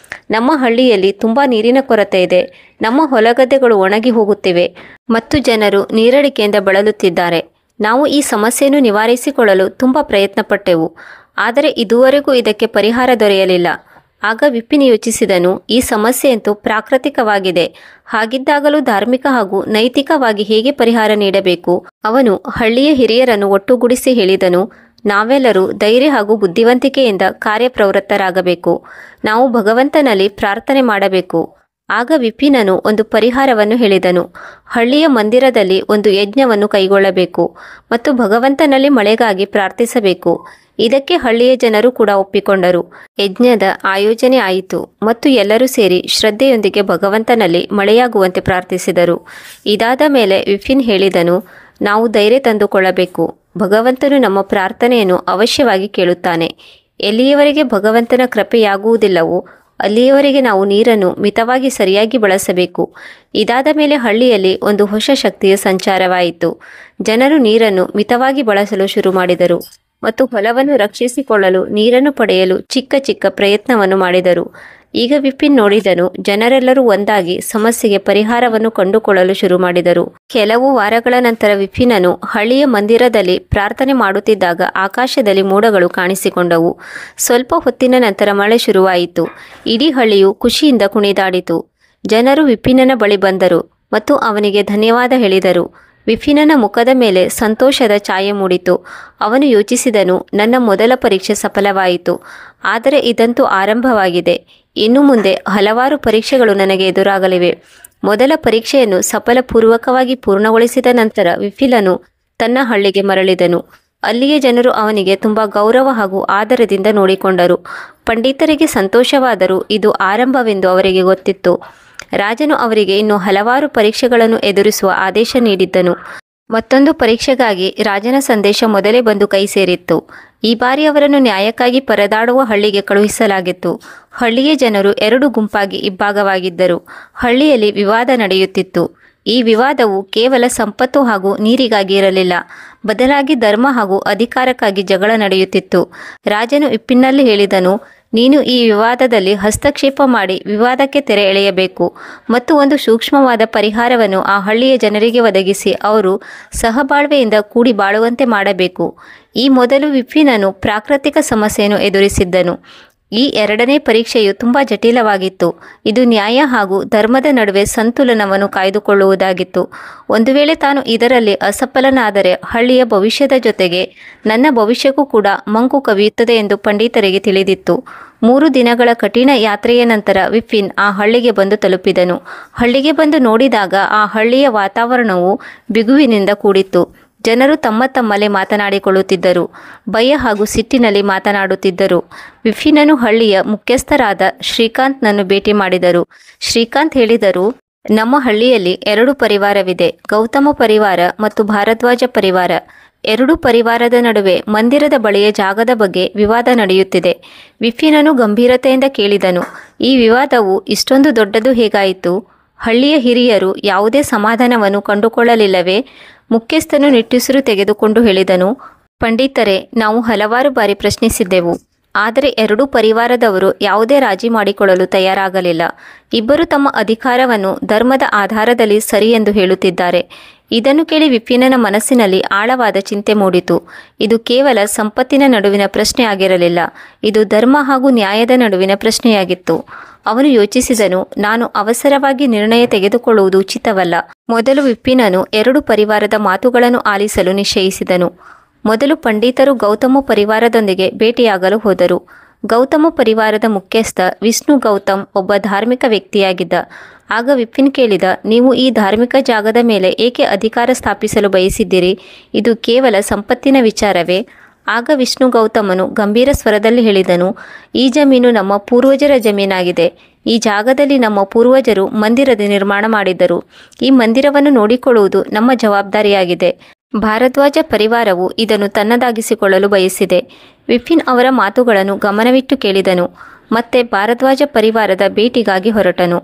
ನಮ್ಮ ಹಳ್ಳಿಯಲ್ಲಿ ತುಂಬ ನೀರಿನ ಕೊರತೆ ಇದೆ. ನಮ್ಮ ಹೊಲಗದ್ದೆಗಳು ಒಣಗಿ ಹೋಗುತ್ತಿವೆ ಮತ್ತು ಜನರು ನೀರಡಿಕೆಯಿಂದ ಬಳಲುತ್ತಿದ್ದಾರೆ. ನಾವು ಈ ಸಮಸ್ಯೆಯನ್ನು ನಿವಾರಿಸಿಕೊಳ್ಳಲು ತುಂಬ ಪ್ರಯತ್ನಪಟ್ಟೆವು, ಆದರೆ ಇದುವರೆಗೂ ಇದಕ್ಕೆ ಪರಿಹಾರ ದೊರೆಯಲಿಲ್ಲ. ಆಗ ವಿಪಿನ್ ಯೋಚಿಸಿದನು, ಈ ಸಮಸ್ಯೆಯಂತೂ ಪ್ರಾಕೃತಿಕವಾಗಿದೆ. ಹಾಗಿದ್ದಾಗಲೂ ಧಾರ್ಮಿಕ ಹಾಗೂ ನೈತಿಕವಾಗಿ ಹೇಗೆ ಪರಿಹಾರ ನೀಡಬೇಕು? ಅವನು ಹಳ್ಳಿಯ ಹಿರಿಯರನ್ನು ಒಟ್ಟುಗೂಡಿಸಿ ಹೇಳಿದನು, ನಾವೆಲ್ಲರೂ ಧೈರ್ಯ ಹಾಗೂ ಬುದ್ಧಿವಂತಿಕೆಯಿಂದ ಕಾರ್ಯಪ್ರವೃತ್ತರಾಗಬೇಕು. ನಾವು ಭಗವಂತನಲ್ಲಿ ಪ್ರಾರ್ಥನೆ ಮಾಡಬೇಕು. ಆಗ ವಿಪಿನನು ಒಂದು ಪರಿಹಾರವನ್ನು ಹೇಳಿದನು. ಹಳ್ಳಿಯ ಮಂದಿರದಲ್ಲಿ ಒಂದು ಯಜ್ಞವನ್ನು ಕೈಗೊಳ್ಳಬೇಕು ಮತ್ತು ಭಗವಂತನಲ್ಲಿ ಮಳೆಗಾಗಿ ಪ್ರಾರ್ಥಿಸಬೇಕು. ಇದಕ್ಕೆ ಹಳ್ಳಿಯ ಜನರು ಕೂಡ ಒಪ್ಪಿಕೊಂಡರು. ಯಜ್ಞದ ಆಯೋಜನೆ ಆಯಿತು ಮತ್ತು ಎಲ್ಲರೂ ಸೇರಿ ಶ್ರದ್ಧೆಯೊಂದಿಗೆ ಭಗವಂತನಲ್ಲಿ ಮಳೆಯಾಗುವಂತೆ ಪ್ರಾರ್ಥಿಸಿದರು. ಇದಾದ ಮೇಲೆ ವಿಪಿನ್ ಹೇಳಿದನು, ನಾವು ಧೈರ್ಯ ತಂದುಕೊಳ್ಳಬೇಕು. ಭಗವಂತನು ನಮ್ಮ ಪ್ರಾರ್ಥನೆಯನ್ನು ಅವಶ್ಯವಾಗಿ ಕೇಳುತ್ತಾನೆ. ಎಲ್ಲಿಯವರೆಗೆ ಭಗವಂತನ ಕೃಪೆಯಾಗುವುದಿಲ್ಲವೋ ಅಲ್ಲಿಯವರೆಗೆ ನಾವು ನೀರನ್ನು ಮಿತವಾಗಿ ಸರಿಯಾಗಿ ಬಳಸಬೇಕು. ಇದಾದ ಮೇಲೆ ಹಳ್ಳಿಯಲ್ಲಿ ಒಂದು ಹೊಸ ಶಕ್ತಿಯ ಸಂಚಾರವಾಯಿತು. ಜನರು ನೀರನ್ನು ಮಿತವಾಗಿ ಬಳಸಲು ಶುರು ಮಾಡಿದರು ಮತ್ತು ಹೊಲವನ್ನು ರಕ್ಷಿಸಿಕೊಳ್ಳಲು ನೀರನ್ನು ಪಡೆಯಲು ಚಿಕ್ಕ ಚಿಕ್ಕ ಪ್ರಯತ್ನವನ್ನು ಮಾಡಿದರು. ಈಗ ವಿಪಿನ್ ನೋಡಿದನು, ಜನರೆಲ್ಲರೂ ಒಂದಾಗಿ ಸಮಸ್ಯೆಗೆ ಪರಿಹಾರವನ್ನು ಕಂಡುಕೊಳ್ಳಲು ಶುರು ಮಾಡಿದರು. ಕೆಲವು ವಾರಗಳ ನಂತರ ವಿಪಿನನು ಹಳ್ಳಿಯ ಮಂದಿರದಲ್ಲಿ ಪ್ರಾರ್ಥನೆ ಮಾಡುತ್ತಿದ್ದಾಗ ಆಕಾಶದಲ್ಲಿ ಮೋಡಗಳು ಕಾಣಿಸಿಕೊಂಡವು. ಸ್ವಲ್ಪ ಹೊತ್ತಿನ ನಂತರ ಮಳೆ ಶುರುವಾಯಿತು. ಇಡೀ ಹಳ್ಳಿಯು ಖುಷಿಯಿಂದ ಕುಣಿದಾಡಿತು. ಜನರು ವಿಪಿನನ ಬಳಿ ಬಂದರು ಮತ್ತು ಅವನಿಗೆ ಧನ್ಯವಾದ ಹೇಳಿದರು. ವಿಪಿನನ ಮುಖದ ಮೇಲೆ ಸಂತೋಷದ ಛಾಯೆ ಮೂಡಿತು. ಅವನು ಯೋಚಿಸಿದನು, ನನ್ನ ಮೊದಲ ಪರೀಕ್ಷೆ ಸಫಲವಾಯಿತು, ಆದರೆ ಇದಂತೂ ಆರಂಭವಾಗಿದೆ. ಇನ್ನು ಮುಂದೆ ಹಲವಾರು ಪರೀಕ್ಷೆಗಳು ನನಗೆ ಎದುರಾಗಲಿವೆ. ಮೊದಲ ಪರೀಕ್ಷೆಯನ್ನು ಸಫಲಪೂರ್ವಕವಾಗಿ ಪೂರ್ಣಗೊಳಿಸಿದ ನಂತರ ವಿಪಿನನು ತನ್ನ ಹಳ್ಳಿಗೆ ಮರಳಿದನು. ಅಲ್ಲಿಯ ಜನರು ಅವನಿಗೆ ತುಂಬ ಗೌರವ ಹಾಗೂ ಆದರದಿಂದ ನೋಡಿಕೊಂಡರು. ಪಂಡಿತರಿಗೆ ಸಂತೋಷವಾದರೂ ಇದು ಆರಂಭವೆಂದು ಅವರಿಗೆ ಗೊತ್ತಿತ್ತು. ರಾಜನು ಅವರಿಗೆ ಇನ್ನು ಹಲವಾರು ಪರೀಕ್ಷೆಗಳನ್ನು ಎದುರಿಸುವ ಆದೇಶ ನೀಡಿದ್ದನು. ಮತ್ತೊಂದು ಪರೀಕ್ಷೆಗಾಗಿ ರಾಜನ ಸಂದೇಶ ಮೊದಲೇ ಬಂದು ಕೈ ಸೇರಿತ್ತು. ಈ ಬಾರಿ ಅವರನ್ನು ನ್ಯಾಯಕ್ಕಾಗಿ ಪರದಾಡುವ ಹಳ್ಳಿಗೆ ಕಳುಹಿಸಲಾಗಿತ್ತು. ಹಳ್ಳಿಯ ಜನರು ಎರಡು ಗುಂಪಾಗಿ ಇಬ್ಬಾಗವಾಗಿದ್ದರು. ಹಳ್ಳಿಯಲ್ಲಿ ವಿವಾದ ನಡೆಯುತ್ತಿತ್ತು. ಈ ವಿವಾದವು ಕೇವಲ ಸಂಪತ್ತು ಹಾಗೂ ನೀರಿಗಾಗಿ ಇರಲಿಲ್ಲ, ಬದಲಾಗಿ ಧರ್ಮ ಹಾಗೂ ಅಧಿಕಾರಕ್ಕಾಗಿ ಜಗಳ ನಡೆಯುತ್ತಿತ್ತು. ರಾಜನು ವಿಪಿನ್ನಲ್ಲಿ ಹೇಳಿದನು, ನೀನು ಈ ವಿವಾದದಲ್ಲಿ ಹಸ್ತಕ್ಷೇಪ ಮಾಡಿ ವಿವಾದಕ್ಕೆ ತೆರೆ ಎಳೆಯಬೇಕು ಮತ್ತು ಒಂದು ಸೂಕ್ಷ್ಮವಾದ ಪರಿಹಾರವನ್ನು ಆ ಹಳ್ಳಿಯ ಜನರಿಗೆ ಒದಗಿಸಿ ಅವರು ಸಹಬಾಳ್ವೆಯಿಂದ ಕೂಡಿ ಬಾಳುವಂತೆ ಮಾಡಬೇಕು. ಈ ಮೊದಲು ವಿಪಿನನು ಪ್ರಾಕೃತಿಕ ಸಮಸ್ಯೆಯನ್ನು ಎದುರಿಸಿದ್ದನು. ಈ ಎರಡನೇ ಪರೀಕ್ಷೆಯು ತುಂಬ ಜಟಿಲವಾಗಿತ್ತು. ಇದು ನ್ಯಾಯ ಹಾಗೂ ಧರ್ಮದ ನಡುವೆ ಸಂತುಲನವನ್ನು ಕಾಯ್ದುಕೊಳ್ಳುವುದಾಗಿತ್ತು. ಒಂದು ವೇಳೆ ತಾನು ಇದರಲ್ಲಿ ಅಸಫಲನಾದರೆ ಹಳ್ಳಿಯ ಭವಿಷ್ಯದ ಜೊತೆಗೆ ನನ್ನ ಭವಿಷ್ಯಕ್ಕೂ ಕೂಡ ಮಂಕು ಕವಿಯುತ್ತದೆ ಎಂದು ಪಂಡಿತರಿಗೆ ತಿಳಿದಿತ್ತು. 3 ದಿನಗಳ ಕಠಿಣ ಯಾತ್ರೆಯ ನಂತರ ವಿಪಿನ್ ಆ ಹಳ್ಳಿಗೆ ಬಂದು ತಲುಪಿದನು. ಹಳ್ಳಿಗೆ ಬಂದು ನೋಡಿದಾಗ ಆ ಹಳ್ಳಿಯ ವಾತಾವರಣವು ಬಿಗುವಿನಿಂದ ಕೂಡಿತ್ತು. ಜನರು ತಮ್ಮ ತಮ್ಮಲ್ಲೇ ಮಾತನಾಡಿಕೊಳ್ಳುತ್ತಿದ್ದರು, ಭಯ ಹಾಗೂ ಸಿಟ್ಟಿನಲ್ಲಿ ಮಾತನಾಡುತ್ತಿದ್ದರು. ವಿಪಿನನು ಹಳ್ಳಿಯ ಮುಖ್ಯಸ್ಥರಾದ ಶ್ರೀಕಾಂತ್ನನ್ನು ಭೇಟಿ ಮಾಡಿದರು. ಶ್ರೀಕಾಂತ್ ಹೇಳಿದರು, ನಮ್ಮ ಹಳ್ಳಿಯಲ್ಲಿ 2 ಪರಿವಾರವಿದೆ, ಗೌತಮ ಪರಿವಾರ ಮತ್ತು ಭಾರದ್ವಾಜ ಪರಿವಾರ. 2 ಪರಿವಾರದ ನಡುವೆ ಮಂದಿರದ ಬಳಿಯ ಜಾಗದ ಬಗ್ಗೆ ವಿವಾದ ನಡೆಯುತ್ತಿದೆ. ವಿಪಿನನು ಗಂಭೀರತೆಯಿಂದ ಕೇಳಿದನು, ಈ ವಿವಾದವು ಇಷ್ಟೊಂದು ದೊಡ್ಡದು ಹೇಗಾಯಿತು? ಹಳ್ಳಿಯ ಹಿರಿಯರು ಯಾವುದೇ ಸಮಾಧಾನವನ್ನು ಕಂಡುಕೊಳ್ಳಲಿಲ್ಲವೇ? ಮುಖ್ಯಸ್ಥನು ನಿಟ್ಟುಸಿರು ತೆಗೆದುಕೊಂಡು ಹೇಳಿದನು, ಪಂಡಿತರೇ, ನಾವು ಹಲವಾರು ಬಾರಿ ಪ್ರಶ್ನಿಸಿದ್ದೆವು, ಆದರೆ 2 ಪರಿವಾರದವರು ಯಾವುದೇ ರಾಜಿ ಮಾಡಿಕೊಳ್ಳಲು ತಯಾರಾಗಲಿಲ್ಲ. ಇಬ್ಬರು ತಮ್ಮ ಅಧಿಕಾರವನ್ನು ಧರ್ಮದ ಆಧಾರದಲ್ಲಿ ಸರಿ ಎಂದು ಹೇಳುತ್ತಿದ್ದಾರೆ. ಇದನ್ನು ಕೇಳಿ ವಿಪಿನನ ಮನಸ್ಸಿನಲ್ಲಿ ಆಳವಾದ ಚಿಂತೆ ಮೂಡಿತು. ಇದು ಕೇವಲ ಸಂಪತ್ತಿನ ನಡುವಿನ ಪ್ರಶ್ನೆ ಆಗಿರಲಿಲ್ಲ, ಇದು ಧರ್ಮ ಹಾಗೂ ನ್ಯಾಯದ ನಡುವಿನ ಪ್ರಶ್ನೆಯಾಗಿತ್ತು. ಅವನು ಯೋಚಿಸಿದನು, ನಾನು ಅವಸರವಾಗಿ ನಿರ್ಣಯ ತೆಗೆದುಕೊಳ್ಳುವುದು ಉಚಿತವಲ್ಲ. ಮೊದಲು ವಿಪಿನನು 2 ಪರಿವಾರದ ಮಾತುಗಳನ್ನು ಆಲಿಸಲು ನಿಶ್ಚಯಿಸಿದನು. ಮೊದಲು ಪಂಡಿತರು ಗೌತಮ ಪರಿವಾರದೊಂದಿಗೆ ಭೇಟಿಯಾಗಲು ಹೋದರು. ಗೌತಮ ಪರಿವಾರದ ಮುಖ್ಯಸ್ಥ ವಿಷ್ಣು ಗೌತಮ್ ಒಬ್ಬ ಧಾರ್ಮಿಕ ವ್ಯಕ್ತಿಯಾಗಿದ್ದ. ಆಗ ವಿಪಿನ್ ಕೇಳಿದ, ನೀವು ಈ ಧಾರ್ಮಿಕ ಜಾಗದ ಮೇಲೆ ಏಕೆ ಅಧಿಕಾರ ಸ್ಥಾಪಿಸಲು ಬಯಸಿದ್ದೀರಿ? ಇದು ಕೇವಲ ಸಂಪತ್ತಿನ ವಿಚಾರವೇ? ಆಗ ವಿಷ್ಣು ಗೌತಮನು ಗಂಭೀರ ಸ್ವರದಲ್ಲಿ ಹೇಳಿದನು, ಈ ಜಮೀನು ನಮ್ಮ ಪೂರ್ವಜರ ಜಮೀನಾಗಿದೆ. ಈ ಜಾಗದಲ್ಲಿ ನಮ್ಮ ಪೂರ್ವಜರು ಮಂದಿರದ ನಿರ್ಮಾಣ ಮಾಡಿದ್ದರು. ಈ ಮಂದಿರವನ್ನು ನೋಡಿಕೊಳ್ಳುವುದು ನಮ್ಮ ಜವಾಬ್ದಾರಿಯಾಗಿದೆ. ಭಾರದ್ವಾಜ ಪರಿವಾರವು ಇದನ್ನು ತನ್ನದಾಗಿಸಿಕೊಳ್ಳಲು ಬಯಸಿದೆ. ವಿಪಿನ್ ಅವರ ಮಾತುಗಳನ್ನು ಗಮನವಿಟ್ಟು ಕೇಳಿದನು. ಮತ್ತೆ ಭಾರದ್ವಾಜ ಪರಿವಾರದ ಭೇಟಿಗಾಗಿ ಹೊರಟನು.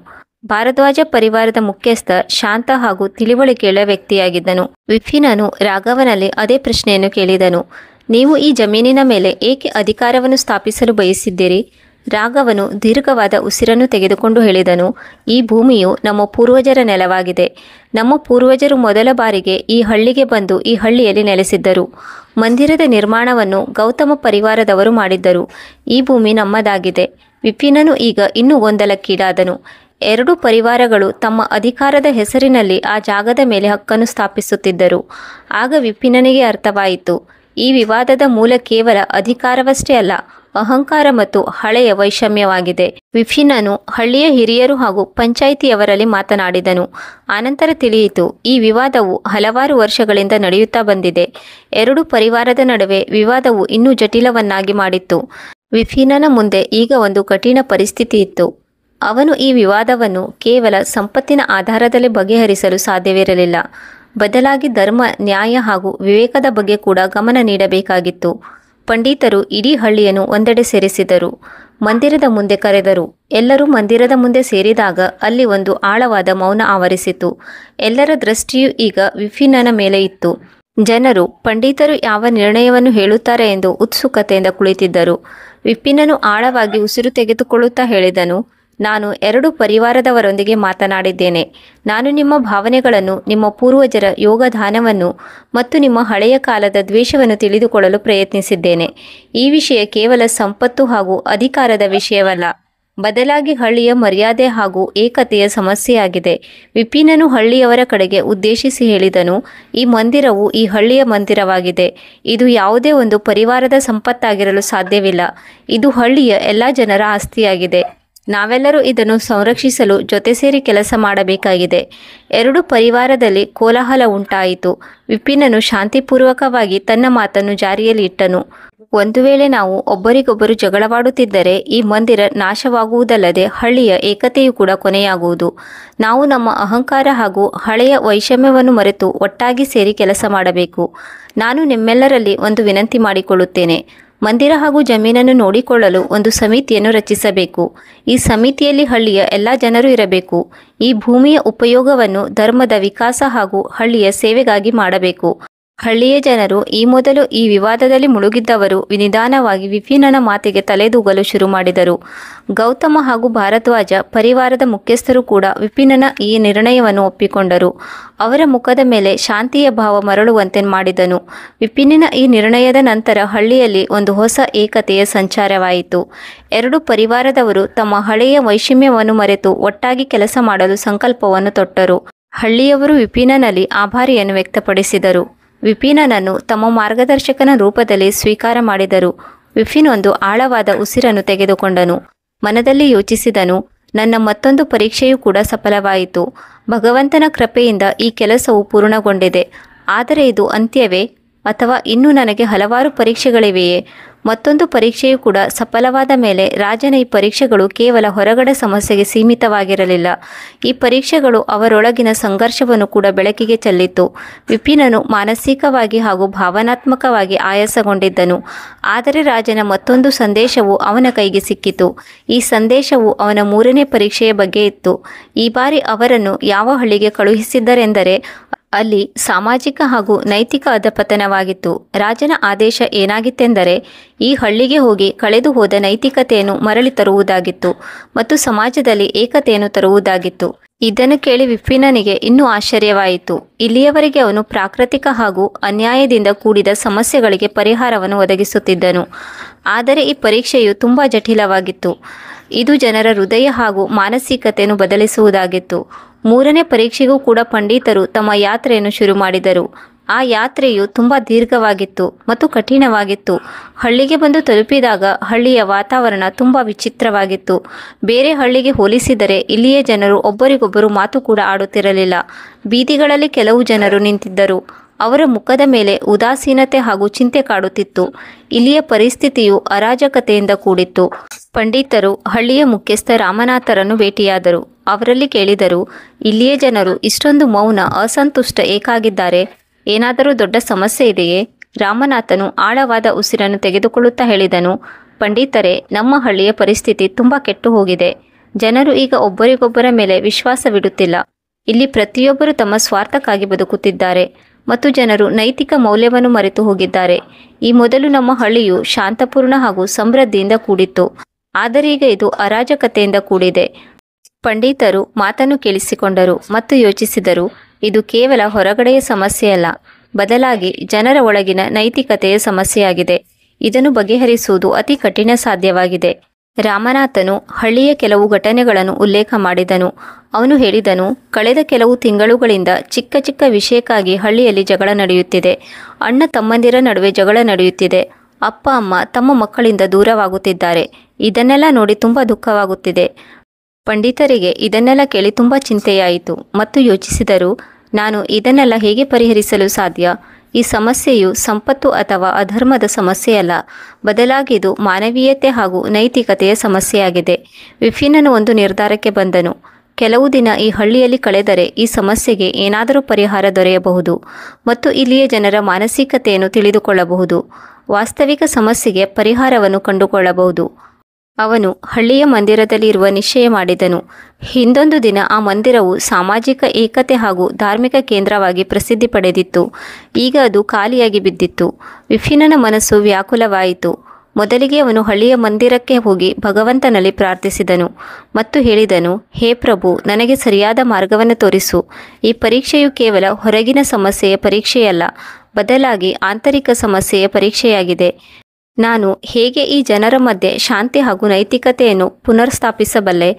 ಭಾರದ್ವಾಜ ಪರಿವಾರದ ಮುಖ್ಯಸ್ಥ ಶಾಂತ ಹಾಗೂ ತಿಳಿವಳಿಕೆಯುಳ್ಳ ವ್ಯಕ್ತಿಯಾಗಿದ್ದನು. ವಿಪಿನನು ರಾಘವನಲ್ಲಿ ಅದೇ ಪ್ರಶ್ನೆಯನ್ನು ಕೇಳಿದನು, ನೀವು ಈ ಜಮೀನಿನ ಮೇಲೆ ಏಕೆ ಅಧಿಕಾರವನ್ನು ಸ್ಥಾಪಿಸಲು ಬಯಸಿದ್ದೀರಿ? ರಾಘವನು ದೀರ್ಘವಾದ ಉಸಿರನ್ನು ತೆಗೆದುಕೊಂಡು ಹೇಳಿದನು, ಈ ಭೂಮಿಯು ನಮ್ಮ ಪೂರ್ವಜರ ನೆಲವಾಗಿದೆ. ನಮ್ಮ ಪೂರ್ವಜರು ಮೊದಲ ಬಾರಿಗೆ ಈ ಹಳ್ಳಿಗೆ ಬಂದು ಈ ಹಳ್ಳಿಯಲ್ಲಿ ನೆಲೆಸಿದ್ದರು. ಮಂದಿರದ ನಿರ್ಮಾಣವನ್ನು ಗೌತಮ ಪರಿವಾರದವರು ಮಾಡಿದ್ದರು. ಈ ಭೂಮಿ ನಮ್ಮದಾಗಿದೆ. ವಿಪಿನನು ಈಗ ಇನ್ನೂ ಗೊಂದಲಕ್ಕೀಡಾದನು. ಎರಡು ಪರಿವಾರಗಳು ತಮ್ಮ ಅಧಿಕಾರದ ಹೆಸರಿನಲ್ಲಿ ಆ ಜಾಗದ ಮೇಲೆ ಹಕ್ಕನ್ನು ಸ್ಥಾಪಿಸುತ್ತಿದ್ದರು. ಆಗ ವಿಪಿನನಿಗೆ ಅರ್ಥವಾಯಿತು, ಈ ವಿವಾದದ ಮೂಲ ಕೇವಲ ಅಧಿಕಾರವಷ್ಟೇ ಅಲ್ಲ, ಅಹಂಕಾರ ಮತ್ತು ಹಳೆಯ ವೈಷಮ್ಯವಾಗಿದೆ. ವಿಪಿನನು ಹಳ್ಳಿಯ ಹಿರಿಯರು ಹಾಗೂ ಪಂಚಾಯಿತಿಯವರಲ್ಲಿ ಮಾತನಾಡಿದನು. ಆನಂತರ ತಿಳಿಯಿತು, ಈ ವಿವಾದವು ಹಲವಾರು ವರ್ಷಗಳಿಂದ ನಡೆಯುತ್ತಾ ಬಂದಿದೆ. ಎರಡು ಪರಿವಾರದ ನಡುವೆ ವಿವಾದವು ಇನ್ನೂ ಜಟಿಲವನ್ನಾಗಿ ಮಾಡಿತ್ತು. ವಿಪಿನನ ಮುಂದೆ ಈಗ ಒಂದು ಕಠಿಣ ಪರಿಸ್ಥಿತಿ ಇತ್ತು. ಅವನು ಈ ವಿವಾದವನ್ನು ಕೇವಲ ಸಂಪತ್ತಿನ ಆಧಾರದಲ್ಲಿ ಬಗೆಹರಿಸಲು ಸಾಧ್ಯವಿರಲಿಲ್ಲ. ಬದಲಾಗಿ ಧರ್ಮ, ನ್ಯಾಯ ಹಾಗೂ ವಿವೇಕದ ಬಗ್ಗೆ ಕೂಡ ಗಮನ ನೀಡಬೇಕಾಗಿತ್ತು. ಪಂಡಿತರು ಇಡೀ ಹಳ್ಳಿಯನ್ನು ಒಂದೆಡೆ ಸೇರಿಸಿದರು. ಮಂದಿರದ ಮುಂದೆ ಕರೆದರು. ಎಲ್ಲರೂ ಮಂದಿರದ ಮುಂದೆ ಸೇರಿದಾಗ ಅಲ್ಲಿ ಒಂದು ಆಳವಾದ ಮೌನ ಆವರಿಸಿತು. ಎಲ್ಲರ ದೃಷ್ಟಿಯೂ ಈಗ ವಿಪಿನನ ಮೇಲೆ ಇತ್ತು. ಜನರು ಪಂಡಿತರು ಯಾವ ನಿರ್ಣಯವನ್ನು ಹೇಳುತ್ತಾರೆ ಎಂದು ಉತ್ಸುಕತೆಯಿಂದ ಕುಳಿತಿದ್ದರು. ವಿಪಿನನು ಆಳವಾಗಿ ಉಸಿರು ತೆಗೆದುಕೊಳ್ಳುತ್ತಾ ಹೇಳಿದನು, ನಾನು ಎರಡು ಪರಿವಾರದವರೊಂದಿಗೆ ಮಾತನಾಡಿದ್ದೇನೆ. ನಾನು ನಿಮ್ಮ ಭಾವನೆಗಳನ್ನು, ನಿಮ್ಮ ಪೂರ್ವಜರ ಯೋಗದಾನವನ್ನು ಮತ್ತು ನಿಮ್ಮ ಹಳೆಯ ಕಾಲದ ದ್ವೇಷವನ್ನು ತಿಳಿದುಕೊಳ್ಳಲು ಪ್ರಯತ್ನಿಸಿದ್ದೇನೆ. ಈ ವಿಷಯ ಕೇವಲ ಸಂಪತ್ತು ಹಾಗೂ ಅಧಿಕಾರದ ವಿಷಯವಲ್ಲ, ಬದಲಾಗಿ ಹಳ್ಳಿಯ ಮರ್ಯಾದೆ ಹಾಗೂ ಏಕತೆಯ ಸಮಸ್ಯೆಯಾಗಿದೆ. ವಿಪಿನನು ಹಳ್ಳಿಯವರ ಕಡೆಗೆ ಉದ್ದೇಶಿಸಿ ಹೇಳಿದನು, ಈ ಮಂದಿರವು ಈ ಹಳ್ಳಿಯ ಮಂದಿರವಾಗಿದೆ. ಇದು ಯಾವುದೇ ಒಂದು ಪರಿವಾರದ ಸಂಪತ್ತಾಗಿರಲು ಸಾಧ್ಯವಿಲ್ಲ. ಇದು ಹಳ್ಳಿಯ ಎಲ್ಲ ಜನರ ಆಸ್ತಿಯಾಗಿದೆ. ನಾವೆಲ್ಲರೂ ಇದನ್ನು ಸಂರಕ್ಷಿಸಲು ಜೊತೆ ಸೇರಿ ಕೆಲಸ ಮಾಡಬೇಕಾಗಿದೆ. ಎರಡು ಪರಿವಾರದಲ್ಲಿ ಕೋಲಾಹಲ ಉಂಟಾಯಿತು. ವಿಪಿನನು ಶಾಂತಿಪೂರ್ವಕವಾಗಿ ತನ್ನ ಮಾತನ್ನು ಜಾರಿಯಲ್ಲಿ ಇಟ್ಟನು. ಒಂದು ವೇಳೆ ನಾವು ಒಬ್ಬರಿಗೊಬ್ಬರು ಜಗಳವಾಡುತ್ತಿದ್ದರೆ ಈ ಮಂದಿರ ನಾಶವಾಗುವುದಲ್ಲದೆ ಹಳ್ಳಿಯ ಏಕತೆಯೂ ಕೂಡ ಕೊನೆಯಾಗುವುದು. ನಾವು ನಮ್ಮ ಅಹಂಕಾರ ಹಾಗೂ ಹಳೆಯ ವೈಷಮ್ಯವನ್ನು ಮರೆತು ಒಟ್ಟಾಗಿ ಸೇರಿ ಕೆಲಸ ಮಾಡಬೇಕು. ನಾನು ನಿಮ್ಮೆಲ್ಲರಲ್ಲಿ ಒಂದು ವಿನಂತಿ ಮಾಡಿಕೊಳ್ಳುತ್ತೇನೆ. ಮಂದಿರ ಹಾಗೂ ಜಮೀನನ್ನು ನೋಡಿಕೊಳ್ಳಲು ಒಂದು ಸಮಿತಿಯನ್ನು ರಚಿಸಬೇಕು. ಈ ಸಮಿತಿಯಲ್ಲಿ ಹಳ್ಳಿಯ ಎಲ್ಲ ಜನರು ಇರಬೇಕು. ಈ ಭೂಮಿಯ ಉಪಯೋಗವನ್ನು ಧರ್ಮದ ವಿಕಾಸ ಹಾಗೂ ಹಳ್ಳಿಯ ಸೇವೆಗಾಗಿ ಮಾಡಬೇಕು. ಹಳ್ಳಿಯ ಜನರು ಈ ಮೊದಲು ಈ ವಿವಾದದಲ್ಲಿ ಮುಳುಗಿದ್ದವರು ನಿಧಾನವಾಗಿ ವಿಪಿನನ ಮಾತಿಗೆ ತಲೆದೂಗಲು ಶುರು ಮಾಡಿದರು. ಗೌತಮ ಹಾಗೂ ಭಾರದ್ವಾಜ ಪರಿವಾರದ ಮುಖ್ಯಸ್ಥರು ಕೂಡ ವಿಪಿನನ ಈ ನಿರ್ಣಯವನ್ನು ಒಪ್ಪಿಕೊಂಡರು. ಅವರ ಮುಖದ ಮೇಲೆ ಶಾಂತಿಯ ಭಾವ ಮರಳುವಂತೆ ಮಾಡಿದನು. ವಿಪಿನನ ಈ ನಿರ್ಣಯದ ನಂತರ ಹಳ್ಳಿಯಲ್ಲಿ ಒಂದು ಹೊಸ ಏಕತೆಯ ಸಂಚಾರವಾಯಿತು. ಎರಡು ಪರಿವಾರದವರು ತಮ್ಮ ಹಳೆಯ ವೈಷಮ್ಯವನ್ನು ಮರೆತು ಒಟ್ಟಾಗಿ ಕೆಲಸ ಮಾಡಲು ಸಂಕಲ್ಪವನ್ನು ತೊಟ್ಟರು. ಹಳ್ಳಿಯವರು ವಿಪಿನನಲ್ಲಿ ಆಭಾರಿಯನ್ನು ವ್ಯಕ್ತಪಡಿಸಿದರು. ವಿಪಿನನನ್ನು ತಮ್ಮ ಮಾರ್ಗದರ್ಶಕನ ರೂಪದಲ್ಲಿ ಸ್ವೀಕಾರ ಮಾಡಿದರು. ವಿಪಿನ್ ಒಂದು ಆಳವಾದ ಉಸಿರನ್ನು ತೆಗೆದುಕೊಂಡನು. ಮನದಲ್ಲಿ ಯೋಚಿಸಿದನು, ನನ್ನ ಮತ್ತೊಂದು ಪರೀಕ್ಷೆಯೂ ಕೂಡ ಸಫಲವಾಯಿತು. ಭಗವಂತನ ಕೃಪೆಯಿಂದ ಈ ಕೆಲಸವು ಪೂರ್ಣಗೊಂಡಿದೆ. ಆದರೆ ಇದು ಅಂತ್ಯವೇ? ಅಥವಾ ಇನ್ನೂ ನನಗೆ ಹಲವಾರು ಪರೀಕ್ಷೆಗಳಿವೆಯೇ? ಮತ್ತೊಂದು ಪರೀಕ್ಷೆಯೂ ಕೂಡ ಸಫಲವಾದ ಮೇಲೆ ರಾಜನ ಈ ಪರೀಕ್ಷೆಗಳು ಕೇವಲ ಹೊರಗಡೆ ಸಮಸ್ಯೆಗೆ ಸೀಮಿತವಾಗಿರಲಿಲ್ಲ. ಈ ಪರೀಕ್ಷೆಗಳು ಅವರೊಳಗಿನ ಸಂಘರ್ಷವನ್ನು ಕೂಡ ಬೆಳಕಿಗೆ ಚೆಲ್ಲಿತು. ವಿಪಿನನು ಮಾನಸಿಕವಾಗಿ ಹಾಗೂ ಭಾವನಾತ್ಮಕವಾಗಿ ಆಯಾಸಗೊಂಡಿದ್ದನು. ಆದರೆ ರಾಜನ ಮತ್ತೊಂದು ಸಂದೇಶವು ಅವನ ಕೈಗೆ ಸಿಕ್ಕಿತು. ಈ ಸಂದೇಶವು ಅವನ ಮೂರನೇ ಪರೀಕ್ಷೆಯ ಬಗ್ಗೆ ಇತ್ತು. ಈ ಬಾರಿ ಅವರನ್ನು ಯಾವ ಹಳ್ಳಿಗೆ ಕಳುಹಿಸಿದ್ದರೆಂದರೆ ಅಲ್ಲಿ ಸಾಮಾಜಿಕ ಹಾಗೂ ನೈತಿಕ ಅಧಪತನವಾಗಿತ್ತು. ರಾಜನ ಆದೇಶ ಏನಾಗಿತ್ತೆಂದರೆ ಈ ಹಳ್ಳಿಗೆ ಹೋಗಿ ಕಳೆದು ಹೋದ ನೈತಿಕತೆಯನ್ನು ಮರಳಿ ತರುವುದಾಗಿತ್ತು ಮತ್ತು ಸಮಾಜದಲ್ಲಿ ಏಕತೆಯನ್ನು ತರುವುದಾಗಿತ್ತು. ಇದನ್ನು ಕೇಳಿ ವಿಪಿನನಿಗೆ ಇನ್ನೂ ಆಶ್ಚರ್ಯವಾಯಿತು. ಇಲ್ಲಿಯವರೆಗೆ ಅವನು ಪ್ರಾಕೃತಿಕ ಹಾಗೂ ಅನ್ಯಾಯದಿಂದ ಕೂಡಿದ ಸಮಸ್ಯೆಗಳಿಗೆ ಪರಿಹಾರವನ್ನು ಒದಗಿಸುತ್ತಿದ್ದನು. ಆದರೆ ಈ ಪರೀಕ್ಷೆಯು ತುಂಬ ಜಟಿಲವಾಗಿತ್ತು. ಇದು ಜನರ ಹೃದಯ ಹಾಗೂ ಮಾನಸಿಕತೆಯನ್ನು ಬದಲಿಸುವುದಾಗಿತ್ತು. ಮೂರನೇ ಪರೀಕ್ಷೆಗೂ ಕೂಡ ಪಂಡಿತರು ತಮ್ಮ ಯಾತ್ರೆಯನ್ನು ಶುರು ಮಾಡಿದರು. ಆ ಯಾತ್ರೆಯು ತುಂಬ ದೀರ್ಘವಾಗಿತ್ತು ಮತ್ತು ಕಠಿಣವಾಗಿತ್ತು. ಹಳ್ಳಿಗೆ ಬಂದು ತಲುಪಿದಾಗ ಹಳ್ಳಿಯ ವಾತಾವರಣ ತುಂಬ ವಿಚಿತ್ರವಾಗಿತ್ತು. ಬೇರೆ ಹಳ್ಳಿಗೆ ಹೋಲಿಸಿದರೆ ಇಲ್ಲಿಯ ಜನರು ಒಬ್ಬರಿಗೊಬ್ಬರು ಮಾತು ಕೂಡ ಆಡುತ್ತಿರಲಿಲ್ಲ. ಬೀದಿಗಳಲ್ಲಿ ಕೆಲವು ಜನರು ನಿಂತಿದ್ದರು. ಅವರ ಮುಖದ ಮೇಲೆ ಉದಾಸೀನತೆ ಹಾಗೂ ಚಿಂತೆ ಕಾಡುತ್ತಿತ್ತು. ಇಲ್ಲಿಯ ಪರಿಸ್ಥಿತಿಯು ಅರಾಜಕತೆಯಿಂದ ಕೂಡಿತ್ತು. ಪಂಡಿತರು ಹಳ್ಳಿಯ ಮುಖ್ಯಸ್ಥ ರಾಮನಾಥರನ್ನು ಭೇಟಿಯಾದರು. ಅವರಲ್ಲಿ ಕೇಳಿದರು, ಇಲ್ಲಿಯ ಜನರು ಇಷ್ಟೊಂದು ಮೌನ, ಅಸಂತುಷ್ಟ ಏಕಾಗಿದ್ದಾರೆ. ಏನಾದರೂ ದೊಡ್ಡ ಸಮಸ್ಯೆ ಇದೆಯೇ? ರಾಮನಾಥನು ಆಳವಾದ ಉಸಿರನ್ನು ತೆಗೆದುಕೊಳ್ಳುತ್ತಾ ಹೇಳಿದನು, ಪಂಡಿತರೇ, ನಮ್ಮ ಹಳ್ಳಿಯ ಪರಿಸ್ಥಿತಿ ತುಂಬ ಕೆಟ್ಟು ಹೋಗಿದೆ. ಜನರು ಈಗ ಒಬ್ಬರಿಗೊಬ್ಬರ ಮೇಲೆ ವಿಶ್ವಾಸವಿಡುತ್ತಿಲ್ಲ. ಇಲ್ಲಿ ಪ್ರತಿಯೊಬ್ಬರು ತಮ್ಮ ಸ್ವಾರ್ಥಕ್ಕಾಗಿ ಬದುಕುತ್ತಿದ್ದಾರೆ ಮತ್ತು ಜನರು ನೈತಿಕ ಮೌಲ್ಯವನ್ನು ಮರೆತು ಹೋಗಿದ್ದಾರೆ. ಈ ಮೊದಲು ನಮ್ಮ ಹಳ್ಳಿಯು ಶಾಂತಪೂರ್ಣ ಹಾಗೂ ಸಮೃದ್ಧಿಯಿಂದ ಕೂಡಿತ್ತು. ಆದರೀಗ ಇದು ಅರಾಜಕತೆಯಿಂದ ಕೂಡಿದೆ. ಪಂಡಿತರು ಮಾತನ್ನು ಕೇಳಿಸಿಕೊಂಡರು ಮತ್ತು ಯೋಚಿಸಿದರು, ಇದು ಕೇವಲ ಹೊರಗಡೆಯ ಸಮಸ್ಯೆಯಲ್ಲ, ಬದಲಾಗಿ ಜನರ ಒಳಗಿನ ನೈತಿಕತೆಯ ಸಮಸ್ಯೆಯಾಗಿದೆ. ಇದನ್ನು ಬಗೆಹರಿಸುವುದು ಅತಿ ಕಠಿಣ ಸಾಧ್ಯವಾಗಿದೆ. ರಾಮನಾಥನು ಹಳ್ಳಿಯ ಕೆಲವು ಘಟನೆಗಳನ್ನು ಉಲ್ಲೇಖ ಮಾಡಿದನು. ಅವನು ಹೇಳಿದನು, ಕಳೆದ ಕೆಲವು ತಿಂಗಳುಗಳಿಂದ ಚಿಕ್ಕ ಚಿಕ್ಕ ವಿಷಯಕ್ಕಾಗಿ ಹಳ್ಳಿಯಲ್ಲಿ ಜಗಳ ನಡೆಯುತ್ತಿದೆ. ಅಣ್ಣ ತಮ್ಮಂದಿರ ನಡುವೆ ಜಗಳ ನಡೆಯುತ್ತಿದೆ. ಅಪ್ಪ ಅಮ್ಮ ತಮ್ಮ ಮಕ್ಕಳಿಂದ ದೂರವಾಗುತ್ತಿದ್ದಾರೆ. ಇದನ್ನೆಲ್ಲ ನೋಡಿ ತುಂಬ ದುಃಖವಾಗುತ್ತಿದೆ. ಪಂಡಿತರಿಗೆ ಇದನ್ನೆಲ್ಲ ಕೇಳಿ ತುಂಬ ಚಿಂತೆಯಾಯಿತು ಮತ್ತು ಯೋಚಿಸಿದರು, ನಾನು ಇದನ್ನೆಲ್ಲ ಹೇಗೆ ಪರಿಹರಿಸಲು ಸಾಧ್ಯ? ಈ ಸಮಸ್ಯೆಯು ಸಂಪತ್ತು ಅಥವಾ ಅಧರ್ಮದ ಸಮಸ್ಯೆಯಲ್ಲ, ಬದಲಾಗಿ ಇದು ಮಾನವೀಯತೆ ಹಾಗೂ ನೈತಿಕತೆಯ ಸಮಸ್ಯೆಯಾಗಿದೆ. ವಿಪಿನನು ಒಂದು ನಿರ್ಧಾರಕ್ಕೆ ಬಂದನು. ಕೆಲವು ದಿನ ಈ ಹಳ್ಳಿಯಲ್ಲಿ ಕಳೆದರೆ ಈ ಸಮಸ್ಯೆಗೆ ಏನಾದರೂ ಪರಿಹಾರ ದೊರೆಯಬಹುದು ಮತ್ತು ಇಲ್ಲಿಯ ಜನರ ಮಾನಸಿಕತೆಯನ್ನು ತಿಳಿದುಕೊಳ್ಳಬಹುದು. ವಾಸ್ತವಿಕ ಸಮಸ್ಯೆಗೆ ಪರಿಹಾರವನ್ನು ಕಂಡುಕೊಳ್ಳಬಹುದು. ಅವನು ಹಳ್ಳಿಯ ಮಂದಿರದಲ್ಲಿ ಇರುವ ನಿಶ್ಚಯ ಮಾಡಿದನು. ಹಿಂದೊಂದು ದಿನ ಆ ಮಂದಿರವು ಸಾಮಾಜಿಕ ಏಕತೆ ಹಾಗೂ ಧಾರ್ಮಿಕ ಕೇಂದ್ರವಾಗಿ ಪ್ರಸಿದ್ಧಿ ಪಡೆದಿತ್ತು. ಈಗ ಅದು ಖಾಲಿಯಾಗಿ ಬಿದ್ದಿತ್ತು. ವಿಪಿನನ ಮನಸ್ಸು ವ್ಯಾಕುಲವಾಯಿತು. ಮೊದಲಿಗೆ ಅವನು ಹಳ್ಳಿಯ ಮಂದಿರಕ್ಕೆ ಹೋಗಿ ಭಗವಂತನಲ್ಲಿ ಪ್ರಾರ್ಥಿಸಿದನು ಮತ್ತು ಹೇಳಿದನು, ಹೇ ಪ್ರಭು, ನನಗೆ ಸರಿಯಾದ ಮಾರ್ಗವನ್ನು ತೋರಿಸು. ಈ ಪರೀಕ್ಷೆಯು ಕೇವಲ ಹೊರಗಿನ ಸಮಸ್ಯೆಯ ಪರೀಕ್ಷೆಯಲ್ಲ, ಬದಲಾಗಿ ಆಂತರಿಕ ಸಮಸ್ಯೆಯ ಪರೀಕ್ಷೆಯಾಗಿದೆ. ನಾನು ಹೇಗೆ ಈ ಜನರ ಮಧ್ಯೆ ಶಾಂತಿ ಹಾಗೂ ನೈತಿಕತೆಯನ್ನು ಪುನರ್ಸ್ಥಾಪಿಸಬಲ್ಲೆ?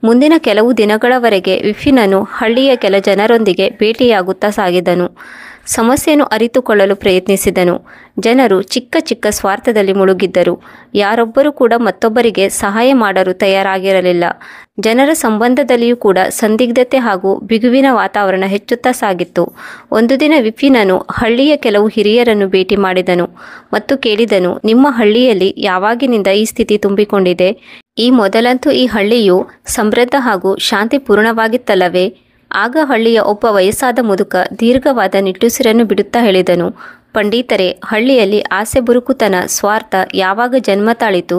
ಮುಂದಿನ ಕೆಲವು ದಿನಗಳವರೆಗೆ ವಿಪಿನನು ಹಳ್ಳಿಯ ಕೆಲ ಜನರೊಂದಿಗೆ ಭೇಟಿಯಾಗುತ್ತಾ ಸಾಗಿದನು. ಸಮಸ್ಯೆಯನ್ನು ಅರಿತುಕೊಳ್ಳಲು ಪ್ರಯತ್ನಿಸಿದನು. ಜನರು ಚಿಕ್ಕ ಚಿಕ್ಕ ಸ್ವಾರ್ಥದಲ್ಲಿ ಮುಳುಗಿದ್ದರು. ಯಾರೊಬ್ಬರೂ ಕೂಡ ಮತ್ತೊಬ್ಬರಿಗೆ ಸಹಾಯ ಮಾಡಲು ತಯಾರಾಗಿರಲಿಲ್ಲ. ಜನರ ಸಂಬಂಧದಲ್ಲಿಯೂ ಕೂಡ ಸಂದಿಗ್ಧತೆ ಹಾಗೂ ಬಿಗುವಿನ ವಾತಾವರಣ ಹೆಚ್ಚುತ್ತಾ ಸಾಗಿತ್ತು. ಒಂದು ದಿನ ವಿಪಿನನು ಹಳ್ಳಿಯ ಕೆಲವು ಹಿರಿಯರನ್ನು ಭೇಟಿ ಮಾಡಿದನು ಮತ್ತು ಕೇಳಿದನು, ನಿಮ್ಮ ಹಳ್ಳಿಯಲ್ಲಿ ಯಾವಾಗಿನಿಂದ ಈ ಸ್ಥಿತಿ ತುಂಬಿಕೊಂಡಿದೆ? ಈ ಮೊದಲಂತೂ ಈ ಹಳ್ಳಿಯು ಸಮೃದ್ಧ ಹಾಗೂ ಶಾಂತಿಪೂರ್ಣವಾಗಿತ್ತಲ್ಲವೇ? ಆಗ ಹಳ್ಳಿಯ ಒಬ್ಬ ವಯಸ್ಸಾದ ಮುದುಕ ದೀರ್ಘವಾದ ನಿಟ್ಟುಸಿರನ್ನು ಬಿಡುತ್ತಾ ಹೇಳಿದನು, ಪಂಡಿತರೆ, ಹಳ್ಳಿಯಲ್ಲಿ ಆಸೆ ಬುರುಕುತನ, ಸ್ವಾರ್ಥ ಯಾವಾಗ ಜನ್ಮ ತಾಳಿತು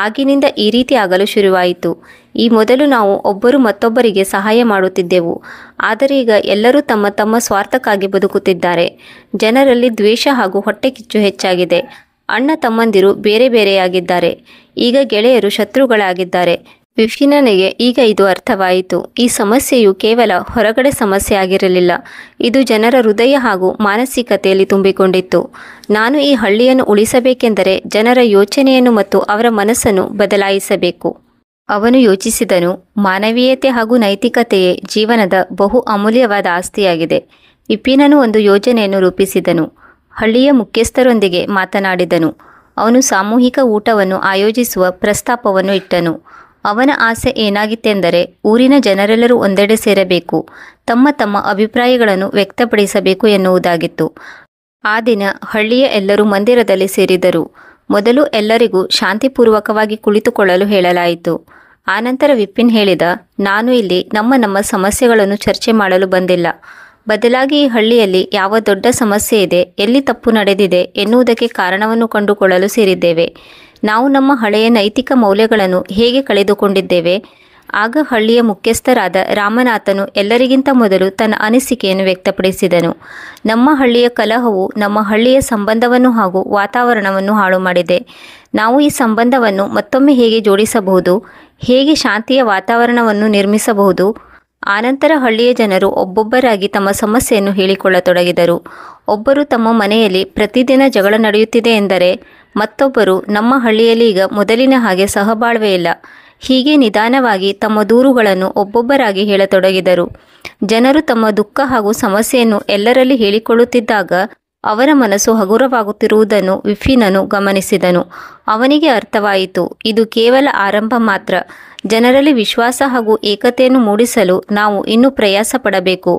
ಆಗಿನಿಂದ ಈ ರೀತಿ ಆಗಲು ಶುರುವಾಯಿತು. ಈ ಮೊದಲು ನಾವು ಒಬ್ಬರು ಮತ್ತೊಬ್ಬರಿಗೆ ಸಹಾಯ ಮಾಡುತ್ತಿದ್ದೆವು, ಆದರೆ ಈಗ ಎಲ್ಲರೂ ತಮ್ಮ ತಮ್ಮ ಸ್ವಾರ್ಥಕ್ಕಾಗಿ ಬದುಕುತ್ತಿದ್ದಾರೆ. ಜನರಲ್ಲಿ ದ್ವೇಷ ಹಾಗೂ ಹೊಟ್ಟೆಕಿಚ್ಚು ಹೆಚ್ಚಾಗಿದೆ. ಅಣ್ಣ ತಮ್ಮಂದಿರು ಬೇರೆ ಬೇರೆಯಾಗಿದ್ದಾರೆ. ಈಗ ಗೆಳೆಯರು ಶತ್ರುಗಳಾಗಿದ್ದಾರೆ. ವಿಪಿನನಿಗೆ ಈಗ ಇದು ಅರ್ಥವಾಯಿತು. ಈ ಸಮಸ್ಯೆಯು ಕೇವಲ ಹೊರಗಡೆ ಸಮಸ್ಯೆ ಆಗಿರಲಿಲ್ಲ, ಇದು ಜನರ ಹೃದಯ ಹಾಗೂ ಮಾನಸಿಕತೆಯಲ್ಲಿ ತುಂಬಿಕೊಂಡಿತ್ತು. ನಾನು ಈ ಹಳ್ಳಿಯನ್ನು ಉಳಿಸಬೇಕೆಂದರೆ ಜನರ ಯೋಚನೆಯನ್ನು ಮತ್ತು ಅವರ ಮನಸ್ಸನ್ನು ಬದಲಾಯಿಸಬೇಕು. ಅವನು ಯೋಚಿಸಿದನು, ಮಾನವೀಯತೆ ಹಾಗೂ ನೈತಿಕತೆಯೇ ಜೀವನದ ಬಹು ಅಮೂಲ್ಯವಾದ ಆಸ್ತಿಯಾಗಿದೆ. ವಿಪಿನನು ಒಂದು ಯೋಜನೆಯನ್ನು ರೂಪಿಸಿದನು. ಹಳ್ಳಿಯ ಮುಖ್ಯಸ್ಥರೊಂದಿಗೆ ಮಾತನಾಡಿದನು. ಅವನು ಸಾಮೂಹಿಕ ಊಟವನ್ನು ಆಯೋಜಿಸುವ ಪ್ರಸ್ತಾಪವನ್ನು ಇಟ್ಟನು. ಅವನ ಆಸೆ ಏನಾಗಿತ್ತೆಂದರೆ ಊರಿನ ಜನರೆಲ್ಲರೂ ಒಂದೆಡೆ ಸೇರಬೇಕು, ತಮ್ಮ ತಮ್ಮ ಅಭಿಪ್ರಾಯಗಳನ್ನು ವ್ಯಕ್ತಪಡಿಸಬೇಕು ಎನ್ನುವುದಾಗಿತ್ತು. ಆ ದಿನ ಹಳ್ಳಿಯ ಎಲ್ಲರೂ ಮಂದಿರದಲ್ಲಿ ಸೇರಿದರು. ಮೊದಲು ಎಲ್ಲರಿಗೂ ಶಾಂತಿಪೂರ್ವಕವಾಗಿ ಕುಳಿತುಕೊಳ್ಳಲು ಹೇಳಲಾಯಿತು. ಆನಂತರ ವಿಪಿನ್ ಹೇಳಿದ, ನಾನು ಇಲ್ಲಿ ನಮ್ಮ ಸಮಸ್ಯೆಗಳನ್ನು ಚರ್ಚೆ ಮಾಡಲು ಬಂದಿಲ್ಲ. ಬದಲಾಗಿ ಈ ಹಳ್ಳಿಯಲ್ಲಿ ಯಾವ ದೊಡ್ಡ ಸಮಸ್ಯೆ ಇದೆ, ಎಲ್ಲಿ ತಪ್ಪು ನಡೆದಿದೆ ಎನ್ನುವುದಕ್ಕೆ ಕಾರಣವನ್ನು ಕಂಡುಕೊಳ್ಳಲು ಸೇರಿದ್ದೇವೆ. ನಾವು ನಮ್ಮ ಹಳೆಯ ನೈತಿಕ ಮೌಲ್ಯಗಳನ್ನು ಹೇಗೆ ಕಳೆದುಕೊಂಡಿದ್ದೇವೆ? ಆಗ ಹಳ್ಳಿಯ ಮುಖ್ಯಸ್ಥರಾದ ರಾಮನಾಥನು ಎಲ್ಲರಿಗಿಂತ ಮೊದಲು ತನ್ನ ಅನಿಸಿಕೆಯನ್ನು ವ್ಯಕ್ತಪಡಿಸಿದನು. ನಮ್ಮ ಹಳ್ಳಿಯ ಕಲಹವು ನಮ್ಮ ಹಳ್ಳಿಯ ಸಂಬಂಧವನ್ನು ಹಾಗೂ ವಾತಾವರಣವನ್ನು ಹಾಳು ಮಾಡಿದೆ. ನಾವು ಈ ಸಂಬಂಧವನ್ನು ಮತ್ತೊಮ್ಮೆ ಹೇಗೆ ಜೋಡಿಸಬಹುದು? ಹೇಗೆ ಶಾಂತಿಯ ವಾತಾವರಣವನ್ನು ನಿರ್ಮಿಸಬಹುದು? ಆನಂತರ ಹಳ್ಳಿಯ ಜನರು ಒಬ್ಬೊಬ್ಬರಾಗಿ ತಮ್ಮ ಸಮಸ್ಯೆಯನ್ನು ಹೇಳಿಕೊಳ್ಳತೊಡಗಿದರು. ಒಬ್ಬರು ತಮ್ಮ ಮನೆಯಲ್ಲಿ ಪ್ರತಿದಿನ ಜಗಳ ನಡೆಯುತ್ತಿದೆ ಎಂದರೆ ಮತ್ತೊಬ್ಬರು, ನಮ್ಮ ಹಳ್ಳಿಯಲ್ಲಿ ಈಗ ಮೊದಲಿನ ಹಾಗೆ ಸಹಬಾಳ್ವೆ ಇಲ್ಲ. ಹೀಗೆ ನಿಧಾನವಾಗಿ ತಮ್ಮ ದೂರುಗಳನ್ನು ಒಬ್ಬೊಬ್ಬರಾಗಿ ಹೇಳತೊಡಗಿದರು. ಜನರು ತಮ್ಮ ದುಃಖ ಹಾಗೂ ಸಮಸ್ಯೆಯನ್ನು ಎಲ್ಲರಲ್ಲಿ ಹೇಳಿಕೊಳ್ಳುತ್ತಿದ್ದಾಗ ಅವರ ಮನಸ್ಸು ಹಗುರವಾಗುತ್ತಿರುವುದನ್ನು ವಿಪಿನನು ಗಮನಿಸಿದನು. ಅವನಿಗೆ ಅರ್ಥವಾಯಿತು, ಇದು ಕೇವಲ ಆರಂಭ ಮಾತ್ರ. ಜನರಲ್ಲಿ ವಿಶ್ವಾಸ ಹಾಗೂ ಏಕತೆಯನ್ನು ಮೂಡಿಸಲು ನಾವು ಇನ್ನೂ ಪ್ರಯಾಸ ಪಡಬೇಕು.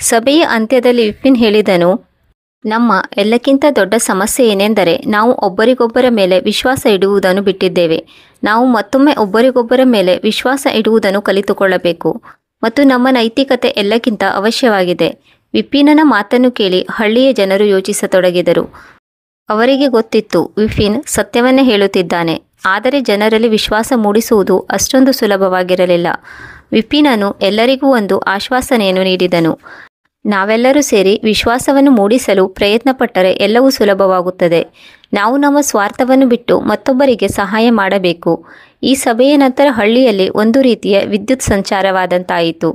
ಸಭೆಯ ಅಂತ್ಯದಲ್ಲಿ ವಿಪಿನ್ ಹೇಳಿದನು, ನಮ್ಮ ಎಲ್ಲಕ್ಕಿಂತ ದೊಡ್ಡ ಸಮಸ್ಯೆ ಏನೆಂದರೆ ನಾವು ಒಬ್ಬರಿಗೊಬ್ಬರ ಮೇಲೆ ವಿಶ್ವಾಸ ಇಡುವುದನ್ನು ಬಿಟ್ಟಿದ್ದೇವೆ. ನಾವು ಮತ್ತೊಮ್ಮೆ ಒಬ್ಬರಿಗೊಬ್ಬರ ಮೇಲೆ ವಿಶ್ವಾಸ ಇಡುವುದನ್ನು ಕಲಿತುಕೊಳ್ಳಬೇಕು ಮತ್ತು ನಮ್ಮ ನೈತಿಕತೆ ಎಲ್ಲಕ್ಕಿಂತ ಅವಶ್ಯವಾಗಿದೆ. ವಿಪಿನನ ಮಾತನ್ನು ಕೇಳಿ ಹಳ್ಳಿಯ ಜನರು ಯೋಚಿಸತೊಡಗಿದರು. ಅವರಿಗೆ ಗೊತ್ತಿತ್ತು, ವಿಪಿನ್ ಸತ್ಯವನ್ನೇ ಹೇಳುತ್ತಿದ್ದಾನೆ. ಆದರೆ ಜನರಲ್ಲಿ ವಿಶ್ವಾಸ ಮೂಡಿಸುವುದು ಅಷ್ಟೊಂದು ಸುಲಭವಾಗಿರಲಿಲ್ಲ. ವಿಪಿನನು ಎಲ್ಲರಿಗೂ ಒಂದು ಆಶ್ವಾಸನೆಯನ್ನು ನೀಡಿದನು. ನಾವೆಲ್ಲರೂ ಸೇರಿ ವಿಶ್ವಾಸವನ್ನು ಮೂಡಿಸಲು ಪ್ರಯತ್ನಪಟ್ಟರೆ ಎಲ್ಲವೂ ಸುಲಭವಾಗುತ್ತದೆ. ನಾವು ನಮ್ಮ ಸ್ವಾರ್ಥವನ್ನು ಬಿಟ್ಟು ಮತ್ತೊಬ್ಬರಿಗೆ ಸಹಾಯ ಮಾಡಬೇಕು. ಈ ಸಭೆಯ ನಂತರ ಹಳ್ಳಿಯಲ್ಲಿ ಒಂದು ರೀತಿಯ ವಿದ್ಯುತ್ ಸಂಚಾರವಾದಂತಾಯಿತು.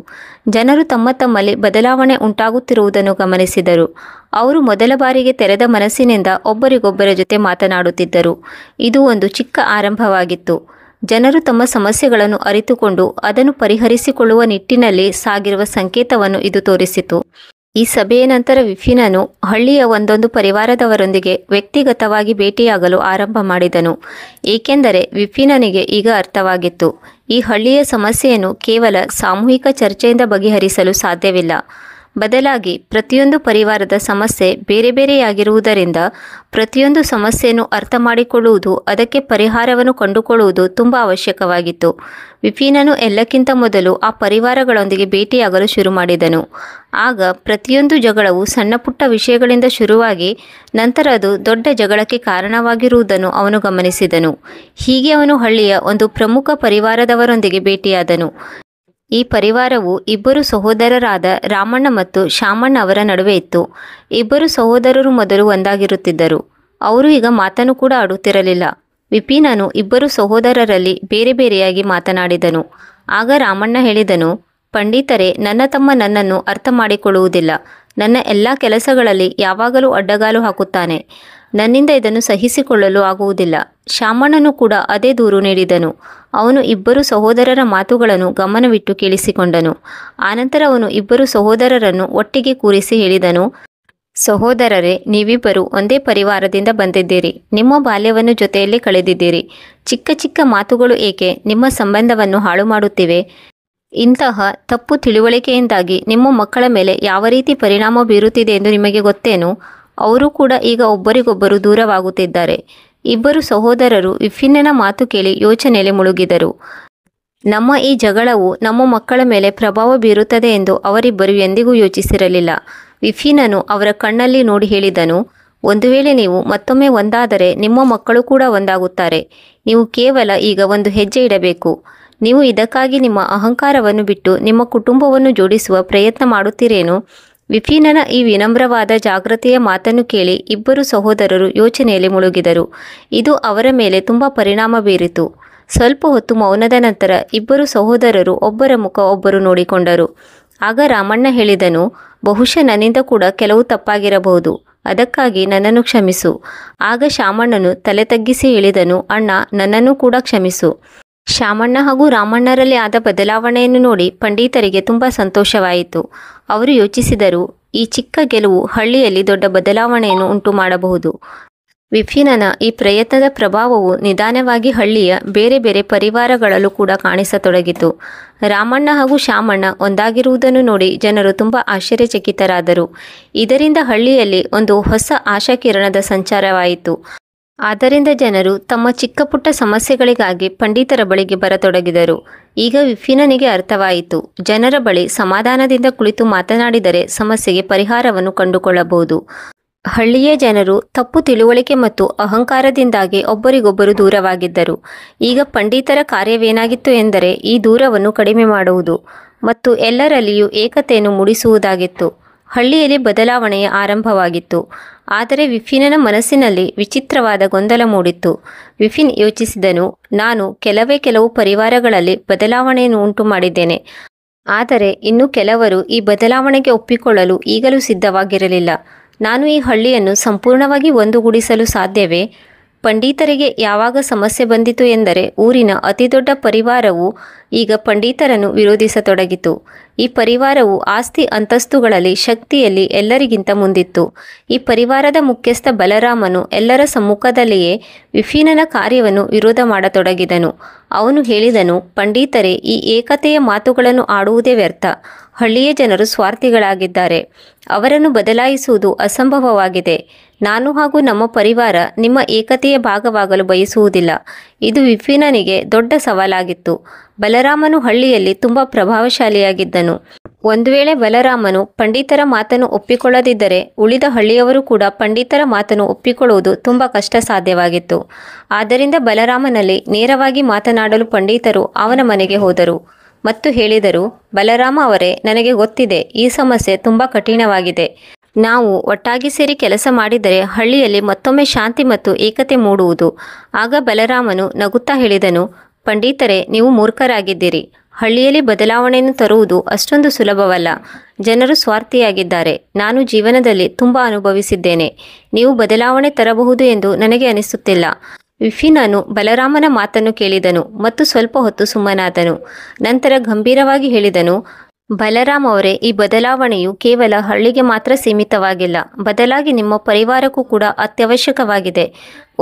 ಜನರು ತಮ್ಮ ತಮ್ಮಲ್ಲಿ ಬದಲಾವಣೆ ಉಂಟಾಗುತ್ತಿರುವುದನ್ನು ಗಮನಿಸಿದರು. ಅವರು ಮೊದಲ ಬಾರಿಗೆ ತೆರೆದ ಮನಸ್ಸಿನಿಂದ ಒಬ್ಬರಿಗೊಬ್ಬರ ಜೊತೆ ಮಾತನಾಡುತ್ತಿದ್ದರು. ಇದು ಒಂದು ಚಿಕ್ಕ ಆರಂಭವಾಗಿತ್ತು. ಜನರು ತಮ್ಮ ಸಮಸ್ಯೆಗಳನ್ನು ಅರಿತುಕೊಂಡು ಅದನ್ನು ಪರಿಹರಿಸಿಕೊಳ್ಳುವ ನಿಟ್ಟಿನಲ್ಲಿ ಸಾಗಿರುವ ಸಂಕೇತವನ್ನು ಇದು ತೋರಿಸಿತು. ಈ ಸಭೆಯ ನಂತರ ವಿಫಿನನು ಹಳ್ಳಿಯ ಒಂದೊಂದು ಪರಿವಾರದವರೊಂದಿಗೆ ವ್ಯಕ್ತಿಗತವಾಗಿ ಭೇಟಿಯಾಗಲು ಆರಂಭ ಮಾಡಿದನು. ಏಕೆಂದರೆ ವಿಫಿನನಿಗೆ ಈಗ ಅರ್ಥವಾಗಿತ್ತು, ಈ ಹಳ್ಳಿಯ ಸಮಸ್ಯೆಯನ್ನು ಕೇವಲ ಸಾಮೂಹಿಕ ಚರ್ಚೆಯಿಂದ ಬಗೆಹರಿಸಲು ಸಾಧ್ಯವಿಲ್ಲ. ಬದಲಾಗಿ ಪ್ರತಿಯೊಂದು ಪರಿವಾರದ ಸಮಸ್ಯೆ ಬೇರೆ ಬೇರೆಯಾಗಿರುವುದರಿಂದ ಪ್ರತಿಯೊಂದು ಸಮಸ್ಯೆಯನ್ನು ಅರ್ಥ ಮಾಡಿಕೊಳ್ಳುವುದು, ಅದಕ್ಕೆ ಪರಿಹಾರವನ್ನು ಕಂಡುಕೊಳ್ಳುವುದು ತುಂಬ ಅವಶ್ಯಕವಾಗಿತ್ತು. ವಿಫಿನನು ಎಲ್ಲಕ್ಕಿಂತ ಮೊದಲು ಆ ಪರಿವಾರಗಳೊಂದಿಗೆ ಭೇಟಿಯಾಗಲು ಶುರು ಮಾಡಿದನು. ಆಗ ಪ್ರತಿಯೊಂದು ಜಗಳವು ಸಣ್ಣ ಪುಟ್ಟ ವಿಷಯಗಳಿಂದ ಶುರುವಾಗಿ ನಂತರ ಅದು ದೊಡ್ಡ ಜಗಳಕ್ಕೆ ಕಾರಣವಾಗಿರುವುದನ್ನು ಅವನು ಗಮನಿಸಿದನು. ಹೀಗೆ ಅವನು ಹಳ್ಳಿಯ ಒಂದು ಪ್ರಮುಖ ಪರಿವಾರದವರೊಂದಿಗೆ ಭೇಟಿಯಾದನು. ಈ ಪರಿವಾರವು ಇಬ್ಬರು ಸಹೋದರರಾದ ರಾಮಣ್ಣ ಮತ್ತು ಶಾಮಣ್ಣ ಅವರ ನಡುವೆ ಇತ್ತು. ಇಬ್ಬರು ಸಹೋದರರು ಮೊದಲು ಒಂದಾಗಿರುತ್ತಿದ್ದರು. ಅವರು ಈಗ ಮಾತನ್ನು ಕೂಡ ಆಡುತ್ತಿರಲಿಲ್ಲ. ವಿಪಿನನು ಇಬ್ಬರು ಸಹೋದರರಲ್ಲಿ ಬೇರೆ ಬೇರೆಯಾಗಿ ಮಾತನಾಡಿದನು. ಆಗ ರಾಮಣ್ಣ ಹೇಳಿದನು, ಪಂಡಿತರೇ, ನನ್ನ ತಮ್ಮ ನನ್ನನ್ನು ಅರ್ಥ ಮಾಡಿಕೊಳ್ಳುವುದಿಲ್ಲ. ನನ್ನ ಎಲ್ಲ ಕೆಲಸಗಳಲ್ಲಿ ಯಾವಾಗಲೂ ಅಡ್ಡಗಾಲು ಹಾಕುತ್ತಾನೆ. ನನ್ನಿಂದ ಇದನ್ನು ಸಹಿಸಿಕೊಳ್ಳಲು ಆಗುವುದಿಲ್ಲ. ಶಾಮಣ್ಣನು ಕೂಡ ಅದೇ ದೂರು ನೀಡಿದನು. ಅವನು ಇಬ್ಬರು ಸಹೋದರರ ಮಾತುಗಳನ್ನು ಗಮನವಿಟ್ಟು ಕೇಳಿಸಿಕೊಂಡನು. ಆನಂತರ ಅವನು ಇಬ್ಬರು ಸಹೋದರರನ್ನು ಒಟ್ಟಿಗೆ ಕೂರಿಸಿ ಹೇಳಿದನು, ಸಹೋದರರೇ, ನೀವಿಬ್ಬರು ಒಂದೇ ಪರಿವಾರದಿಂದ ಬಂದಿದ್ದೀರಿ. ನಿಮ್ಮ ಬಾಲ್ಯವನ್ನು ಜೊತೆಯಲ್ಲಿ ಕಳೆದಿದ್ದೀರಿ. ಚಿಕ್ಕ ಚಿಕ್ಕ ಮಾತುಗಳು ಏಕೆ ನಿಮ್ಮ ಸಂಬಂಧವನ್ನು ಹಾಳು ಮಾಡುತ್ತಿವೆ? ಇಂತಹ ತಪ್ಪು ತಿಳುವಳಿಕೆಯಿಂದಾಗಿ ನಿಮ್ಮ ಮಕ್ಕಳ ಮೇಲೆ ಯಾವ ರೀತಿ ಪರಿಣಾಮ ಬೀರುತ್ತಿದೆ ಎಂದು ನಿಮಗೆ ಗೊತ್ತೇನು? ಅವರು ಕೂಡ ಈಗ ಒಬ್ಬರಿಗೊಬ್ಬರು ದೂರವಾಗುತ್ತಿದ್ದಾರೆ. ಇಬ್ಬರು ಸಹೋದರರು ವಿಫಿನ್ನನ ಮಾತು ಕೇಳಿ ಯೋಚನೆಯಲ್ಲಿ ಮುಳುಗಿದರು. ನಮ್ಮ ಈ ಜಗಳವು ನಮ್ಮ ಮಕ್ಕಳ ಮೇಲೆ ಪ್ರಭಾವ ಬೀರುತ್ತದೆ ಎಂದು ಅವರಿಬ್ಬರು ಎಂದಿಗೂ ಯೋಚಿಸಿರಲಿಲ್ಲ. ವಿಫಿನನು ಅವರ ಕಣ್ಣಲ್ಲಿ ನೋಡಿ ಹೇಳಿದನು, ಒಂದು ವೇಳೆ ನೀವು ಮತ್ತೊಮ್ಮೆ ಒಂದಾದರೆ ನಿಮ್ಮ ಮಕ್ಕಳು ಕೂಡ ಒಂದಾಗುತ್ತಾರೆ. ನೀವು ಕೇವಲ ಈಗ ಒಂದು ಹೆಜ್ಜೆ ಇಡಬೇಕು. ನೀವು ಇದಕ್ಕಾಗಿ ನಿಮ್ಮ ಅಹಂಕಾರವನ್ನು ಬಿಟ್ಟು ನಿಮ್ಮ ಕುಟುಂಬವನ್ನು ಜೋಡಿಸುವ ಪ್ರಯತ್ನ ಮಾಡುತ್ತೀರೇನು? ವಿಫಿನನ ಈ ವಿನಮ್ರವಾದ ಜಾಗೃತೆಯ ಮಾತನ್ನು ಕೇಳಿ ಇಬ್ಬರು ಸಹೋದರರು ಯೋಚನೆಯಲ್ಲಿ ಮುಳುಗಿದರು. ಇದು ಅವರ ಮೇಲೆ ತುಂಬ ಪರಿಣಾಮ ಬೀರಿತು. ಸ್ವಲ್ಪ ಹೊತ್ತು ಮೌನದ ನಂತರ ಇಬ್ಬರು ಸಹೋದರರು ಒಬ್ಬರ ಮುಖ ಒಬ್ಬರು ನೋಡಿಕೊಂಡರು. ಆಗ ರಾಮಣ್ಣ ಹೇಳಿದನು, ಬಹುಶಃ ನನ್ನಿಂದ ಕೂಡ ಕೆಲವು ತಪ್ಪಾಗಿರಬಹುದು. ಅದಕ್ಕಾಗಿ ನನ್ನನ್ನು ಕ್ಷಮಿಸು. ಆಗ ಶಾಮಣ್ಣನು ತಲೆ ತಗ್ಗಿಸಿ ಹೇಳಿದನು, ಅಣ್ಣ, ನನ್ನನ್ನು ಕೂಡ ಕ್ಷಮಿಸು. ಶಾಮಣ್ಣ ಹಾಗೂ ರಾಮಣ್ಣರಲ್ಲಿ ಆದ ಬದಲಾವಣೆಯನ್ನು ನೋಡಿ ಪಂಡಿತರಿಗೆ ತುಂಬ ಸಂತೋಷವಾಯಿತು. ಅವರು ಯೋಚಿಸಿದರು, ಈ ಚಿಕ್ಕ ಗೆಲುವು ಹಳ್ಳಿಯಲ್ಲಿ ದೊಡ್ಡ ಬದಲಾವಣೆಯನ್ನು ಉಂಟು ಮಾಡಬಹುದು. ವಿಫಿನನ ಈ ಪ್ರಯತ್ನದ ಪ್ರಭಾವವು ನಿಧಾನವಾಗಿ ಹಳ್ಳಿಯ ಬೇರೆ ಬೇರೆ ಪರಿವಾರಗಳಲ್ಲೂ ಕೂಡ ಕಾಣಿಸತೊಡಗಿತು. ರಾಮಣ್ಣ ಹಾಗೂ ಶಾಮಣ್ಣ ಒಂದಾಗಿರುವುದನ್ನು ನೋಡಿ ಜನರು ತುಂಬ ಆಶ್ಚರ್ಯಚಕಿತರಾದರು. ಇದರಿಂದ ಹಳ್ಳಿಯಲ್ಲಿ ಒಂದು ಹೊಸ ಆಶಾಕಿರಣದ ಸಂಚಾರವಾಯಿತು. ಆದ್ದರಿಂದ ಜನರು ತಮ್ಮ ಚಿಕ್ಕ ಪುಟ್ಟ ಸಮಸ್ಯೆಗಳಿಗಾಗಿ ಪಂಡಿತರ ಬಳಿಗೆ ಬರತೊಡಗಿದರು. ಈಗ ವಿಫಿನನಿಗೆ ಅರ್ಥವಾಯಿತು, ಜನರ ಬಳಿ ಸಮಾಧಾನದಿಂದ ಕುಳಿತು ಮಾತನಾಡಿದರೆ ಸಮಸ್ಯೆಗೆ ಪರಿಹಾರವನ್ನು ಕಂಡುಕೊಳ್ಳಬಹುದು. ಹಳ್ಳಿಯ ಜನರು ತಪ್ಪು ತಿಳುವಳಿಕೆ ಮತ್ತು ಅಹಂಕಾರದಿಂದಾಗಿ ಒಬ್ಬರಿಗೊಬ್ಬರು ದೂರವಾಗಿದ್ದರು. ಈಗ ಪಂಡಿತರ ಕಾರ್ಯವೇನಾಗಿತ್ತು ಎಂದರೆ ಈ ದೂರವನ್ನು ಕಡಿಮೆ ಮಾಡುವುದು ಮತ್ತು ಎಲ್ಲರಲ್ಲಿಯೂ ಏಕತೆಯನ್ನು ಮೂಡಿಸುವುದಾಗಿತ್ತು. ಹಳ್ಳಿಯಲ್ಲಿ ಬದಲಾವಣೆಯ ಆರಂಭವಾಗಿತ್ತು. ಆದರೆ ವಿಫಿನನ ಮನಸ್ಸಿನಲ್ಲಿ ವಿಚಿತ್ರವಾದ ಗೊಂದಲ ಮೂಡಿತ್ತು. ವಿಫಿನ್ ಯೋಚಿಸಿದನು, ನಾನು ಕೆಲವು ಪರಿವಾರಗಳಲ್ಲಿ ಬದಲಾವಣೆಯನ್ನು ಉಂಟು ಮಾಡಿದ್ದೇನೆ. ಆದರೆ ಇನ್ನು ಕೆಲವರು ಈ ಬದಲಾವಣೆಗೆ ಒಪ್ಪಿಕೊಳ್ಳಲು ಈಗಲೂ ಸಿದ್ಧವಾಗಿರಲಿಲ್ಲ. ನಾನು ಈ ಹಳ್ಳಿಯನ್ನು ಸಂಪೂರ್ಣವಾಗಿ ಒಂದುಗೂಡಿಸಲು ಸಾಧ್ಯವೇ? ಪಂಡಿತರಿಗೆ ಯಾವಾಗ ಸಮಸ್ಯೆ ಬಂದಿತು ಎಂದರೆ ಊರಿನ ಅತಿದೊಡ್ಡ ಪರಿವಾರವು ಈಗ ಪಂಡಿತರನ್ನು ವಿರೋಧಿಸತೊಡಗಿತು. ಈ ಪರಿವಾರವು ಆಸ್ತಿ ಅಂತಸ್ತುಗಳಲ್ಲಿ ಶಕ್ತಿಯಲ್ಲಿ ಎಲ್ಲರಿಗಿಂತ ಮುಂದಿತ್ತು. ಈ ಪರಿವಾರದ ಮುಖ್ಯಸ್ಥ ಬಲರಾಮನು ಎಲ್ಲರ ಸಮ್ಮುಖದಲ್ಲಿಯೇ ವಿಫಿನನ ಕಾರ್ಯವನ್ನು ವಿರೋಧ ಮಾಡತೊಡಗಿದನು. ಅವನು ಹೇಳಿದನು, ಪಂಡಿತರೇ, ಈ ಏಕತೆಯ ಮಾತುಗಳನ್ನು ಆಡುವುದೇ ವ್ಯರ್ಥ. ಹಳ್ಳಿಯ ಜನರು ಸ್ವಾರ್ಥಿಗಳಾಗಿದ್ದಾರೆ. ಅವರನ್ನು ಬದಲಾಯಿಸುವುದು ಅಸಂಭವವಾಗಿದೆ. ನಾನು ಹಾಗೂ ನಮ್ಮ ಪರಿವಾರ ನಿಮ್ಮ ಏಕತೆಯ ಭಾಗವಾಗಲು ಬಯಸುವುದಿಲ್ಲ. ಇದು ವಿಫಿನನಿಗೆ ದೊಡ್ಡ ಸವಾಲಾಗಿತ್ತು. ಬಲರಾಮನು ಹಳ್ಳಿಯಲ್ಲಿ ತುಂಬ ಪ್ರಭಾವಶಾಲಿಯಾಗಿದ್ದನು. ಒಂದು ವೇಳೆ ಬಲರಾಮನು ಪಂಡಿತರ ಮಾತನ್ನು ಒಪ್ಪಿಕೊಳ್ಳದಿದ್ದರೆ ಉಳಿದ ಹಳ್ಳಿಯವರು ಕೂಡ ಪಂಡಿತರ ಮಾತನ್ನು ಒಪ್ಪಿಕೊಳ್ಳುವುದು ತುಂಬ ಕಷ್ಟ ಸಾಧ್ಯವಾಗಿತ್ತು. ಆದ್ದರಿಂದ ಬಲರಾಮನಲ್ಲಿ ನೇರವಾಗಿ ಮಾತನಾಡಲು ಪಂಡಿತರು ಅವನ ಮನೆಗೆ ಹೋದರು ಮತ್ತು ಹೇಳಿದರು, ಬಲರಾಮ ಅವರೇ, ನನಗೆ ಗೊತ್ತಿದೆ, ಈ ಸಮಸ್ಯೆ ತುಂಬ ಕಠಿಣವಾಗಿದೆ. ನಾವು ಒಟ್ಟಾಗಿ ಸೇರಿ ಕೆಲಸ ಮಾಡಿದರೆ ಹಳ್ಳಿಯಲ್ಲಿ ಮತ್ತೊಮ್ಮೆ ಶಾಂತಿ ಮತ್ತು ಏಕತೆ ಮೂಡುವುದು. ಆಗ ಬಲರಾಮನು ನಗುತ್ತಾ ಹೇಳಿದನು, ಪಂಡಿತರೇ, ನೀವು ಮೂರ್ಖರಾಗಿದ್ದೀರಿ. ಹಳ್ಳಿಯಲ್ಲಿ ಬದಲಾವಣೆಯನ್ನು ತರುವುದು ಅಷ್ಟೊಂದು ಸುಲಭವಲ್ಲ. ಜನರು ಸ್ವಾರ್ಥಿಯಾಗಿದ್ದಾರೆ. ನಾನು ಜೀವನದಲ್ಲಿ ತುಂಬ ಅನುಭವಿಸಿದ್ದೇನೆ. ನೀವು ಬದಲಾವಣೆ ತರಬಹುದು ಎಂದು ನನಗೆ ಅನಿಸುತ್ತಿಲ್ಲ. ವಿಫಿನನು ಬಲರಾಮನ ಮಾತನ್ನು ಕೇಳಿದನು ಮತ್ತು ಸ್ವಲ್ಪ ಹೊತ್ತು ಸುಮ್ಮನಾದನು. ನಂತರ ಗಂಭೀರವಾಗಿ ಹೇಳಿದನು, ಬಲರಾಮ್ ಅವರೇ, ಈ ಬದಲಾವಣೆಯು ಕೇವಲ ಹಳ್ಳಿಗೆ ಮಾತ್ರ ಸೀಮಿತವಾಗಿಲ್ಲ, ಬದಲಾಗಿ ನಿಮ್ಮ ಪರಿವಾರಕ್ಕೂ ಕೂಡ ಅತ್ಯವಶ್ಯಕವಾಗಿದೆ.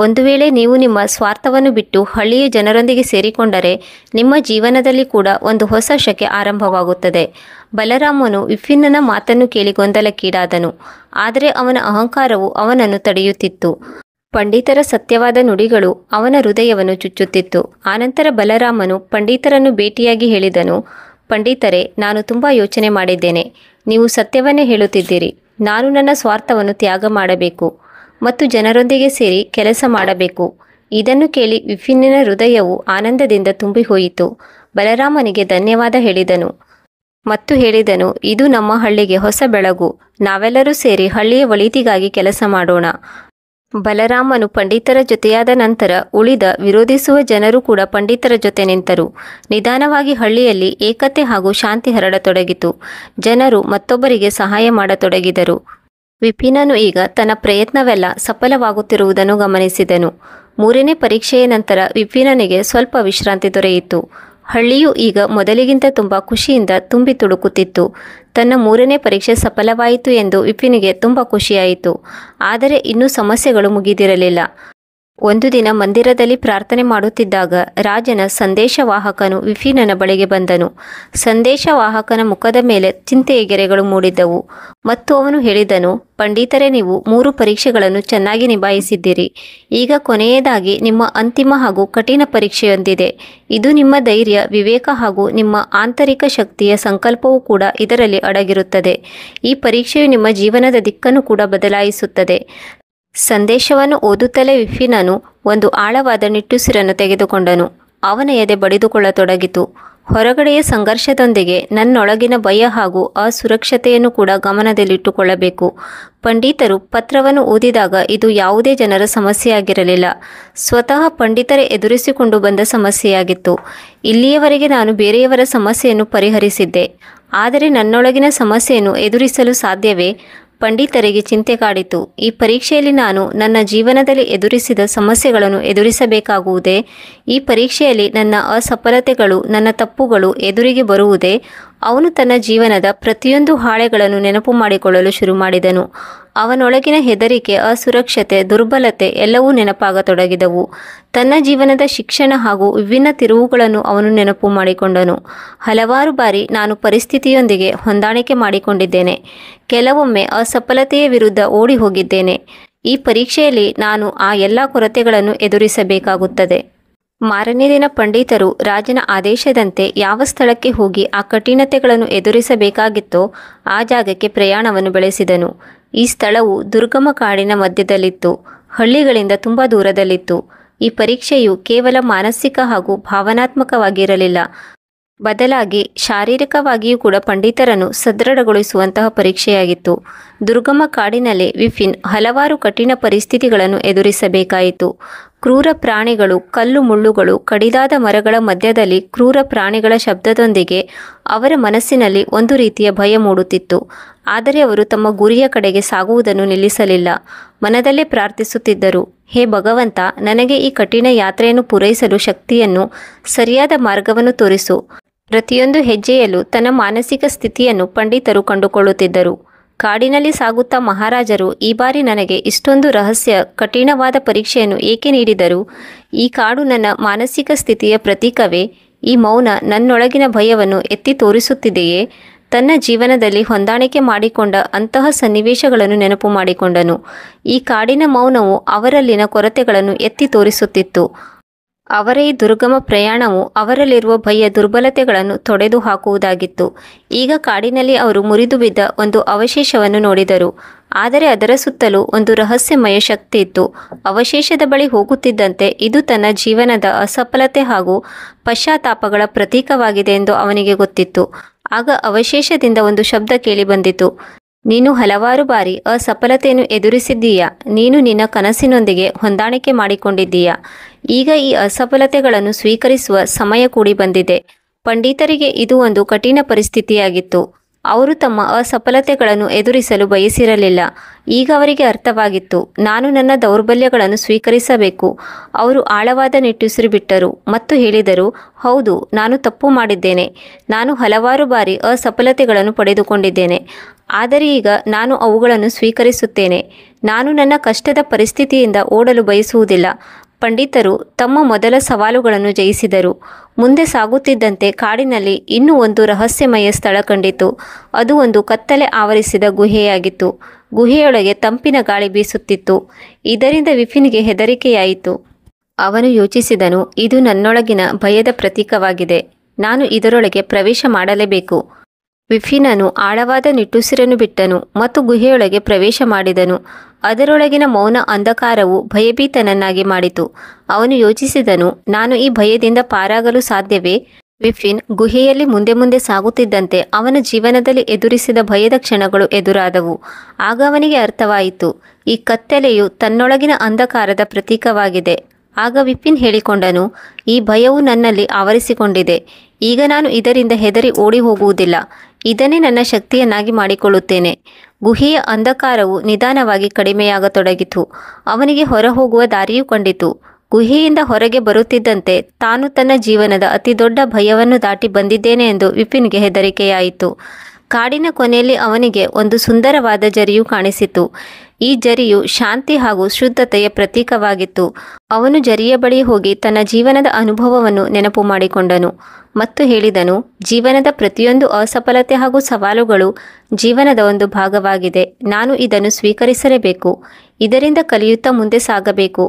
ಒಂದು ವೇಳೆ ನೀವು ನಿಮ್ಮ ಸ್ವಾರ್ಥವನ್ನು ಬಿಟ್ಟು ಹಳ್ಳಿಯ ಜನರೊಂದಿಗೆ ಸೇರಿಕೊಂಡರೆ ನಿಮ್ಮ ಜೀವನದಲ್ಲಿ ಕೂಡ ಒಂದು ಹೊಸ ಶಕೆ ಆರಂಭವಾಗುತ್ತದೆ. ಬಲರಾಮನು ವಿಫಿನ್ನನ ಮಾತನ್ನು ಕೇಳಿ ಗೊಂದಲಕ್ಕೀಡಾದನು, ಆದರೆ ಅವನ ಅಹಂಕಾರವು ಅವನನ್ನು ತಡೆಯುತ್ತಿತ್ತು. ಪಂಡಿತರ ಸತ್ಯವಾದ ನುಡಿಗಳು ಅವನ ಹೃದಯವನ್ನು ಚುಚ್ಚುತ್ತಿತ್ತು. ಆನಂತರ ಬಲರಾಮನು ಪಂಡಿತರನ್ನು ಭೇಟಿಯಾಗಿ ಹೇಳಿದನು, ಪಂಡಿತರೇ, ನಾನು ತುಂಬ ಯೋಚನೆ ಮಾಡಿದ್ದೇನೆ. ನೀವು ಸತ್ಯವನ್ನೇ ಹೇಳುತ್ತಿದ್ದೀರಿ. ನಾನು ನನ್ನ ಸ್ವಾರ್ಥವನ್ನು ತ್ಯಾಗ ಮಾಡಬೇಕು ಮತ್ತು ಜನರೊಂದಿಗೆ ಸೇರಿ ಕೆಲಸ ಮಾಡಬೇಕು. ಇದನ್ನು ಕೇಳಿ ವಿಫಿನ್ನಿನ ಹೃದಯವು ಆನಂದದಿಂದ ತುಂಬಿ ಹೋಯಿತು. ಬಲರಾಮನಿಗೆ ಧನ್ಯವಾದ ಹೇಳಿದನು ಮತ್ತು ಹೇಳಿದನು, ಇದು ನಮ್ಮ ಹಳ್ಳಿಗೆ ಹೊಸ ಬೆಳಗು. ನಾವೆಲ್ಲರೂ ಸೇರಿ ಹಳ್ಳಿಯ ಒಳಿತಿಗಾಗಿ ಕೆಲಸ ಮಾಡೋಣ. ಬಲರಾಮನು ಪಂಡಿತರ ಜೊತೆಯಾದ ನಂತರ ಉಳಿದ ವಿರೋಧಿಸುವ ಜನರು ಕೂಡ ಪಂಡಿತರ ಜೊತೆ ನಿಂತರು. ನಿಧಾನವಾಗಿ ಹಳ್ಳಿಯಲ್ಲಿ ಏಕತೆ ಹಾಗೂ ಶಾಂತಿ ಹರಡತೊಡಗಿತು. ಜನರು ಮತ್ತೊಬ್ಬರಿಗೆ ಸಹಾಯ ಮಾಡತೊಡಗಿದರು. ವಿಪಿನನು ಈಗ ತನ್ನ ಪ್ರಯತ್ನವೆಲ್ಲ ಸಫಲವಾಗುತ್ತಿರುವುದನ್ನು ಗಮನಿಸಿದನು. 3ನೇ ಪರೀಕ್ಷೆಯ ನಂತರ ವಿಪಿನನಿಗೆ ಸ್ವಲ್ಪ ವಿಶ್ರಾಂತಿ ದೊರೆಯಿತು. ಹಳ್ಳಿಯು ಈಗ ಮೊದಲಿಗಿಂತ ತುಂಬ ಖುಷಿಯಿಂದ ತುಂಬಿ ತುಳುಕುತ್ತಿತ್ತು. ತನ್ನ 3ನೇ ಪರೀಕ್ಷೆ ಸಫಲವಾಯಿತು ಎಂದು ವಿಪಿನಿಗೆ ತುಂಬ ಖುಷಿಯಾಯಿತು. ಆದರೆ ಇನ್ನೂ ಸಮಸ್ಯೆಗಳು ಮುಗಿದಿರಲಿಲ್ಲ. ಒಂದು ದಿನ ಮಂದಿರದಲ್ಲಿ ಪ್ರಾರ್ಥನೆ ಮಾಡುತ್ತಿದ್ದಾಗ ರಾಜನ ಸಂದೇಶವಾಹಕನು ವಿಫಿನನ ಬಳಿಗೆ ಬಂದನು. ಸಂದೇಶವಾಹಕನ ಮುಖದ ಮೇಲೆ ಚಿಂತೆಯ ಗೆರೆಗಳು ಮೂಡಿದ್ದವು ಮತ್ತು ಅವನು ಹೇಳಿದನು, ಪಂಡಿತರೇ, ನೀವು 3 ಪರೀಕ್ಷೆಗಳನ್ನು ಚೆನ್ನಾಗಿ ನಿಭಾಯಿಸಿದ್ದೀರಿ. ಈಗ ಕೊನೆಯದಾಗಿ ನಿಮ್ಮ ಅಂತಿಮ ಹಾಗೂ ಕಠಿಣ ಪರೀಕ್ಷೆಯೊಂದಿದೆ. ಇದು ನಿಮ್ಮ ಧೈರ್ಯ, ವಿವೇಕ ಹಾಗೂ ನಿಮ್ಮ ಆಂತರಿಕ ಶಕ್ತಿಯ ಸಂಕಲ್ಪವೂ ಕೂಡ ಇದರಲ್ಲಿ ಅಡಗಿರುತ್ತದೆ. ಈ ಪರೀಕ್ಷೆಯು ನಿಮ್ಮ ಜೀವನದ ದಿಕ್ಕನ್ನು ಕೂಡ ಬದಲಾಯಿಸುತ್ತದೆ. ಸಂದೇಶವನ್ನು ಓದುತ್ತಲೇ ವಿಫಿನನು ಒಂದು ಆಳವಾದ ನಿಟ್ಟುಸಿರನ್ನು ತೆಗೆದುಕೊಂಡನು. ಅವನ ಎದೆ ಬಡಿದುಕೊಳ್ಳತೊಡಗಿತು. ಹೊರಗಡೆಯ ಸಂಘರ್ಷದೊಂದಿಗೆ ನನ್ನೊಳಗಿನ ಭಯ ಹಾಗೂ ಅಸುರಕ್ಷತೆಯನ್ನು ಕೂಡ ಗಮನದಲ್ಲಿಟ್ಟುಕೊಳ್ಳಬೇಕು. ಪಂಡಿತರು ಪತ್ರವನ್ನು ಓದಿದಾಗ ಇದು ಯಾವುದೇ ಜನರ ಸಮಸ್ಯೆಯಾಗಿರಲಿಲ್ಲ. ಸ್ವತಃ ಪಂಡಿತರೇ ಎದುರಿಸಿಕೊಂಡು ಬಂದ ಸಮಸ್ಯೆಯಾಗಿತ್ತು. ಇಲ್ಲಿಯವರೆಗೆ ನಾನು ಬೇರೆಯವರ ಸಮಸ್ಯೆಯನ್ನು ಪರಿಹರಿಸಿದ್ದೆ, ಆದರೆ ನನ್ನೊಳಗಿನ ಸಮಸ್ಯೆಯನ್ನು ಎದುರಿಸಲು ಸಾಧ್ಯವೇ? ಪಂಡಿತರಿಗೆ ಚಿಂತೆ ಕಾಡಿತು. ಈ ಪರೀಕ್ಷೆಯಲ್ಲಿ ನಾನು ನನ್ನ ಜೀವನದಲ್ಲಿ ಎದುರಿಸಿದ ಸಮಸ್ಯೆಗಳನ್ನು ಎದುರಿಸಬೇಕಾಗುವುದೇ? ಈ ಪರೀಕ್ಷೆಯಲ್ಲಿ ನನ್ನ ಅಸಫಲತೆಗಳು, ನನ್ನ ತಪ್ಪುಗಳು ಎದುರಿಗೆ ಬರುವುದೇ? ಅವನು ತನ್ನ ಜೀವನದ ಪ್ರತಿಯೊಂದು ಹಾಳೆಗಳನ್ನು ನೆನಪು ಮಾಡಿಕೊಳ್ಳಲು ಶುರು ಮಾಡಿದನು. ಅವನೊಳಗಿನ ಹೆದರಿಕೆ, ಅಸುರಕ್ಷತೆ, ದುರ್ಬಲತೆ ಎಲ್ಲವೂ ನೆನಪಾಗತೊಡಗಿದವು. ತನ್ನ ಜೀವನದ ಶಿಕ್ಷಣ ಹಾಗೂ ವಿಭಿನ್ನ ತಿರುವುಗಳನ್ನು ಅವನು ನೆನಪು ಮಾಡಿಕೊಂಡನು. ಹಲವಾರು ಬಾರಿ ನಾನು ಪರಿಸ್ಥಿತಿಯೊಂದಿಗೆ ಹೊಂದಾಣಿಕೆ ಮಾಡಿಕೊಂಡಿದ್ದೇನೆ. ಕೆಲವೊಮ್ಮೆ ಅಸಫಲತೆಯ ವಿರುದ್ಧ ಓಡಿ ಹೋಗಿದ್ದೇನೆ. ಈ ಪರೀಕ್ಷೆಯಲ್ಲಿ ನಾನು ಆ ಎಲ್ಲ ಕೊರತೆಗಳನ್ನು ಎದುರಿಸಬೇಕಾಗುತ್ತದೆ. ಮಾರನೇ ದಿನ ಪಂಡಿತರು ರಾಜನ ಆದೇಶದಂತೆ ಯಾವ ಸ್ಥಳಕ್ಕೆ ಹೋಗಿ ಆ ಕಠಿಣತೆಗಳನ್ನು ಎದುರಿಸಬೇಕಾಗಿತ್ತೋ ಆ ಜಾಗಕ್ಕೆ ಪ್ರಯಾಣವನ್ನು ಬೆಳೆಸಿದನು. ಈ ಸ್ಥಳವು ದುರ್ಗಮ ಕಾಡಿನ ಮಧ್ಯದಲ್ಲಿತ್ತು. ಹಳ್ಳಿಗಳಿಂದ ತುಂಬ ದೂರದಲ್ಲಿತ್ತು. ಈ ಪರೀಕ್ಷೆಯು ಕೇವಲ ಮಾನಸಿಕ ಹಾಗೂ ಭಾವನಾತ್ಮಕವಾಗಿರಲಿಲ್ಲ, ಬದಲಾಗಿ ಶಾರೀರಿಕವಾಗಿಯೂ ಕೂಡ ಪಂಡಿತರನ್ನು ಸದೃಢಗೊಳಿಸುವಂತಹ ಪರೀಕ್ಷೆಯಾಗಿತ್ತು. ದುರ್ಗಮ ಕಾಡಿನಲ್ಲಿ ವಿಫಿನ್ ಹಲವಾರು ಕಠಿಣ ಪರಿಸ್ಥಿತಿಗಳನ್ನು ಎದುರಿಸಬೇಕಾಯಿತು. ಕ್ರೂರ ಪ್ರಾಣಿಗಳು, ಕಲ್ಲು ಮುಳ್ಳುಗಳು, ಕಡಿದಾದ ಮರಗಳ ಮಧ್ಯದಲ್ಲಿ ಕ್ರೂರ ಪ್ರಾಣಿಗಳ ಶಬ್ದದೊಂದಿಗೆ ಅವರ ಮನಸ್ಸಿನಲ್ಲಿ ಒಂದು ರೀತಿಯ ಭಯ ಮೂಡುತ್ತಿತ್ತು. ಆದರೆ ಅವರು ತಮ್ಮ ಗುರಿಯ ಕಡೆಗೆ ಸಾಗುವುದನ್ನು ನಿಲ್ಲಿಸಲಿಲ್ಲ. ಮನದಲ್ಲೇ ಪ್ರಾರ್ಥಿಸುತ್ತಿದ್ದರು, ಹೇ ಭಗವಂತ, ನನಗೆ ಈ ಕಠಿಣ ಯಾತ್ರೆಯನ್ನು ಪೂರೈಸಲು ಶಕ್ತಿಯನ್ನು, ಸರಿಯಾದ ಮಾರ್ಗವನ್ನು ತೋರಿಸು. ಪ್ರತಿಯೊಂದು ಹೆಜ್ಜೆಯಲ್ಲೂ ತನ್ನ ಮಾನಸಿಕ ಸ್ಥಿತಿಯನ್ನು ಪಂಡಿತರು ಕಂಡುಕೊಳ್ಳುತ್ತಿದ್ದರು. ಕಾಡಿನಲ್ಲಿ ಸಾಗುತ್ತಾ ಮಹಾರಾಜರು ಈ ಬಾರಿ ನನಗೆ ಇಷ್ಟೊಂದು ರಹಸ್ಯ ಕಠಿಣವಾದ ಪರೀಕ್ಷೆಯನ್ನು ಏಕೆ ನೀಡಿದರು? ಈ ಕಾಡು ನನ್ನ ಮಾನಸಿಕ ಸ್ಥಿತಿಯ ಪ್ರತೀಕವೇ? ಈ ಮೌನ ನನ್ನೊಳಗಿನ ಭಯವನ್ನು ಎತ್ತಿ ತೋರಿಸುತ್ತಿದೆಯೇ? ತನ್ನ ಜೀವನದಲ್ಲಿ ಹೊಂದಾಣಿಕೆ ಮಾಡಿಕೊಂಡ ಅಂತಹ ಸನ್ನಿವೇಶಗಳನ್ನು ನೆನಪು ಮಾಡಿಕೊಂಡನು. ಈ ಕಾಡಿನ ಮೌನವು ಅವರಲ್ಲಿನ ಕೊರತೆಗಳನ್ನು ಎತ್ತಿ ತೋರಿಸುತ್ತಿತ್ತು. ಅವರ ಈ ದುರ್ಗಮ ಪ್ರಯಾಣವು ಅವರಲ್ಲಿರುವ ಭಯ, ದುರ್ಬಲತೆಗಳನ್ನು ತೊಡೆದು ಹಾಕುವುದಾಗಿತ್ತು. ಈಗ ಕಾಡಿನಲ್ಲಿ ಅವರು ಮುರಿದು ಬಿದ್ದ ಒಂದು ಅವಶೇಷವನ್ನು ನೋಡಿದರು. ಆದರೆ ಅದರ ಸುತ್ತಲೂ ಒಂದು ರಹಸ್ಯಮಯ ಶಕ್ತಿ ಇತ್ತು. ಅವಶೇಷದ ಬಳಿ ಹೋಗುತ್ತಿದ್ದಂತೆ ಇದು ತನ್ನ ಜೀವನದ ಅಸಫಲತೆ ಹಾಗೂ ಪಶ್ಚಾತ್ತಾಪಗಳ ಪ್ರತೀಕವಾಗಿದೆ ಎಂದು ಅವನಿಗೆ ಗೊತ್ತಿತ್ತು. ಆಗ ಅವಶೇಷದಿಂದ ಒಂದು ಶಬ್ದ ಕೇಳಿಬಂದಿತು. ನೀನು ಹಲವಾರು ಬಾರಿ ಅಸಫಲತೆಯನ್ನು ಎದುರಿಸಿದ್ದೀಯಾ. ನೀನು ನಿನ್ನ ಕನಸಿನೊಂದಿಗೆ ಹೊಂದಾಣಿಕೆ ಮಾಡಿಕೊಂಡಿದ್ದೀಯಾ. ಈಗ ಈ ಅಸಫಲತೆಗಳನ್ನು ಸ್ವೀಕರಿಸುವ ಸಮಯ ಕೂಡಿ ಬಂದಿದೆ. ಪಂಡಿತರಿಗೆ ಇದು ಒಂದು ಕಠಿಣ ಪರಿಸ್ಥಿತಿಯಾಗಿತ್ತು. ಅವರು ತಮ್ಮ ಅಸಫಲತೆಗಳನ್ನು ಎದುರಿಸಲು ಬಯಸಿರಲಿಲ್ಲ. ಈಗ ಅವರಿಗೆ ಅರ್ಥವಾಗಿತ್ತು, ನಾನು ನನ್ನ ದೌರ್ಬಲ್ಯಗಳನ್ನು ಸ್ವೀಕರಿಸಬೇಕು. ಅವರು ಆಳವಾದ ನಿಟ್ಟುಸಿರು ಬಿಟ್ಟರು ಮತ್ತು ಹೇಳಿದರು, ಹೌದು, ನಾನು ತಪ್ಪು ಮಾಡಿದ್ದೇನೆ. ನಾನು ಹಲವಾರು ಬಾರಿ ಅಸಫಲತೆಗಳನ್ನು ಪಡೆದುಕೊಂಡಿದ್ದೇನೆ. ಆದರೆ ಈಗ ನಾನು ಅವುಗಳನ್ನು ಸ್ವೀಕರಿಸುತ್ತೇನೆ. ನಾನು ನನ್ನ ಕಷ್ಟದ ಪರಿಸ್ಥಿತಿಯಿಂದ ಓಡಲು ಬಯಸುವುದಿಲ್ಲ. ಪಂಡಿತರು ತಮ್ಮ ಮೊದಲ ಸವಾಲುಗಳನ್ನು ಜಯಿಸಿದರು. ಮುಂದೆ ಸಾಗುತ್ತಿದ್ದಂತೆ ಕಾಡಿನಲ್ಲಿ ಇನ್ನೂ ಒಂದು ರಹಸ್ಯಮಯ ಸ್ಥಳ ಕಂಡಿತು. ಅದು ಒಂದು ಕತ್ತಲೆ ಆವರಿಸಿದ ಗುಹೆಯಾಗಿತ್ತು. ಗುಹೆಯೊಳಗೆ ತಂಪಿನ ಗಾಳಿ ಬೀಸುತ್ತಿತ್ತು. ಇದರಿಂದ ವಿಪಿನ್ಗೆ ಹೆದರಿಕೆಯಾಯಿತು. ಅವನು ಯೋಚಿಸಿದನು, ಇದು ನನ್ನೊಳಗಿನ ಭಯದ ಪ್ರತೀಕವಾಗಿದೆ. ನಾನು ಇದರೊಳಗೆ ಪ್ರವೇಶ ಮಾಡಲೇಬೇಕು. ವಿಪಿನನು ಆಳವಾದ ನಿಟ್ಟುಸಿರನ್ನು ಬಿಟ್ಟನು ಮತ್ತು ಗುಹೆಯೊಳಗೆ ಪ್ರವೇಶ ಮಾಡಿದನು. ಅದರೊಳಗಿನ ಮೌನ ಅಂಧಕಾರವು ಭಯಭೀತನನ್ನಾಗಿ ಮಾಡಿತು. ಅವನು ಯೋಚಿಸಿದನು, ನಾನು ಈ ಭಯದಿಂದ ಪಾರಾಗಲು ಸಾಧ್ಯವೇ? ವಿಪಿನ್ ಗುಹೆಯಲ್ಲಿ ಮುಂದೆ ಮುಂದೆ ಸಾಗುತ್ತಿದ್ದಂತೆ ಅವನ ಜೀವನದಲ್ಲಿ ಎದುರಿಸಿದ ಭಯದ ಕ್ಷಣಗಳು ಎದುರಾದವು. ಆಗ ಅವನಿಗೆ ಅರ್ಥವಾಯಿತು, ಈ ಕತ್ತಲೆಯು ತನ್ನೊಳಗಿನ ಅಂಧಕಾರದ ಪ್ರತೀಕವಾಗಿದೆ. ಆಗ ವಿಪಿನ್ ಹೇಳಿಕೊಂಡನು, ಈ ಭಯವು ನನ್ನಲ್ಲಿ ಆವರಿಸಿಕೊಂಡಿದೆ. ಈಗ ನಾನು ಇದರಿಂದ ಹೆದರಿ ಓಡಿ ಹೋಗುವುದಿಲ್ಲ. ಇದನ್ನೇ ನನ್ನ ಶಕ್ತಿಯನ್ನಾಗಿ ಮಾಡಿಕೊಳ್ಳುತ್ತೇನೆ. ಗುಹೆಯ ಅಂಧಕಾರವು ನಿಧಾನವಾಗಿ ಕಡಿಮೆಯಾಗತೊಡಗಿತು. ಅವನಿಗೆ ಹೊರಹೋಗುವ ದಾರಿಯೂ ಕಂಡಿತು. ಗುಹೆಯಿಂದ ಹೊರಗೆ ಬರುತ್ತಿದ್ದಂತೆ ತಾನು ತನ್ನ ಜೀವನದ ಅತಿದೊಡ್ಡ ಭಯವನ್ನು ದಾಟಿ ಬಂದಿದ್ದೇನೆ ಎಂದು ವಿಪಿನ್ಗೆ ಹೆದರಿಕೆಯಾಯಿತು. ಕಾಡಿನ ಕೊನೆಯಲ್ಲಿ ಅವನಿಗೆ ಒಂದು ಸುಂದರವಾದ ಜರಿಯು ಕಾಣಿಸಿತು. ಈ ಜರಿಯು ಶಾಂತಿ ಹಾಗೂ ಶುದ್ಧತೆಯ ಪ್ರತೀಕವಾಗಿತ್ತು. ಅವನು ಜರಿಯ ಬಳಿ ಹೋಗಿ ತನ್ನ ಜೀವನದ ಅನುಭವವನ್ನು ನೆನಪು ಮಾಡಿಕೊಂಡನು ಮತ್ತು ಹೇಳಿದನು, ಜೀವನದ ಪ್ರತಿಯೊಂದು ಅಸಫಲತೆ ಹಾಗೂ ಸವಾಲುಗಳು ಜೀವನದ ಒಂದು ಭಾಗವಾಗಿದೆ. ನಾನು ಇದನ್ನು ಸ್ವೀಕರಿಸಲೇಬೇಕು. ಇದರಿಂದ ಕಲಿಯುತ್ತಾ ಮುಂದೆ ಸಾಗಬೇಕು.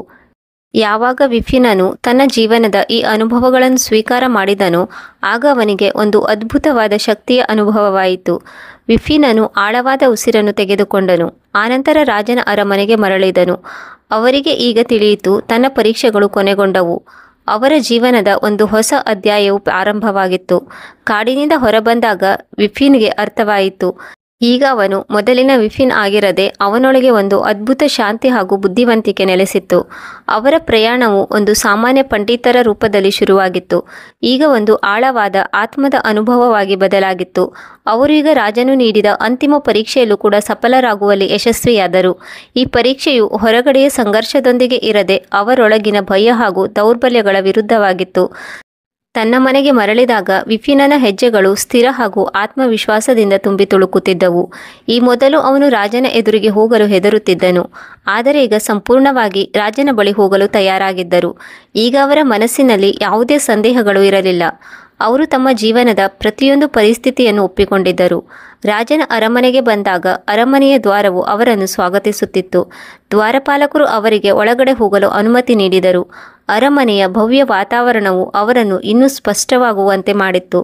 ಯಾವಾಗ ವಿಪಿನನು ತನ್ನ ಜೀವನದ ಈ ಅನುಭವಗಳನ್ನು ಸ್ವೀಕಾರ ಮಾಡಿದನೋ ಆಗ ಅವನಿಗೆ ಒಂದು ಅದ್ಭುತವಾದ ಶಕ್ತಿಯ ಅನುಭವವಾಯಿತು. ವಿಪಿನನು ಆಳವಾದ ಉಸಿರನ್ನು ತೆಗೆದುಕೊಂಡನು. ಆನಂತರ ರಾಜನ ಅರಮನೆಗೆ ಮರಳಿದನು. ಅವರಿಗೆ ಈಗ ತಿಳಿಯಿತು, ತನ್ನ ಪರೀಕ್ಷೆಗಳು ಕೊನೆಗೊಂಡವು. ಅವರ ಜೀವನದ ಒಂದು ಹೊಸ ಅಧ್ಯಾಯವು ಆರಂಭವಾಗಿತ್ತು. ಕಾಡಿನಿಂದ ಹೊರಬಂದಾಗ ವಿಪಿನ್ಗೆ ಅರ್ಥವಾಯಿತು, ಈಗ ಅವನು ಮೊದಲಿನ ವಿಪಿನ್ ಆಗಿರದೆ ಅವನೊಳಗೆ ಒಂದು ಅದ್ಭುತ ಶಾಂತಿ ಹಾಗೂ ಬುದ್ಧಿವಂತಿಕೆ ನೆಲೆಸಿತ್ತು. ಅವರ ಪ್ರಯಾಣವು ಒಂದು ಸಾಮಾನ್ಯ ಪಂಡಿತರ ರೂಪದಲ್ಲಿ ಶುರುವಾಗಿತ್ತು. ಈಗ ಒಂದು ಆಳವಾದ ಆತ್ಮದ ಅನುಭವವಾಗಿ ಬದಲಾಗಿತ್ತು. ಅವರು ಈಗ ರಾಜನು ನೀಡಿದ ಅಂತಿಮ ಪರೀಕ್ಷೆಯಲ್ಲೂ ಕೂಡ ಸಫಲರಾಗುವಲ್ಲಿ ಯಶಸ್ವಿಯಾದರು. ಈ ಪರೀಕ್ಷೆಯು ಹೊರಗಡೆಯ ಸಂಘರ್ಷದೊಂದಿಗೆ ಇರದೆ ಅವರೊಳಗಿನ ಭಯ ಹಾಗೂ ದೌರ್ಬಲ್ಯಗಳ ವಿರುದ್ಧವಾಗಿತ್ತು. ತನ್ನ ಮನೆಗೆ ಮರಳಿದಾಗ ವಿಪಿನನ ಹೆಜ್ಜೆಗಳು ಸ್ಥಿರ ಹಾಗೂ ಆತ್ಮವಿಶ್ವಾಸದಿಂದ ತುಂಬಿ ತುಳುಕುತ್ತಿದ್ದವು. ಈ ಮೊದಲು ಅವನು ರಾಜನ ಎದುರಿಗೆ ಹೋಗಲು ಹೆದರುತ್ತಿದ್ದನು. ಆದರೆ ಈಗ ಸಂಪೂರ್ಣವಾಗಿ ರಾಜನ ಬಳಿ ಹೋಗಲು ತಯಾರಾಗಿದ್ದರು. ಈಗ ಅವರ ಮನಸ್ಸಿನಲ್ಲಿ ಯಾವುದೇ ಸಂದೇಹಗಳು ಇರಲಿಲ್ಲ. ಅವರು ತಮ್ಮ ಜೀವನದ ಪ್ರತಿಯೊಂದು ಪರಿಸ್ಥಿತಿಯನ್ನು ಒಪ್ಪಿಕೊಂಡಿದ್ದರು. ರಾಜನ ಅರಮನೆಗೆ ಬಂದಾಗ ಅರಮನೆಯ ದ್ವಾರವು ಅವರನ್ನು ಸ್ವಾಗತಿಸುತ್ತಿತ್ತು. ದ್ವಾರಪಾಲಕರು ಅವರಿಗೆ ಒಳಗಡೆ ಹೋಗಲು ಅನುಮತಿ ನೀಡಿದರು. ಅರಮನೆಯ ಭವ್ಯ ವಾತಾವರಣವು ಅವರನ್ನು ಇನ್ನೂ ಸ್ಪಷ್ಟವಾಗುವಂತೆ ಮಾಡಿತ್ತು.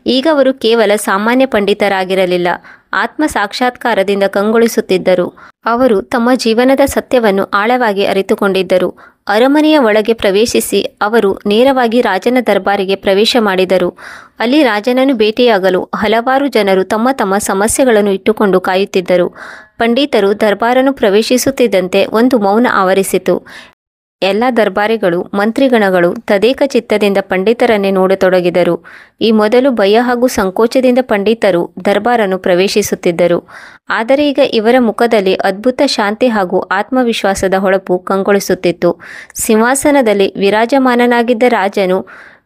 ಈಗ ಅವರು ಕೇವಲ ಸಾಮಾನ್ಯ ಪಂಡಿತರಾಗಿರಲಿಲ್ಲ, ಆತ್ಮ ಸಾಕ್ಷಾತ್ಕಾರದಿಂದ ಕಂಗೊಳಿಸುತ್ತಿದ್ದರು. ಅವರು ತಮ್ಮ ಜೀವನದ ಸತ್ಯವನ್ನು ಆಳವಾಗಿ ಅರಿತುಕೊಂಡಿದ್ದರು. ಅರಮನೆಯ ಒಳಗೆ ಪ್ರವೇಶಿಸಿ ಅವರು ನೇರವಾಗಿ ರಾಜನ ದರ್ಬಾರಿಗೆ ಪ್ರವೇಶ ಮಾಡಿದರು. ಅಲ್ಲಿ ರಾಜನನ್ನು ಭೇಟಿಯಾಗಲು ಹಲವಾರು ಜನರು ತಮ್ಮ ತಮ್ಮ ಸಮಸ್ಯೆಗಳನ್ನು ಇಟ್ಟುಕೊಂಡು ಕಾಯುತ್ತಿದ್ದರು. ಪಂಡಿತರು ದರ್ಬಾರನ್ನು ಪ್ರವೇಶಿಸುತ್ತಿದ್ದಂತೆ ಒಂದು ಮೌನ ಆವರಿಸಿತು. ಎಲ್ಲ ದರ್ಬಾರಿಗಳು, ಮಂತ್ರಿಗಣಗಳು ತದೇಕ ಚಿತ್ತದಿಂದ ಪಂಡಿತರನ್ನೇ ನೋಡತೊಡಗಿದರು. ಈ ಮೊದಲು ಭಯ ಹಾಗೂ ಸಂಕೋಚದಿಂದ ಪಂಡಿತರು ದರ್ಬಾರನ್ನು ಪ್ರವೇಶಿಸುತ್ತಿದ್ದರು. ಆದರೆ ಈಗ ಇವರ ಮುಖದಲ್ಲಿ ಅದ್ಭುತ ಶಾಂತಿ ಹಾಗೂ ಆತ್ಮವಿಶ್ವಾಸದ ಹೊಳಪು ಕಂಗೊಳಿಸುತ್ತಿತ್ತು. ಸಿಂಹಾಸನದಲ್ಲಿ ವಿರಾಜಮಾನನಾಗಿದ್ದ ರಾಜನು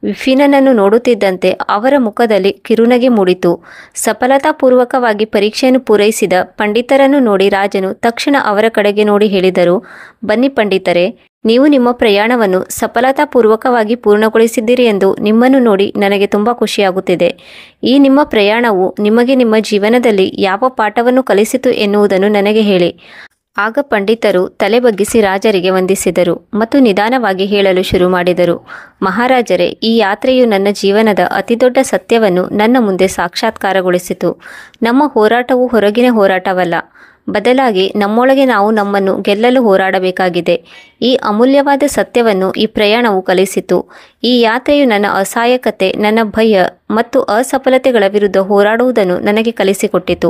ವಿಪಿನನನ್ನು ನೋಡುತ್ತಿದ್ದಂತೆ ಅವರ ಮುಖದಲ್ಲಿ ಕಿರುನಗೆ ಮೂಡಿತು. ಸಫಲತಾಪೂರ್ವಕವಾಗಿ ಪರೀಕ್ಷೆಯನ್ನು ಪೂರೈಸಿದ ಪಂಡಿತರನ್ನು ನೋಡಿ ರಾಜನು ತಕ್ಷಣ ಅವರ ಕಡೆಗೆ ನೋಡಿ ಹೇಳಿದರು, ಬನ್ನಿ ಪಂಡಿತರೇ, ನೀವು ನಿಮ್ಮ ಪ್ರಯಾಣವನ್ನು ಸಫಲತಾಪೂರ್ವಕವಾಗಿ ಪೂರ್ಣಗೊಳಿಸಿದ್ದೀರಿ ಎಂದು ನಿಮ್ಮನ್ನು ನೋಡಿ ನನಗೆ ತುಂಬ ಖುಷಿಯಾಗುತ್ತಿದೆ. ಈ ನಿಮ್ಮ ಪ್ರಯಾಣವು ನಿಮಗೆ ನಿಮ್ಮ ಜೀವನದಲ್ಲಿ ಯಾವ ಪಾಠವನ್ನು ಕಲಿಸಿತು ಎನ್ನುವುದನ್ನು ನನಗೆ ಹೇಳಿ. ಆಗ ಪಂಡಿತರು ತಲೆ ಬಗ್ಗಿಸಿ ರಾಜರಿಗೆ ವಂದಿಸಿದರು ಮತ್ತು ನಿಧಾನವಾಗಿ ಹೇಳಲು ಶುರು ಮಾಡಿದರು. ಮಹಾರಾಜರೇ, ಈ ಯಾತ್ರೆಯು ನನ್ನ ಜೀವನದ ಅತಿದೊಡ್ಡ ಸತ್ಯವನ್ನು ನನ್ನ ಮುಂದೆ ಸಾಕ್ಷಾತ್ಕಾರಗೊಳಿಸಿತು. ನಮ್ಮ ಹೋರಾಟವು ಹೊರಗಿನ ಹೋರಾಟವಲ್ಲ, ಬದಲಾಗಿ ನಮ್ಮೊಳಗೆ ನಾವು ನಮ್ಮನ್ನು ಗೆಲ್ಲಲು ಹೋರಾಡಬೇಕಾಗಿದೆ. ಈ ಅಮೂಲ್ಯವಾದ ಸತ್ಯವನ್ನು ಈ ಪ್ರಯಾಣವು ಕಲಿಸಿತು. ಈ ಯಾತ್ರೆಯು ನನ್ನ ಅಸಹಾಯಕತೆ, ನನ್ನ ಭಯ ಮತ್ತು ಅಸಫಲತೆಗಳ ವಿರುದ್ಧ ಹೋರಾಡುವುದನ್ನು ನನಗೆ ಕಲಿಸಿಕೊಟ್ಟಿತು.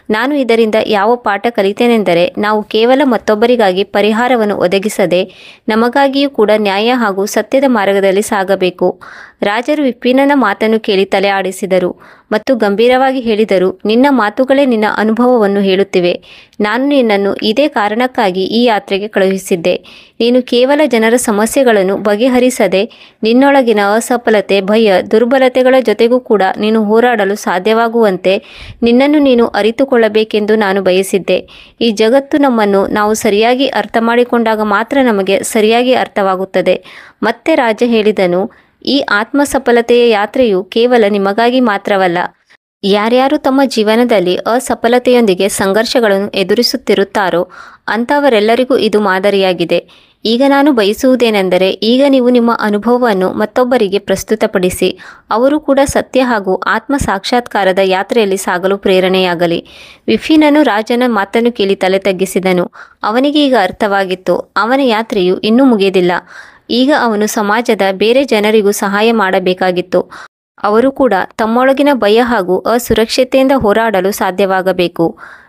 ನಾನು ಇದರಿಂದ ಯಾವ ಪಾಠ ಕಲಿತೇನೆಂದರೆ, ನಾವು ಕೇವಲ ಮತ್ತೊಬ್ಬರಿಗಾಗಿ ಪರಿಹಾರವನ್ನು ಒದಗಿಸದೆ ನಮಗಾಗಿಯೂ ಕೂಡ ನ್ಯಾಯ ಹಾಗೂ ಸತ್ಯದ ಮಾರ್ಗದಲ್ಲಿ ಸಾಗಬೇಕು. ರಾಜರು ವಿಪಿನನ ಮಾತನ್ನು ಕೇಳಿ ತಲೆ ಆಡಿಸಿದರು ಮತ್ತು ಗಂಭೀರವಾಗಿ ಹೇಳಿದರು, ನಿನ್ನ ಮಾತುಗಳೇ ನಿನ್ನ ಅನುಭವವನ್ನು ಹೇಳುತ್ತಿವೆ. ನಾನು ನಿನ್ನನ್ನು ಇದೇ ಕಾರಣಕ್ಕಾಗಿ ಈ ಯಾತ್ರೆಗೆ ಕಳುಹಿಸಿದ್ದೆ. ನೀನು ಕೇವಲ ಜನರ ಸಮಸ್ಯೆಗಳನ್ನು ಬಗೆಹರಿಸದೆ ನಿನ್ನೊಳಗಿನ ಅಸಫಲತೆ, ಭಯ, ದುರ್ಬಲತೆಗಳ ಜೊತೆಗೂ ಕೂಡ ನೀನು ಹೋರಾಡಲು ಸಾಧ್ಯವಾಗುವಂತೆ ನಿನ್ನನ್ನು ನೀನು ಅರಿತುಕೊಳ್ಳಬೇಕೆಂದು ನಾನು ಬಯಸಿದ್ದೆ. ಈ ಜಗತ್ತು ನಮ್ಮನ್ನು ನಾವು ಸರಿಯಾಗಿ ಅರ್ಥ ಮಾಡಿಕೊಂಡಾಗ ಮಾತ್ರ ನಮಗೆ ಸರಿಯಾಗಿ ಅರ್ಥವಾಗುತ್ತದೆ. ಮತ್ತೆ ರಾಜ ಹೇಳಿದನು, ಈ ಆತ್ಮ ಸಫಲತೆಯ ಯಾತ್ರೆಯು ಕೇವಲ ನಿಮಗಾಗಿ ಮಾತ್ರವಲ್ಲ. ಯಾರ್ಯಾರು ತಮ್ಮ ಜೀವನದಲ್ಲಿ ಅಸಫಲತೆಯೊಂದಿಗೆ ಸಂಘರ್ಷಗಳನ್ನು ಎದುರಿಸುತ್ತಿರುತ್ತಾರೋ ಅಂಥವರೆಲ್ಲರಿಗೂ ಇದು ಮಾದರಿಯಾಗಿದೆ. ಈಗ ನಾನು ಬಯಸುವುದೇನೆಂದರೆ, ಈಗ ನೀವು ನಿಮ್ಮ ಅನುಭವವನ್ನು ಮತ್ತೊಬ್ಬರಿಗೆ ಪ್ರಸ್ತುತಪಡಿಸಿ ಅವರು ಕೂಡ ಸತ್ಯ ಹಾಗೂ ಆತ್ಮ ಸಾಕ್ಷಾತ್ಕಾರದ ಯಾತ್ರೆಯಲ್ಲಿ ಸಾಗಲು ಪ್ರೇರಣೆಯಾಗಲಿ. ವಿಫಿನನು ರಾಜನ ಮಾತನ್ನು ಕೇಳಿ ತಲೆ ತಗ್ಗಿಸಿದನು. ಅವನಿಗೆ ಈಗ ಅರ್ಥವಾಗಿತ್ತು, ಅವನ ಯಾತ್ರೆಯು ಇನ್ನೂ ಮುಗಿದಿಲ್ಲ. ಈಗ ಅವನು ಸಮಾಜದ ಬೇರೆ ಜನರಿಗೂ ಸಹಾಯ ಮಾಡಬೇಕಾಗಿತ್ತು. ಅವರು ಕೂಡ ತಮ್ಮೊಳಗಿನ ಭಯ ಹಾಗೂ ಅಸುರಕ್ಷತೆಯಿಂದ ಹೋರಾಡಲು ಸಾಧ್ಯವಾಗಬೇಕು.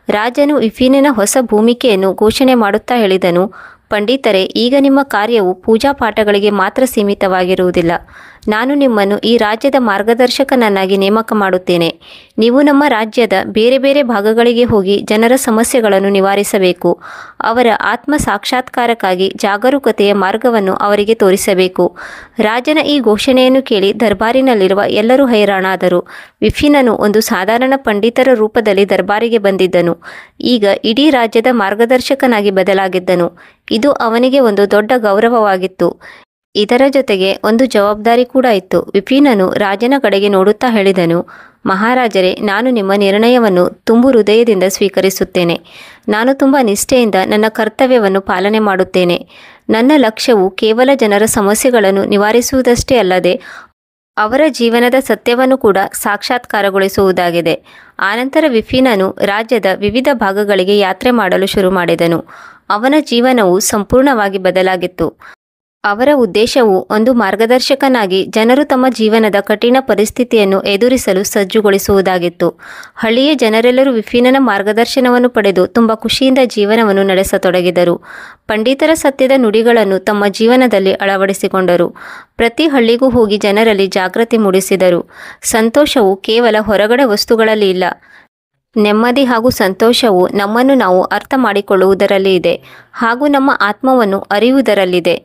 ರಾಜನು ವಿಫಿನನ ಹೊಸ ಭೂಮಿಕೆಯನ್ನು ಘೋಷಣೆ ಮಾಡುತ್ತಾ ಹೇಳಿದನು, ಪಂಡಿತರೇ, ಈಗ ನಿಮ್ಮ ಕಾರ್ಯವು ಪೂಜಾ ಪಾಠಗಳಿಗೆ ಮಾತ್ರ ಸೀಮಿತವಾಗಿರುವುದಿಲ್ಲ. ನಾನು ನಿಮ್ಮನ್ನು ಈ ರಾಜ್ಯದ ಮಾರ್ಗದರ್ಶಕನನ್ನಾಗಿ ನೇಮಕ ಮಾಡುತ್ತೇನೆ. ನೀವು ನಮ್ಮ ರಾಜ್ಯದ ಬೇರೆ ಬೇರೆ ಭಾಗಗಳಿಗೆ ಹೋಗಿ ಜನರ ಸಮಸ್ಯೆಗಳನ್ನು ನಿವಾರಿಸಬೇಕು. ಅವರ ಆತ್ಮ ಸಾಕ್ಷಾತ್ಕಾರಕ್ಕಾಗಿ ಜಾಗರೂಕತೆಯ ಮಾರ್ಗವನ್ನು ಅವರಿಗೆ ತೋರಿಸಬೇಕು. ರಾಜನ ಈ ಘೋಷಣೆಯನ್ನು ಕೇಳಿ ದರ್ಬಾರಿನಲ್ಲಿರುವ ಎಲ್ಲರೂ ಹೈರಾಣಾದರು. ವಿಫಿನನು ಒಂದು ಸಾಧಾರಣ ಪಂಡಿತರ ರೂಪದಲ್ಲಿ ದರ್ಬಾರಿಗೆ ಬಂದಿದ್ದನು. ಈಗ ಇಡೀ ರಾಜ್ಯದ ಮಾರ್ಗದರ್ಶಕನಾಗಿ ಬದಲಾಗಿದ್ದನು. ಇದು ಅವನಿಗೆ ಒಂದು ದೊಡ್ಡ ಗೌರವವಾಗಿತ್ತು. ಇದರ ಜೊತೆಗೆ ಒಂದು ಜವಾಬ್ದಾರಿ ಕೂಡ ಇತ್ತು. ವಿಪಿನನು ರಾಜನ ಕಡೆಗೆ ನೋಡುತ್ತಾ ಹೇಳಿದನು, ಮಹಾರಾಜರೇ, ನಾನು ನಿಮ್ಮ ನಿರ್ಣಯವನ್ನು ತುಂಬು ಹೃದಯದಿಂದ ಸ್ವೀಕರಿಸುತ್ತೇನೆ. ನಾನು ತುಂಬ ನಿಷ್ಠೆಯಿಂದ ನನ್ನ ಕರ್ತವ್ಯವನ್ನು ಪಾಲನೆ ಮಾಡುತ್ತೇನೆ. ನನ್ನ ಲಕ್ಷ್ಯವು ಕೇವಲ ಜನರ ಸಮಸ್ಯೆಗಳನ್ನು ನಿವಾರಿಸುವುದಷ್ಟೇ ಅಲ್ಲದೆ ಅವರ ಜೀವನದ ಸತ್ಯವನ್ನು ಕೂಡ ಸಾಕ್ಷಾತ್ಕಾರಗೊಳಿಸುವುದಾಗಿದೆ. ಆನಂತರ ವಿಫಿನನು ರಾಜ್ಯದ ವಿವಿಧ ಭಾಗಗಳಿಗೆ ಯಾತ್ರೆ ಮಾಡಲು ಶುರು ಮಾಡಿದನು. ಅವನ ಜೀವನವು ಸಂಪೂರ್ಣವಾಗಿ ಬದಲಾಗಿತ್ತು. ಅವರ ಉದ್ದೇಶವು ಒಂದು ಮಾರ್ಗದರ್ಶಕನಾಗಿ ಜನರು ತಮ್ಮ ಜೀವನದ ಕಠಿಣ ಪರಿಸ್ಥಿತಿಯನ್ನು ಎದುರಿಸಲು ಸಜ್ಜುಗೊಳಿಸುವುದಾಗಿತ್ತು. ಹಳ್ಳಿಯ ಜನರೆಲ್ಲರೂ ವಿಫಿನನ ಮಾರ್ಗದರ್ಶನವನ್ನು ಪಡೆದು ತುಂಬ ಖುಷಿಯಿಂದ ಜೀವನವನ್ನು ನಡೆಸತೊಡಗಿದರು. ಪಂಡಿತರ ಸತ್ಯದ ನುಡಿಗಳನ್ನು ತಮ್ಮ ಜೀವನದಲ್ಲಿ ಅಳವಡಿಸಿಕೊಂಡರು. ಪ್ರತಿ ಹಳ್ಳಿಗೂ ಹೋಗಿ ಜನರಲ್ಲಿ ಜಾಗೃತಿ ಮೂಡಿಸಿದರು. ಸಂತೋಷವು ಕೇವಲ ಹೊರಗಡೆ ವಸ್ತುಗಳಲ್ಲಿ ಇಲ್ಲ. ನೆಮ್ಮದಿ ಹಾಗೂ ಸಂತೋಷವು ನಮ್ಮನ್ನು ನಾವು ಅರ್ಥ ಮಾಡಿಕೊಳ್ಳುವುದರಲ್ಲಿ ಇದೆ ಹಾಗೂ ನಮ್ಮ ಆತ್ಮವನ್ನು ಅರಿಯುವುದರಲ್ಲಿದೆ.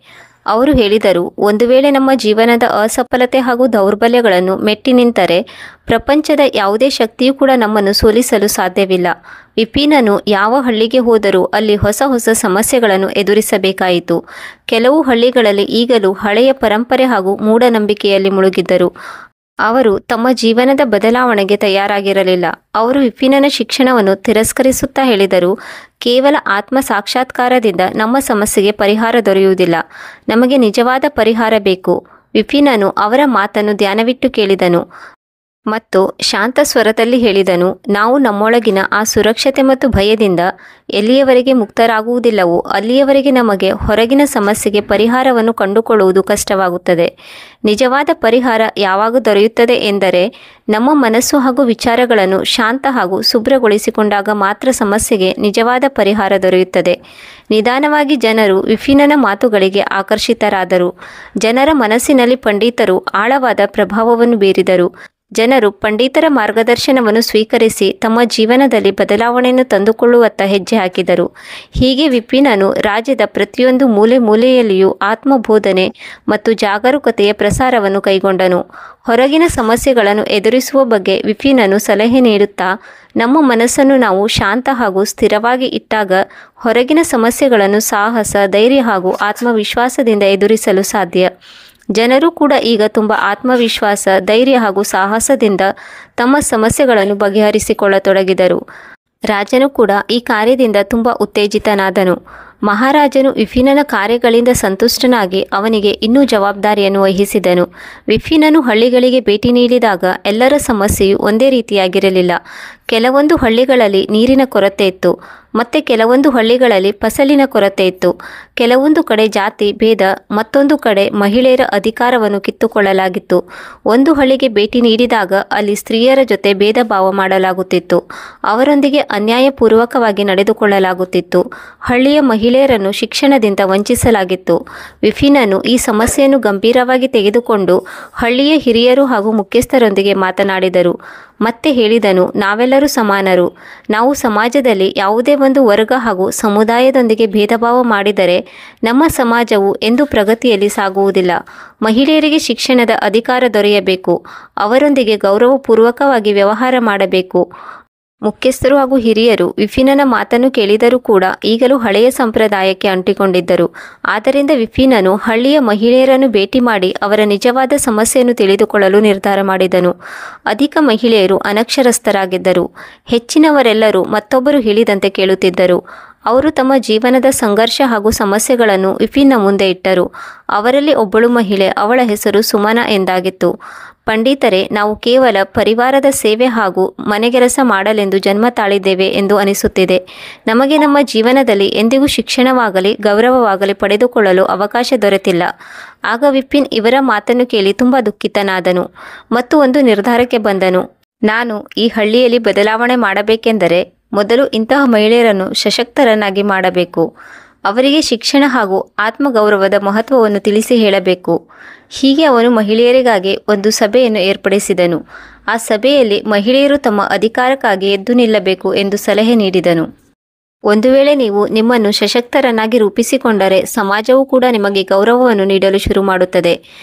ಅವರು ಹೇಳಿದರು, ಒಂದು ವೇಳೆ ನಮ್ಮ ಜೀವನದ ಅಸಫಲತೆ ಹಾಗೂ ದೌರ್ಬಲ್ಯಗಳನ್ನು ಮೆಟ್ಟಿ ನಿಂತರೆ ಪ್ರಪಂಚದ ಯಾವುದೇ ಶಕ್ತಿಯೂ ಕೂಡ ನಮ್ಮನ್ನು ಸೋಲಿಸಲು ಸಾಧ್ಯವಿಲ್ಲ. ವಿಪಿನನು ಯಾವ ಹಳ್ಳಿಗೆ ಹೋದರೂ ಅಲ್ಲಿ ಹೊಸ ಹೊಸ ಸಮಸ್ಯೆಗಳನ್ನು ಎದುರಿಸಬೇಕಾಯಿತು. ಕೆಲವು ಹಳ್ಳಿಗಳಲ್ಲಿ ಈಗಲೂ ಹಳೆಯ ಪರಂಪರೆ ಹಾಗೂ ಮೂಢನಂಬಿಕೆಯಲ್ಲಿ ಮುಳುಗಿದ್ದರು. ಅವರು ತಮ್ಮ ಜೀವನದ ಬದಲಾವಣೆಗೆ ತಯಾರಾಗಿರಲಿಲ್ಲ. ಅವರು ವಿಪಿನನ ಶಿಕ್ಷಣವನ್ನು ತಿರಸ್ಕರಿಸುತ್ತಾ ಹೇಳಿದರು, ಕೇವಲ ಆತ್ಮ ಸಾಕ್ಷಾತ್ಕಾರದಿಂದ ನಮ್ಮ ಸಮಸ್ಯೆಗೆ ಪರಿಹಾರ ದೊರೆಯುವುದಿಲ್ಲ. ನಮಗೆ ನಿಜವಾದ ಪರಿಹಾರ ಬೇಕು. ವಿಪಿನನು ಅವರ ಮಾತನ್ನು ಧ್ಯಾನವಿಟ್ಟು ಕೇಳಿದನು ಮತ್ತು ಶಾಂತ ಸ್ವರದಲ್ಲಿ ಹೇಳಿದನು, ನಾವು ನಮ್ಮೊಳಗಿನ ಆ ಸುರಕ್ಷತೆ ಮತ್ತು ಭಯದಿಂದ ಎಲ್ಲಿಯವರೆಗೆ ಮುಕ್ತರಾಗುವುದಿಲ್ಲವೋ ಅಲ್ಲಿಯವರೆಗೆ ನಮಗೆ ಹೊರಗಿನ ಸಮಸ್ಯೆಗೆ ಪರಿಹಾರವನ್ನು ಕಂಡುಕೊಳ್ಳುವುದು ಕಷ್ಟವಾಗುತ್ತದೆ. ನಿಜವಾದ ಪರಿಹಾರ ಯಾವಾಗ ದೊರೆಯುತ್ತದೆ ಎಂದರೆ ನಮ್ಮ ಮನಸ್ಸು ಹಾಗೂ ವಿಚಾರಗಳನ್ನು ಶಾಂತ ಹಾಗೂ ಶುಭ್ರಗೊಳಿಸಿಕೊಂಡಾಗ ಮಾತ್ರ ಸಮಸ್ಯೆಗೆ ನಿಜವಾದ ಪರಿಹಾರ ದೊರೆಯುತ್ತದೆ. ನಿಧಾನವಾಗಿ ಜನರು ವಿಫಿನನ ಮಾತುಗಳಿಗೆ ಆಕರ್ಷಿತರಾದರು. ಜನರ ಮನಸ್ಸಿನಲ್ಲಿ ಪಂಡಿತರು ಆಳವಾದ ಪ್ರಭಾವವನ್ನು ಬೀರಿದರು. ಜನರು ಪಂಡಿತರ ಮಾರ್ಗದರ್ಶನವನ್ನು ಸ್ವೀಕರಿಸಿ ತಮ್ಮ ಜೀವನದಲ್ಲಿ ಬದಲಾವಣೆಯನ್ನು ತಂದುಕೊಳ್ಳುವತ್ತ ಹೆಜ್ಜೆ ಹಾಕಿದರು. ಹೀಗೆ ವಿಪಿನನು ರಾಜ್ಯದ ಪ್ರತಿಯೊಂದು ಮೂಲೆ ಮೂಲೆಯಲ್ಲಿಯೂ ಆತ್ಮಬೋಧನೆ ಮತ್ತು ಜಾಗರೂಕತೆಯ ಪ್ರಸಾರವನ್ನು ಕೈಗೊಂಡನು. ಹೊರಗಿನ ಸಮಸ್ಯೆಗಳನ್ನು ಎದುರಿಸುವ ಬಗ್ಗೆ ವಿಪಿನನು ಸಲಹೆ ನೀಡುತ್ತಾ, ನಮ್ಮ ಮನಸ್ಸನ್ನು ನಾವು ಶಾಂತ ಹಾಗೂ ಸ್ಥಿರವಾಗಿ ಇಟ್ಟಾಗ ಹೊರಗಿನ ಸಮಸ್ಯೆಗಳನ್ನು ಸಾಹಸ, ಧೈರ್ಯ ಹಾಗೂ ಆತ್ಮವಿಶ್ವಾಸದಿಂದ ಎದುರಿಸಲು ಸಾಧ್ಯ. ಜನರು ಕೂಡ ಈಗ ತುಂಬ ಆತ್ಮವಿಶ್ವಾಸ, ಧೈರ್ಯ ಹಾಗೂ ಸಾಹಸದಿಂದ ತಮ್ಮ ಸಮಸ್ಯೆಗಳನ್ನು ಬಗೆಹರಿಸಿಕೊಳ್ಳತೊಡಗಿದರು. ರಾಜನು ಕೂಡ ಈ ಕಾರ್ಯದಿಂದ ತುಂಬ ಉತ್ತೇಜಿತನಾದನು. ಮಹಾರಾಜನು ವಿಫಿನನ ಕಾರ್ಯಗಳಿಂದ ಸಂತುಷ್ಟನಾಗಿ ಅವನಿಗೆ ಇನ್ನೂ ಜವಾಬ್ದಾರಿಯನ್ನು ವಹಿಸಿದನು. ವಿಫಿನನು ಹಳ್ಳಿಗಳಿಗೆ ಭೇಟಿ ನೀಡಿದಾಗ ಎಲ್ಲರ ಸಮಸ್ಯೆಯು ಒಂದೇ ರೀತಿಯಾಗಿರಲಿಲ್ಲ. ಕೆಲವೊಂದು ಹಳ್ಳಿಗಳಲ್ಲಿ ನೀರಿನ ಕೊರತೆ ಇತ್ತು, ಮತ್ತು ಕೆಲವೊಂದು ಹಳ್ಳಿಗಳಲ್ಲಿ ಫಸಲಿನ ಕೊರತೆ ಇತ್ತು. ಕೆಲವೊಂದು ಕಡೆ ಜಾತಿ ಭೇದ, ಮತ್ತೊಂದು ಕಡೆ ಮಹಿಳೆಯರ ಅಧಿಕಾರವನ್ನು ಕಿತ್ತುಕೊಳ್ಳಲಾಗಿತ್ತು. ಒಂದು ಹಳ್ಳಿಗೆ ಭೇಟಿ ನೀಡಿದಾಗ ಅಲ್ಲಿ ಸ್ತ್ರೀಯರ ಜೊತೆ ಭೇದ ಭಾವ ಮಾಡಲಾಗುತ್ತಿತ್ತು, ಅವರೊಂದಿಗೆ ಅನ್ಯಾಯಪೂರ್ವಕವಾಗಿ ನಡೆದುಕೊಳ್ಳಲಾಗುತ್ತಿತ್ತು. ಹಳ್ಳಿಯ ಮಹಿಳೆಯರನ್ನು ಶಿಕ್ಷಣದಿಂದ ವಂಚಿಸಲಾಗಿತ್ತು. ವಿಫಿನನು ಈ ಸಮಸ್ಯೆಯನ್ನು ಗಂಭೀರವಾಗಿ ತೆಗೆದುಕೊಂಡು ಹಳ್ಳಿಯ ಹಿರಿಯರು ಹಾಗೂ ಮುಖ್ಯಸ್ಥರೊಂದಿಗೆ ಮಾತನಾಡಿದರು. ಮತ್ತೆ ಹೇಳಿದನು, ನಾವೆಲ್ಲರೂ ಸಮಾನರು. ನಾವು ಸಮಾಜದಲ್ಲಿ ಯಾವುದೇ ಒಂದು ವರ್ಗ ಹಾಗೂ ಸಮುದಾಯದೊಂದಿಗೆ ಭೇದ ಭಾವ ಮಾಡಿದರೆ ನಮ್ಮ ಸಮಾಜವು ಎಂದೂ ಪ್ರಗತಿಯಲ್ಲಿ ಸಾಗುವುದಿಲ್ಲ. ಮಹಿಳೆಯರಿಗೆ ಶಿಕ್ಷಣದ ಅಧಿಕಾರ ದೊರೆಯಬೇಕು. ಅವರೊಂದಿಗೆ ಗೌರವಪೂರ್ವಕವಾಗಿ ವ್ಯವಹಾರ ಮಾಡಬೇಕು. ಮುಖ್ಯಸ್ಥರು ಹಾಗೂ ಹಿರಿಯರು ವಿಫಿನನ ಮಾತನ್ನು ಕೇಳಿದರೂ ಕೂಡ ಈಗಲೂ ಹಳೆಯ ಸಂಪ್ರದಾಯಕ್ಕೆ ಅಂಟಿಕೊಂಡಿದ್ದರು. ಆದ್ದರಿಂದ ವಿಫಿನನು ಹಳ್ಳಿಯ ಮಹಿಳೆಯರನ್ನು ಭೇಟಿ ಮಾಡಿ ಅವರ ನಿಜವಾದ ಸಮಸ್ಯೆಯನ್ನು ತಿಳಿದುಕೊಳ್ಳಲು ನಿರ್ಧಾರ ಮಾಡಿದನು. ಅಧಿಕ ಮಹಿಳೆಯರು ಅನಕ್ಷರಸ್ಥರಾಗಿದ್ದರು. ಹೆಚ್ಚಿನವರೆಲ್ಲರೂ ಮತ್ತೊಬ್ಬರು ಹೇಳಿದಂತೆ ಕೇಳುತ್ತಿದ್ದರು. ಅವರು ತಮ್ಮ ಜೀವನದ ಸಂಘರ್ಷ ಹಾಗೂ ಸಮಸ್ಯೆಗಳನ್ನು ವಿಫಿನ್ನ ಮುಂದೆ ಇಟ್ಟರು. ಅವರಲ್ಲಿ ಒಬ್ಬಳು ಮಹಿಳೆ, ಅವಳ ಹೆಸರು ಸುಮನ ಎಂದಾಗಿತ್ತು. ಪಂಡಿತರೇ, ನಾವು ಕೇವಲ ಪರಿವಾರದ ಸೇವೆ ಹಾಗೂ ಮನೆಗೆಲಸ ಮಾಡಲೆಂದು ಜನ್ಮ ತಾಳಿದ್ದೇವೆ ಎಂದು ಅನಿಸುತ್ತಿದೆ. ನಮಗೆ ನಮ್ಮ ಜೀವನದಲ್ಲಿ ಎಂದಿಗೂ ಶಿಕ್ಷಣವಾಗಲಿ ಗೌರವವಾಗಲಿ ಪಡೆದುಕೊಳ್ಳಲು ಅವಕಾಶ ದೊರೆತಿಲ್ಲ. ಆಗ ವಿಪಿನ್ ಇವರ ಮಾತನ್ನು ಕೇಳಿ ತುಂಬ ದುಃಖಿತನಾದನು ಮತ್ತು ಒಂದು ನಿರ್ಧಾರಕ್ಕೆ ಬಂದನು. ನಾನು ಈ ಹಳ್ಳಿಯಲ್ಲಿ ಬದಲಾವಣೆ ಮಾಡಬೇಕೆಂದರೆ ಮೊದಲು ಇಂತಹ ಮಹಿಳೆಯರನ್ನು ಸಶಕ್ತರನ್ನಾಗಿ ಮಾಡಬೇಕು. ಅವರಿಗೆ ಶಿಕ್ಷಣ ಹಾಗೂ ಆತ್ಮಗೌರವದ ಮಹತ್ವವನ್ನು ತಿಳಿಸಿ ಹೇಳಬೇಕು. ಹೀಗೆ ಅವನು ಮಹಿಳೆಯರಿಗಾಗಿ ಒಂದು ಸಭೆಯನ್ನು ಏರ್ಪಡಿಸಿದನು. ಆ ಸಭೆಯಲ್ಲಿ ಮಹಿಳೆಯರು ತಮ್ಮ ಅಧಿಕಾರಕ್ಕಾಗಿ ಎದ್ದು ನಿಲ್ಲಬೇಕು ಎಂದು ಸಲಹೆ ನೀಡಿದನು. ಒಂದು ವೇಳೆ ನೀವು ನಿಮ್ಮನ್ನು ಸಶಕ್ತರನ್ನಾಗಿ ರೂಪಿಸಿಕೊಂಡರೆ ಸಮಾಜವು ಕೂಡ ನಿಮಗೆ ಗೌರವವನ್ನು ನೀಡಲು ಶುರು ಮಾಡುತ್ತದೆ.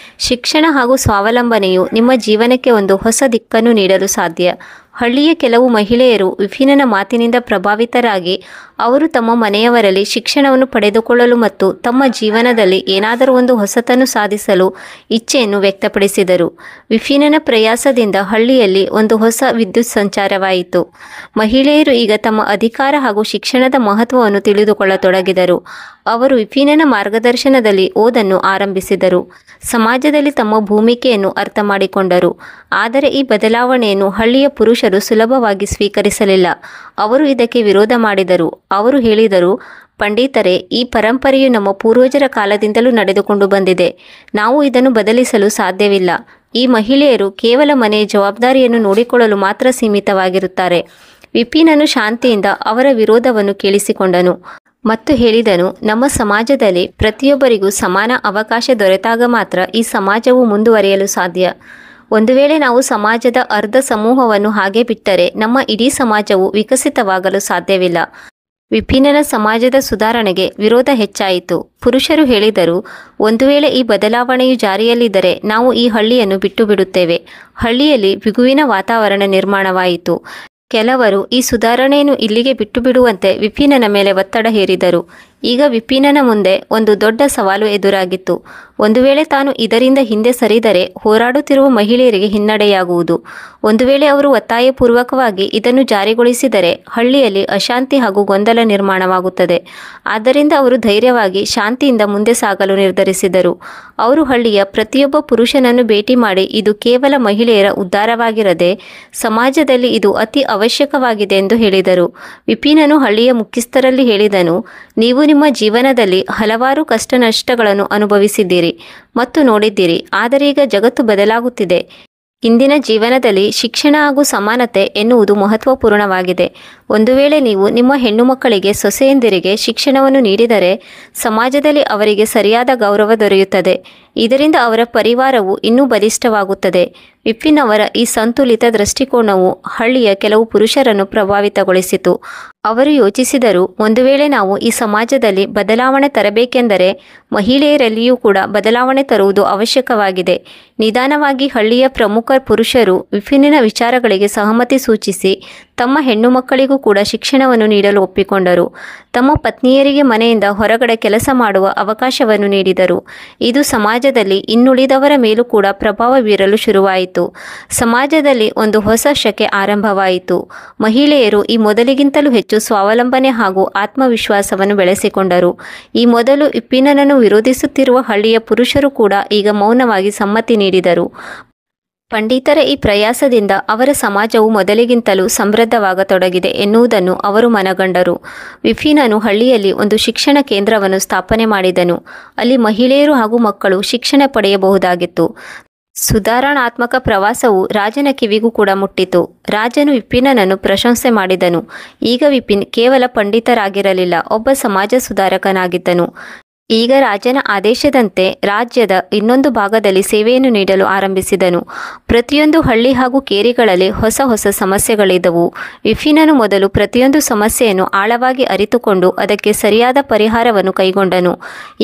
ಶಿಕ್ಷಣ ಹಾಗೂ ಸ್ವಾವಲಂಬನೆಯು ನಿಮ್ಮ ಜೀವನಕ್ಕೆ ಒಂದು ಹೊಸ ದಿಕ್ಕನ್ನು ನೀಡಲು ಸಾಧ್ಯ. ಹಳ್ಳಿಯ ಕೆಲವು ಮಹಿಳೆಯರು ವಿಫಿನನ ಮಾತಿನಿಂದ ಪ್ರಭಾವಿತರಾಗಿ ಅವರು ತಮ್ಮ ಮನೆಯವರಲ್ಲಿ ಶಿಕ್ಷಣವನ್ನು ಪಡೆದುಕೊಳ್ಳಲು ಮತ್ತು ತಮ್ಮ ಜೀವನದಲ್ಲಿ ಏನಾದರೂ ಒಂದು ಹೊಸತನ್ನು ಸಾಧಿಸಲು ಇಚ್ಛೆಯನ್ನು ವ್ಯಕ್ತಪಡಿಸಿದರು. ವಿಫಿನನ ಪ್ರಯಾಸದಿಂದ ಹಳ್ಳಿಯಲ್ಲಿ ಒಂದು ಹೊಸ ವಿದ್ಯುತ್ ಸಂಚಾರವಾಯಿತು. ಮಹಿಳೆಯರು ಈಗ ತಮ್ಮ ಅಧಿಕಾರ ಹಾಗೂ ಶಿಕ್ಷಣದ ಮಹತ್ವವನ್ನು ತಿಳಿದುಕೊಳ್ಳತೊಡಗಿದರು. ಅವರು ವಿಫಿನನ ಮಾರ್ಗದರ್ಶನದಲ್ಲಿ ಓದನ್ನು ಆರಂಭಿಸಿದರು. ಸಮಾಜದಲ್ಲಿ ತಮ್ಮ ಭೂಮಿಕೆಯನ್ನು ಅರ್ಥ ಮಾಡಿಕೊಂಡರು. ಆದರೆ ಈ ಬದಲಾವಣೆಯನ್ನು ಹಳ್ಳಿಯ ಪುರುಷರು ಸುಲಭವಾಗಿ ಸ್ವೀಕರಿಸಲಿಲ್ಲ. ಅವರು ಇದಕ್ಕೆ ವಿರೋಧ ಮಾಡಿದರು. ಅವರು ಹೇಳಿದರು, ಪಂಡಿತರೇ, ಈ ಪರಂಪರೆಯು ನಮ್ಮ ಪೂರ್ವಜರ ಕಾಲದಿಂದಲೂ ನಡೆದುಕೊಂಡು ಬಂದಿದೆ. ನಾವು ಇದನ್ನು ಬದಲಿಸಲು ಸಾಧ್ಯವಿಲ್ಲ. ಈ ಮಹಿಳೆಯರು ಕೇವಲ ಮನೆಯ ಜವಾಬ್ದಾರಿಯನ್ನು ನೋಡಿಕೊಳ್ಳಲು ಮಾತ್ರ ಸೀಮಿತವಾಗಿರುತ್ತಾರೆ. ವಿಪಿನನು ಶಾಂತಿಯಿಂದ ಅವರ ವಿರೋಧವನ್ನು ಕೇಳಿಸಿಕೊಂಡನು ಮತ್ತು ಹೇಳಿದನು, ನಮ್ಮ ಸಮಾಜದಲ್ಲಿ ಪ್ರತಿಯೊಬ್ಬರಿಗೂ ಸಮಾನ ಅವಕಾಶ ದೊರೆತಾಗ ಮಾತ್ರ ಈ ಸಮಾಜವು ಮುಂದುವರಿಯಲು ಸಾಧ್ಯ. ಒಂದು ವೇಳೆ ನಾವು ಸಮಾಜದ ಅರ್ಧ ಸಮೂಹವನ್ನು ಹಾಗೆ ಬಿಟ್ಟರೆ ನಮ್ಮ ಇಡೀ ಸಮಾಜವು ವಿಕಸಿತವಾಗಲು ಸಾಧ್ಯವಿಲ್ಲ. ವಿಪಿನನ ಸಮಾಜದ ಸುಧಾರಣೆಗೆ ವಿರೋಧ ಹೆಚ್ಚಾಯಿತು. ಪುರುಷರು ಹೇಳಿದರು, ಒಂದು ವೇಳೆ ಈ ಬದಲಾವಣೆಯು ಜಾರಿಯಲ್ಲಿದ್ದರೆ ನಾವು ಈ ಹಳ್ಳಿಯನ್ನು ಬಿಟ್ಟು ಬಿಡುತ್ತೇವೆ. ಹಳ್ಳಿಯಲ್ಲಿ ಬಿಗುವಿನ ವಾತಾವರಣ ನಿರ್ಮಾಣವಾಯಿತು. ಕೆಲವರು ಈ ಸುಧಾರಣೆಯನ್ನು ಇಲ್ಲಿಗೆ ಬಿಟ್ಟು ಬಿಡುವಂತೆ ವಿಪಿನನ ಮೇಲೆ ಒತ್ತಡ ಹೇರಿದರು. ಈಗ ವಿಪಿನನ ಮುಂದೆ ಒಂದು ದೊಡ್ಡ ಸವಾಲು ಎದುರಾಗಿತ್ತು. ಒಂದು ವೇಳೆ ತಾನು ಇದರಿಂದ ಹಿಂದೆ ಸರಿದರೆ ಹೋರಾಡುತ್ತಿರುವ ಮಹಿಳೆಯರಿಗೆ ಹಿನ್ನಡೆಯಾಗುವುದು. ಒಂದು ವೇಳೆ ಅವರು ಒತ್ತಾಯಪೂರ್ವಕವಾಗಿ ಇದನ್ನು ಜಾರಿಗೊಳಿಸಿದರೆ ಹಳ್ಳಿಯಲ್ಲಿ ಅಶಾಂತಿ ಹಾಗೂ ಗೊಂದಲ ನಿರ್ಮಾಣವಾಗುತ್ತದೆ. ಆದ್ದರಿಂದ ಅವರು ಧೈರ್ಯವಾಗಿ ಶಾಂತಿಯಿಂದ ಮುಂದೆ ಸಾಗಲು ನಿರ್ಧರಿಸಿದರು. ಅವರು ಹಳ್ಳಿಯ ಪ್ರತಿಯೊಬ್ಬ ಪುರುಷನನ್ನು ಭೇಟಿ ಮಾಡಿ ಇದು ಕೇವಲ ಮಹಿಳೆಯರ ಉದ್ಧಾರವಾಗಿರದೆ ಸಮಾಜದಲ್ಲಿ ಇದು ಅತಿ ಅವಶ್ಯಕವಾಗಿದೆ ಎಂದು ಹೇಳಿದರು. ವಿಪಿನನು ಹಳ್ಳಿಯ ಮುಖ್ಯಸ್ಥರಲ್ಲಿ ಹೇಳಿದನು, ನೀವು ನಿಮ್ಮ ಜೀವನದಲ್ಲಿ ಹಲವಾರು ಕಷ್ಟ ನಷ್ಟಗಳನ್ನು ಅನುಭವಿಸಿದ್ದೀರಿ ಮತ್ತು ನೋಡಿದ್ದೀರಿ. ಆದರೆ ಈಗ ಜಗತ್ತು ಬದಲಾಗುತ್ತಿದೆ. ಇಂದಿನ ಜೀವನದಲ್ಲಿ ಶಿಕ್ಷಣ ಹಾಗೂ ಸಮಾನತೆ ಎನ್ನುವುದು ಮಹತ್ವಪೂರ್ಣವಾಗಿದೆ. ಒಂದು ವೇಳೆ ನೀವು ನಿಮ್ಮ ಹೆಣ್ಣು ಮಕ್ಕಳಿಗೆ ಸೊಸೆಯಂದಿರಿಗೆ ಶಿಕ್ಷಣವನ್ನು ನೀಡಿದರೆ ಸಮಾಜದಲ್ಲಿ ಅವರಿಗೆ ಸರಿಯಾದ ಗೌರವ ದೊರೆಯುತ್ತದೆ. ಇದರಿಂದ ಅವರ ಪರಿವಾರವು ಇನ್ನೂ ಬಲಿಷ್ಠವಾಗುತ್ತದೆ. ವಿಪಿನ್ ಅವರ ಈ ಸಂತುಲಿತ ದೃಷ್ಟಿಕೋನವು ಹಳ್ಳಿಯ ಕೆಲವು ಪುರುಷರನ್ನು ಪ್ರಭಾವಿತಗೊಳಿಸಿತು. ಅವರು ಯೋಚಿಸಿದರು, ಒಂದು ವೇಳೆ ನಾವು ಈ ಸಮಾಜದಲ್ಲಿ ಬದಲಾವಣೆ ತರಬೇಕೆಂದರೆ ಮಹಿಳೆಯರಲ್ಲಿಯೂ ಕೂಡ ಬದಲಾವಣೆ ತರುವುದು ಅವಶ್ಯಕವಾಗಿದೆ. ನಿಧಾನವಾಗಿ ಹಳ್ಳಿಯ ಪ್ರಮುಖ ಪುರುಷರು ವಿಪಿನನ ವಿಚಾರಗಳಿಗೆ ಸಹಮತಿ ಸೂಚಿಸಿ ತಮ್ಮ ಹೆಣ್ಣು ಮಕ್ಕಳಿಗೂ ಕೂಡ ಶಿಕ್ಷಣವನ್ನು ನೀಡಲು ಒಪ್ಪಿಕೊಂಡರು. ತಮ್ಮ ಪತ್ನಿಯರಿಗೆ ಮನೆಯಿಂದ ಹೊರಗಡೆ ಕೆಲಸ ಮಾಡುವ ಅವಕಾಶವನ್ನು ನೀಡಿದರು. ಇದು ಸಮಾಜ ಸಮಾಜದಲ್ಲಿ ಇನ್ನುಳಿದವರ ಮೇಲೂ ಕೂಡ ಪ್ರಭಾವ ಬೀರಲು ಶುರುವಾಯಿತು. ಸಮಾಜದಲ್ಲಿ ಒಂದು ಹೊಸ ಶಕೆ ಆರಂಭವಾಯಿತು. ಮಹಿಳೆಯರು ಈ ಮೊದಲಿಗಿಂತಲೂ ಹೆಚ್ಚು ಸ್ವಾವಲಂಬನೆ ಹಾಗೂ ಆತ್ಮವಿಶ್ವಾಸವನ್ನು ಬೆಳೆಸಿಕೊಂಡರು. ಈ ಮೊದಲು ವಿಪ್ಪಿನನನ್ನು ವಿರೋಧಿಸುತ್ತಿರುವ ಹಳ್ಳಿಯ ಪುರುಷರು ಕೂಡ ಈಗ ಮೌನವಾಗಿ ಸಮ್ಮತಿ ನೀಡಿದರು. ಪಂಡಿತರ ಈ ಪ್ರಯಾಸದಿಂದ ಅವರ ಸಮಾಜವು ಮೊದಲಿಗಿಂತಲೂ ಸಮೃದ್ಧವಾಗತೊಡಗಿದೆ ಎನ್ನುವುದನ್ನು ಅವರು ಮನಗಂಡರು. ವಿಪಿನನು ಹಳ್ಳಿಯಲ್ಲಿ ಒಂದು ಶಿಕ್ಷಣ ಕೇಂದ್ರವನ್ನು ಸ್ಥಾಪನೆ ಮಾಡಿದನು. ಅಲ್ಲಿ ಮಹಿಳೆಯರು ಹಾಗೂ ಮಕ್ಕಳು ಶಿಕ್ಷಣ ಪಡೆಯಬಹುದಾಗಿತ್ತು. ಸುಧಾರಣಾತ್ಮಕ ಪ್ರವಾಸವು ರಾಜನ ಕಿವಿಗೂ ಕೂಡ ಮುಟ್ಟಿತು. ರಾಜನು ವಿಪಿನನನ್ನು ಪ್ರಶಂಸೆ ಮಾಡಿದನು. ಈಗ ವಿಪಿನ್ ಕೇವಲ ಪಂಡಿತರಾಗಿರಲಿಲ್ಲ, ಒಬ್ಬ ಸಮಾಜ ಸುಧಾರಕನಾಗಿದ್ದನು. ಈಗ ರಾಜನ ಆದೇಶದಂತೆ ರಾಜ್ಯದ ಇನ್ನೊಂದು ಭಾಗದಲ್ಲಿ ಸೇವೆಯನ್ನು ನೀಡಲು ಆರಂಭಿಸಿದನು. ಪ್ರತಿಯೊಂದು ಹಳ್ಳಿ ಹಾಗೂ ಕೇರಿಗಳಲ್ಲಿ ಹೊಸ ಹೊಸ ಸಮಸ್ಯೆಗಳಿದ್ದವು. ವಿಪಿನನು ಮೊದಲು ಪ್ರತಿಯೊಂದು ಸಮಸ್ಯೆಯನ್ನು ಆಳವಾಗಿ ಅರಿತುಕೊಂಡು ಅದಕ್ಕೆ ಸರಿಯಾದ ಪರಿಹಾರವನ್ನು ಕೈಗೊಂಡನು.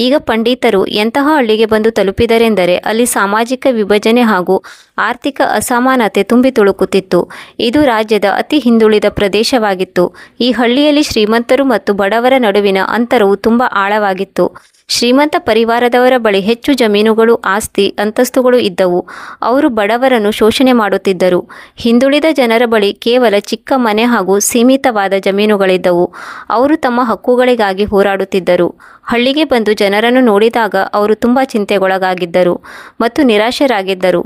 ಈಗ ಪಂಡಿತರು ಎಂತಹ ಹಳ್ಳಿಗೆ ಬಂದು ತಲುಪಿದರೆಂದರೆ ಅಲ್ಲಿ ಸಾಮಾಜಿಕ ವಿಭಜನೆ ಹಾಗೂ ಆರ್ಥಿಕ ಅಸಮಾನತೆ ತುಂಬಿ ತುಳುಕುತ್ತಿತ್ತು. ಇದು ರಾಜ್ಯದ ಅತಿ ಹಿಂದುಳಿದ ಪ್ರದೇಶವಾಗಿತ್ತು. ಈ ಹಳ್ಳಿಯಲ್ಲಿ ಶ್ರೀಮಂತರು ಮತ್ತು ಬಡವರ ನಡುವಿನ ಅಂತರವು ತುಂಬ ಆಳವಾಗಿತ್ತು. ಶ್ರೀಮಂತ ಪರಿವಾರದವರ ಬಳಿ ಹೆಚ್ಚು ಜಮೀನುಗಳು, ಆಸ್ತಿ, ಅಂತಸ್ತುಗಳು ಇದ್ದವು. ಅವರು ಬಡವರನ್ನು ಶೋಷಣೆ ಮಾಡುತ್ತಿದ್ದರು. ಹಿಂದುಳಿದ ಜನರ ಬಳಿ ಕೇವಲ ಚಿಕ್ಕ ಮನೆ ಹಾಗೂ ಸೀಮಿತವಾದ ಜಮೀನುಗಳಿದ್ದವು. ಅವರು ತಮ್ಮ ಹಕ್ಕುಗಳಿಗಾಗಿ ಹೋರಾಡುತ್ತಿದ್ದರು. ಹಳ್ಳಿಗೆ ಬಂದು ಜನರನ್ನು ನೋಡಿದಾಗ ಅವರು ತುಂಬ ಚಿಂತೆಗೊಳಗಾಗಿದ್ದರು ಮತ್ತು ನಿರಾಶರಾಗಿದ್ದರು.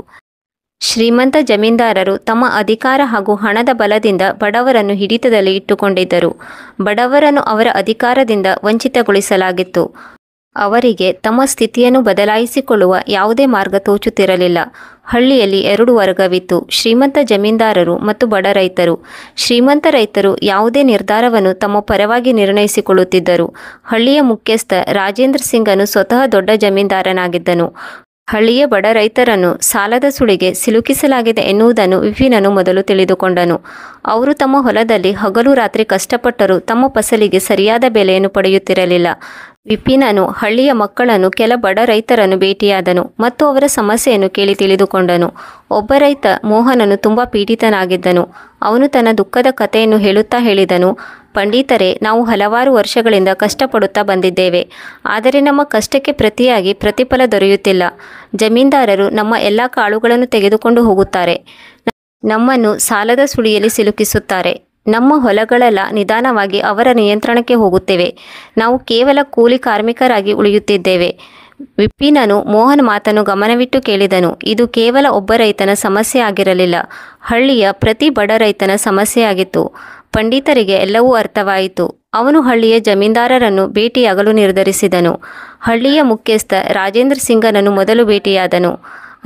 ಶ್ರೀಮಂತ ಜಮೀನ್ದಾರರು ತಮ್ಮ ಅಧಿಕಾರ ಹಾಗೂ ಹಣದ ಬಲದಿಂದ ಬಡವರನ್ನು ಹಿಡಿತದಲ್ಲಿ ಇಟ್ಟುಕೊಂಡಿದ್ದರು. ಬಡವರನ್ನು ಅವರ ಅಧಿಕಾರದಿಂದ ವಂಚಿತಗೊಳಿಸಲಾಗಿತ್ತು. ಅವರಿಗೆ ತಮ್ಮ ಸ್ಥಿತಿಯನ್ನು ಬದಲಾಯಿಸಿಕೊಳ್ಳುವ ಯಾವುದೇ ಮಾರ್ಗ ತೋಚುತ್ತಿರಲಿಲ್ಲ. ಹಳ್ಳಿಯಲ್ಲಿ ಎರಡು ವರ್ಗವಿತ್ತು: ಶ್ರೀಮಂತ ಜಮೀನ್ದಾರರು ಮತ್ತು ಬಡ ರೈತರು. ಶ್ರೀಮಂತ ರೈತರು ಯಾವುದೇ ನಿರ್ಧಾರವನ್ನು ತಮ್ಮ ಪರವಾಗಿ ನಿರ್ಣಯಿಸಿಕೊಳ್ಳುತ್ತಿದ್ದರು. ಹಳ್ಳಿಯ ಮುಖ್ಯಸ್ಥ ರಾಜೇಂದ್ರ ಸಿಂಗನು ಸ್ವತಃ ದೊಡ್ಡ ಜಮೀನ್ದಾರನಾಗಿದ್ದನು. ಹಳ್ಳಿಯ ಬಡ ರೈತರನ್ನು ಸಾಲದ ಸುಳಿಗೆ ಸಿಲುಕಿಸಲಾಗಿದೆ ಎನ್ನುವುದನ್ನು ವಿಪಿನನು ಮೊದಲು ತಿಳಿದುಕೊಂಡನು. ಅವರು ತಮ್ಮ ಹೊಲದಲ್ಲಿ ಹಗಲು ರಾತ್ರಿ ಕಷ್ಟಪಟ್ಟರೂ ತಮ್ಮ ಫಸಲಿಗೆ ಸರಿಯಾದ ಬೆಲೆಯನ್ನು ಪಡೆಯುತ್ತಿರಲಿಲ್ಲ. ವಿಪಿನನು ಹಳ್ಳಿಯ ಮಕ್ಕಳನ್ನು, ಕೆಲ ಬಡ ರೈತರನ್ನು ಭೇಟಿಯಾದನು ಮತ್ತು ಅವರ ಸಮಸ್ಯೆಯನ್ನು ಕೇಳಿ ತಿಳಿದುಕೊಂಡನು. ಒಬ್ಬ ರೈತ ಮೋಹನನು ತುಂಬ ಪೀಡಿತನಾಗಿದ್ದನು. ಅವನು ತನ್ನ ದುಃಖದ ಕಥೆಯನ್ನು ಹೇಳುತ್ತಾ ಹೇಳಿದನು: ಪಂಡಿತರೇ, ನಾವು ಹಲವಾರು ವರ್ಷಗಳಿಂದ ಕಷ್ಟಪಡುತ್ತಾ ಬಂದಿದ್ದೇವೆ. ಆದರೆ ನಮ್ಮ ಕಷ್ಟಕ್ಕೆ ಪ್ರತಿಯಾಗಿ ಪ್ರತಿಫಲ ದೊರೆಯುತ್ತಿಲ್ಲ. ಜಮೀನ್ದಾರರು ನಮ್ಮ ಎಲ್ಲ ಕಾಳುಗಳನ್ನು ತೆಗೆದುಕೊಂಡು ಹೋಗುತ್ತಾರೆ. ನಮ್ಮನ್ನು ಸಾಲದ ಸುಳಿಯಲ್ಲಿ ಸಿಲುಕಿಸುತ್ತಾರೆ. ನಮ್ಮ ಹೊಲಗಳೆಲ್ಲ ನಿಧಾನವಾಗಿ ಅವರ ನಿಯಂತ್ರಣಕ್ಕೆ ಹೋಗುತ್ತಿವೆ. ನಾವು ಕೇವಲ ಕೂಲಿ ಕಾರ್ಮಿಕರಾಗಿ ಉಳಿಯುತ್ತಿದ್ದೇವೆ. ವಿಪಿನನು ಮೋಹನ್ ಮಾತನ್ನು ಗಮನವಿಟ್ಟು ಕೇಳಿದನು. ಇದು ಕೇವಲ ಒಬ್ಬ ರೈತನ ಸಮಸ್ಯೆ ಆಗಿರಲಿಲ್ಲ, ಹಳ್ಳಿಯ ಪ್ರತಿ ಬಡ ರೈತನ ಸಮಸ್ಯೆಯಾಗಿತ್ತು. ಪಂಡಿತರಿಗೆ ಎಲ್ಲವೂ ಅರ್ಥವಾಯಿತು. ಅವನು ಹಳ್ಳಿಯ ಜಮೀನ್ದಾರರನ್ನು ಭೇಟಿಯಾಗಲು ನಿರ್ಧರಿಸಿದನು. ಹಳ್ಳಿಯ ಮುಖ್ಯಸ್ಥ ರಾಜೇಂದ್ರ ಸಿಂಗನನ್ನು ಮೊದಲು ಭೇಟಿಯಾದನು.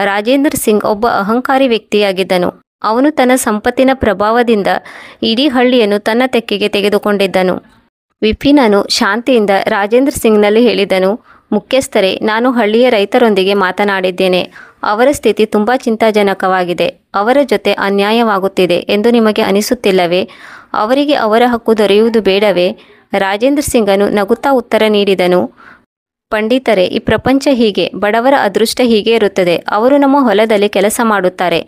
ರಾಜೇಂದ್ರ ಸಿಂಗ್ ಒಬ್ಬ ಅಹಂಕಾರಿ ವ್ಯಕ್ತಿಯಾಗಿದ್ದನು. ಅವನು ತನ್ನ ಸಂಪತ್ತಿನ ಪ್ರಭಾವದಿಂದ ಇಡೀ ಹಳ್ಳಿಯನ್ನು ತನ್ನ ತೆಕ್ಕೆಗೆ ತೆಗೆದುಕೊಂಡಿದ್ದನು. ವಿಪಿನನು ಶಾಂತಿಯಿಂದ ರಾಜೇಂದ್ರ ಸಿಂಗ್ನಲ್ಲಿ ಹೇಳಿದನು: ಮುಖ್ಯಸ್ಥರೇ, ನಾನು ಹಳ್ಳಿಯ ರೈತರೊಂದಿಗೆ ಮಾತನಾಡಿದ್ದೇನೆ. ಅವರ ಸ್ಥಿತಿ ತುಂಬ ಚಿಂತಾಜನಕವಾಗಿದೆ. ಅವರ ಜೊತೆ ಅನ್ಯಾಯವಾಗುತ್ತಿದೆ ಎಂದು ನಿಮಗೆ ಅನಿಸುತ್ತಿಲ್ಲವೇ? ಅವರಿಗೆ ಅವರ ಹಕ್ಕು ದೊರೆಯುವುದು ಬೇಡವೇ? ರಾಜೇಂದ್ರ ಸಿಂಗನು ನಗುತ್ತಾ ಉತ್ತರ ನೀಡಿದನು: ಪಂಡಿತರೇ, ಈ ಪ್ರಪಂಚ ಹೀಗೆ. ಬಡವರ ಅದೃಷ್ಟ ಹೀಗೆ ಇರುತ್ತದೆ. ಅವರು ನಮ್ಮ ಹೊಲದಲ್ಲಿ ಕೆಲಸ ಮಾಡುತ್ತಾರೆ.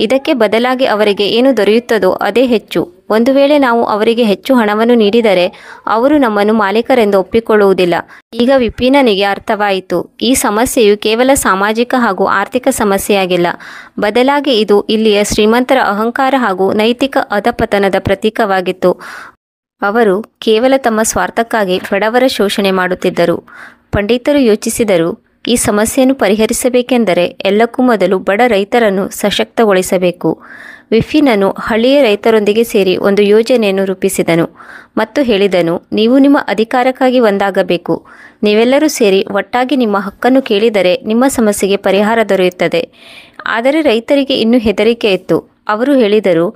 ಇದಕ್ಕೆ ಬದಲಾಗಿ ಅವರಿಗೆ ಏನು ದೊರೆಯುತ್ತದೋ ಅದೇ ಹೆಚ್ಚು. ಒಂದು ವೇಳೆ ನಾವು ಅವರಿಗೆ ಹೆಚ್ಚು ಹಣವನ್ನು ನೀಡಿದರೆ ಅವರು ನಮ್ಮನ್ನು ಮಾಲೀಕರೆಂದು ಒಪ್ಪಿಕೊಳ್ಳುವುದಿಲ್ಲ. ಈಗ ವಿಪಿನನಿಗೆ ಅರ್ಥವಾಯಿತು. ಈ ಸಮಸ್ಯೆಯು ಕೇವಲ ಸಾಮಾಜಿಕ ಹಾಗೂ ಆರ್ಥಿಕ ಸಮಸ್ಯೆಯಾಗಿಲ್ಲ, ಬದಲಾಗಿ ಇದು ಇಲ್ಲಿಯ ಶ್ರೀಮಂತರ ಅಹಂಕಾರ ಹಾಗೂ ನೈತಿಕ ಅಧಪತನದ ಪ್ರತೀಕವಾಗಿತ್ತು. ಅವರು ಕೇವಲ ತಮ್ಮ ಸ್ವಾರ್ಥಕ್ಕಾಗಿ ಬಡವರ ಶೋಷಣೆ ಮಾಡುತ್ತಿದ್ದರು. ಪಂಡಿತರು ಯೋಚಿಸಿದರು, ಈ ಸಮಸ್ಯೆಯನ್ನು ಪರಿಹರಿಸಬೇಕೆಂದರೆ ಎಲ್ಲಕ್ಕೂ ಮೊದಲು ಬಡ ರೈತರನ್ನು ಸಶಕ್ತಗೊಳಿಸಬೇಕು. ವಿಪಿನನು ಹಳ್ಳಿಯ ರೈತರೊಂದಿಗೆ ಸೇರಿ ಒಂದು ಯೋಜನೆಯನ್ನು ರೂಪಿಸಿದನು ಮತ್ತು ಹೇಳಿದನು: ನೀವು ನಿಮ್ಮ ಅಧಿಕಾರಕ್ಕಾಗಿ ಒಂದಾಗಬೇಕು. ನೀವೆಲ್ಲರೂ ಸೇರಿ ಒಟ್ಟಾಗಿ ನಿಮ್ಮ ಹಕ್ಕನ್ನು ಕೇಳಿದರೆ ನಿಮ್ಮ ಸಮಸ್ಯೆಗೆ ಪರಿಹಾರ ದೊರೆಯುತ್ತದೆ. ಆದರೆ ರೈತರಿಗೆ ಇನ್ನೂ ಹೆದರಿಕೆ ಇತ್ತು. ಅವರು ಹೇಳಿದರು: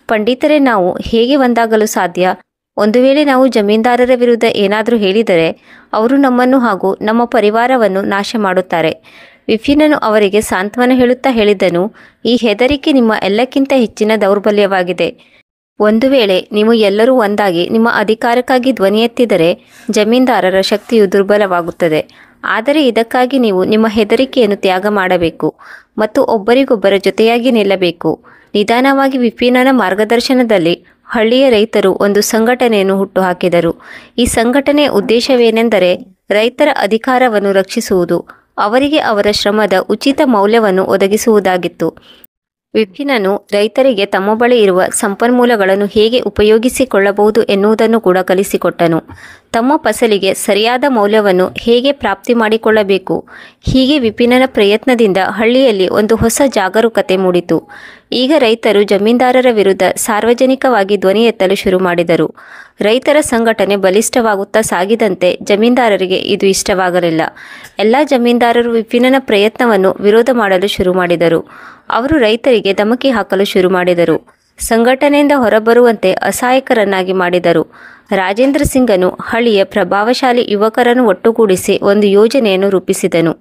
ಪಂಡಿತರೇ, ನಾವು ಹೇಗೆ ಒಂದಾಗಲು ಸಾಧ್ಯ? ಒಂದು ವೇಳೆ ನಾವು ಜಮೀನ್ದಾರರ ವಿರುದ್ಧ ಏನಾದರೂ ಹೇಳಿದರೆ ಅವರು ನಮ್ಮನ್ನು ಹಾಗೂ ನಮ್ಮ ಪರಿವಾರವನ್ನು ನಾಶ ಮಾಡುತ್ತಾರೆ. ವಿಪಿನನು ಅವರಿಗೆ ಸಾಂತ್ವನ ಹೇಳುತ್ತಾ ಹೇಳಿದನು: ಈ ಹೆದರಿಕೆ ನಿಮ್ಮ ಎಲ್ಲಕ್ಕಿಂತ ಹೆಚ್ಚಿನ ದೌರ್ಬಲ್ಯವಾಗಿದೆ. ಒಂದು ವೇಳೆ ನೀವು ಎಲ್ಲರೂ ಒಂದಾಗಿ ನಿಮ್ಮ ಅಧಿಕಾರಕ್ಕಾಗಿ ಧ್ವನಿ ಎತ್ತಿದರೆ ಜಮೀನ್ದಾರರ ಶಕ್ತಿಯು ದುರ್ಬಲವಾಗುತ್ತದೆ. ಆದರೆ ಇದಕ್ಕಾಗಿ ನೀವು ನಿಮ್ಮ ಹೆದರಿಕೆಯನ್ನು ತ್ಯಾಗ ಮಾಡಬೇಕು ಮತ್ತು ಒಬ್ಬರಿಗೊಬ್ಬರ ಜೊತೆಯಾಗಿ ನಿಲ್ಲಬೇಕು. ನಿಧಾನವಾಗಿ ವಿಪಿನನ ಮಾರ್ಗದರ್ಶನದಲ್ಲಿ ಹಳ್ಳಿಯ ರೈತರು ಒಂದು ಸಂಘಟನೆಯನ್ನು ಹುಟ್ಟುಹಾಕಿದರು. ಈ ಸಂಘಟನೆಯ ಉದ್ದೇಶವೇನೆಂದರೆ ರೈತರ ಅಧಿಕಾರವನ್ನು ರಕ್ಷಿಸುವುದು ಅವರಿಗೆ ಅವರ ಶ್ರಮದ ಉಚಿತ ಮೌಲ್ಯವನ್ನು ಒದಗಿಸುವುದಾಗಿತ್ತು. ವಿಪಿನನು ರೈತರಿಗೆ ತಮ್ಮ ಬಳಿ ಇರುವ ಸಂಪನ್ಮೂಲಗಳನ್ನು ಹೇಗೆ ಉಪಯೋಗಿಸಿಕೊಳ್ಳಬಹುದು ಎನ್ನುವುದನ್ನು ಕೂಡ ಕಲಿಸಿಕೊಟ್ಟನು. ತಮ್ಮ ಫಸಲಿಗೆ ಸರಿಯಾದ ಮೌಲ್ಯವನ್ನು ಹೇಗೆ ಪ್ರಾಪ್ತಿ ಮಾಡಿಕೊಳ್ಳಬೇಕು. ಹೀಗೆ ವಿಪಿನನ ಪ್ರಯತ್ನದಿಂದ ಹಳ್ಳಿಯಲ್ಲಿ ಒಂದು ಹೊಸ ಜಾಗರೂಕತೆ ಮೂಡಿತು. ಈಗ ರೈತರು ಜಮೀನ್ದಾರರ ವಿರುದ್ಧ ಸಾರ್ವಜನಿಕವಾಗಿ ಧ್ವನಿ ಎತ್ತಲು ಶುರು ಮಾಡಿದರು. ರೈತರ ಸಂಘಟನೆ ಬಲಿಷ್ಠವಾಗುತ್ತಾ ಸಾಗಿದಂತೆ ಜಮೀನ್ದಾರರಿಗೆ ಇದು ಇಷ್ಟವಾಗಲಿಲ್ಲ. ಎಲ್ಲ ಜಮೀನ್ದಾರರು ವಿಪಿನನ ಪ್ರಯತ್ನವನ್ನು ವಿರೋಧ ಮಾಡಲು ಶುರು ಮಾಡಿದರು. ಅವರು ರೈತರಿಗೆ ಧಮಕಿ ಹಾಕಲು ಶುರು ಮಾಡಿದರು. ಸಂಘಟನೆಯಿಂದ ಹೊರಬರುವಂತೆ ಅಸಹಾಯಕರನ್ನಾಗಿ ಮಾಡಿದರು. ರಾಜೇಂದ್ರ ಸಿಂಗನು ಹಳ್ಳಿಯ ಪ್ರಭಾವಶಾಲಿ ಯುವಕರನ್ನು ಒಟ್ಟುಗೂಡಿಸಿ ಒಂದು ಯೋಜನೆಯನ್ನು ರೂಪಿಸಿದನು.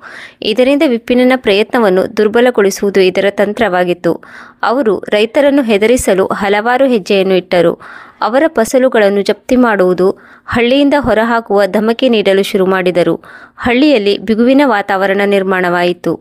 ಇದರಿಂದ ವಿಪಿನನ ಪ್ರಯತ್ನವನ್ನು ದುರ್ಬಲಗೊಳಿಸುವುದು ಇದರ ತಂತ್ರವಾಗಿತ್ತು. ಅವರು ರೈತರನ್ನು ಹೆದರಿಸಲು ಹಲವಾರು ಹೆಜ್ಜೆಯನ್ನು ಇಟ್ಟರು. ಅವರ ಫಸಲುಗಳನ್ನು ಜಪ್ತಿ ಮಾಡುವುದು, ಹಳ್ಳಿಯಿಂದ ಹೊರಹಾಕುವ ಧಮಕಿ ನೀಡಲು ಶುರು ಮಾಡಿದರು. ಹಳ್ಳಿಯಲ್ಲಿ ಬಿಗುವಿನ ವಾತಾವರಣ ನಿರ್ಮಾಣವಾಯಿತು.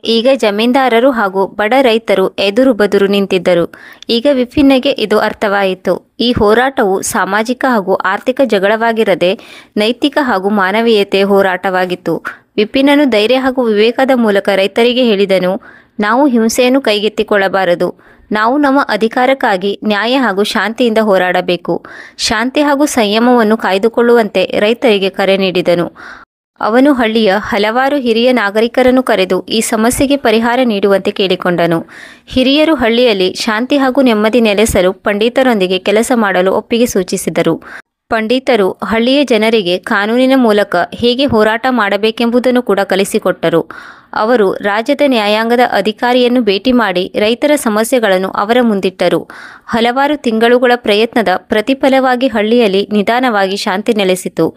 ಈಗ ಜಮೀನ್ದಾರರು ಹಾಗೂ ಬಡ ರೈತರು ಎದುರು ಬದುರು ನಿಂತಿದ್ದರು. ಈಗ ವಿಪಿನ್ಗೆ ಇದು ಅರ್ಥವಾಯಿತು. ಈ ಹೋರಾಟವು ಸಾಮಾಜಿಕ ಹಾಗೂ ಆರ್ಥಿಕ ಜಗಳವಾಗಿರದೆ ನೈತಿಕ ಹಾಗೂ ಮಾನವೀಯತೆಯ ಹೋರಾಟವಾಗಿತ್ತು. ವಿಪಿನನು ಧೈರ್ಯ ಹಾಗೂ ವಿವೇಕದ ಮೂಲಕ ರೈತರಿಗೆ ಹೇಳಿದನು, ನಾವು ಹಿಂಸೆಯನ್ನು ಕೈಗೆತ್ತಿಕೊಳ್ಳಬಾರದು. ನಾವು ನಮ್ಮ ಅಧಿಕಾರಕ್ಕಾಗಿ ನ್ಯಾಯ ಹಾಗೂ ಶಾಂತಿಯಿಂದ ಹೋರಾಡಬೇಕು. ಶಾಂತಿ ಹಾಗೂ ಸಂಯಮವನ್ನು ಕಾಯ್ದುಕೊಳ್ಳುವಂತೆ ರೈತರಿಗೆ ಕರೆ ನೀಡಿದನು. ಅವನು ಹಳ್ಳಿಯ ಹಲವಾರು ಹಿರಿಯ ನಾಗರಿಕರನ್ನು ಕರೆದು ಈ ಸಮಸ್ಯೆಗೆ ಪರಿಹಾರ ನೀಡುವಂತೆ ಕೇಳಿಕೊಂಡನು. ಹಿರಿಯರು ಹಳ್ಳಿಯಲ್ಲಿ ಶಾಂತಿ ಹಾಗೂ ನೆಮ್ಮದಿ ನೆಲೆಸಲು ಪಂಡಿತರೊಂದಿಗೆ ಕೆಲಸ ಮಾಡಲು ಒಪ್ಪಿಗೆ ಸೂಚಿಸಿದರು. ಪಂಡಿತರು ಹಳ್ಳಿಯ ಜನರಿಗೆ ಕಾನೂನಿನ ಮೂಲಕ ಹೇಗೆ ಹೋರಾಟ ಮಾಡಬೇಕೆಂಬುದನ್ನು ಕೂಡ ಕಲಿಸಿಕೊಟ್ಟರು. ಅವರು ರಾಜ್ಯದ ನ್ಯಾಯಾಂಗದ ಅಧಿಕಾರಿಯನ್ನು ಭೇಟಿ ಮಾಡಿ ರೈತರ ಸಮಸ್ಯೆಗಳನ್ನು ಅವರ ಮುಂದಿಟ್ಟರು. ಹಲವಾರು ತಿಂಗಳುಗಳ ಪ್ರಯತ್ನದ ಪ್ರತಿಫಲವಾಗಿ ಹಳ್ಳಿಯಲ್ಲಿ ನಿಧಾನವಾಗಿ ಶಾಂತಿ ನೆಲೆಸಿತು.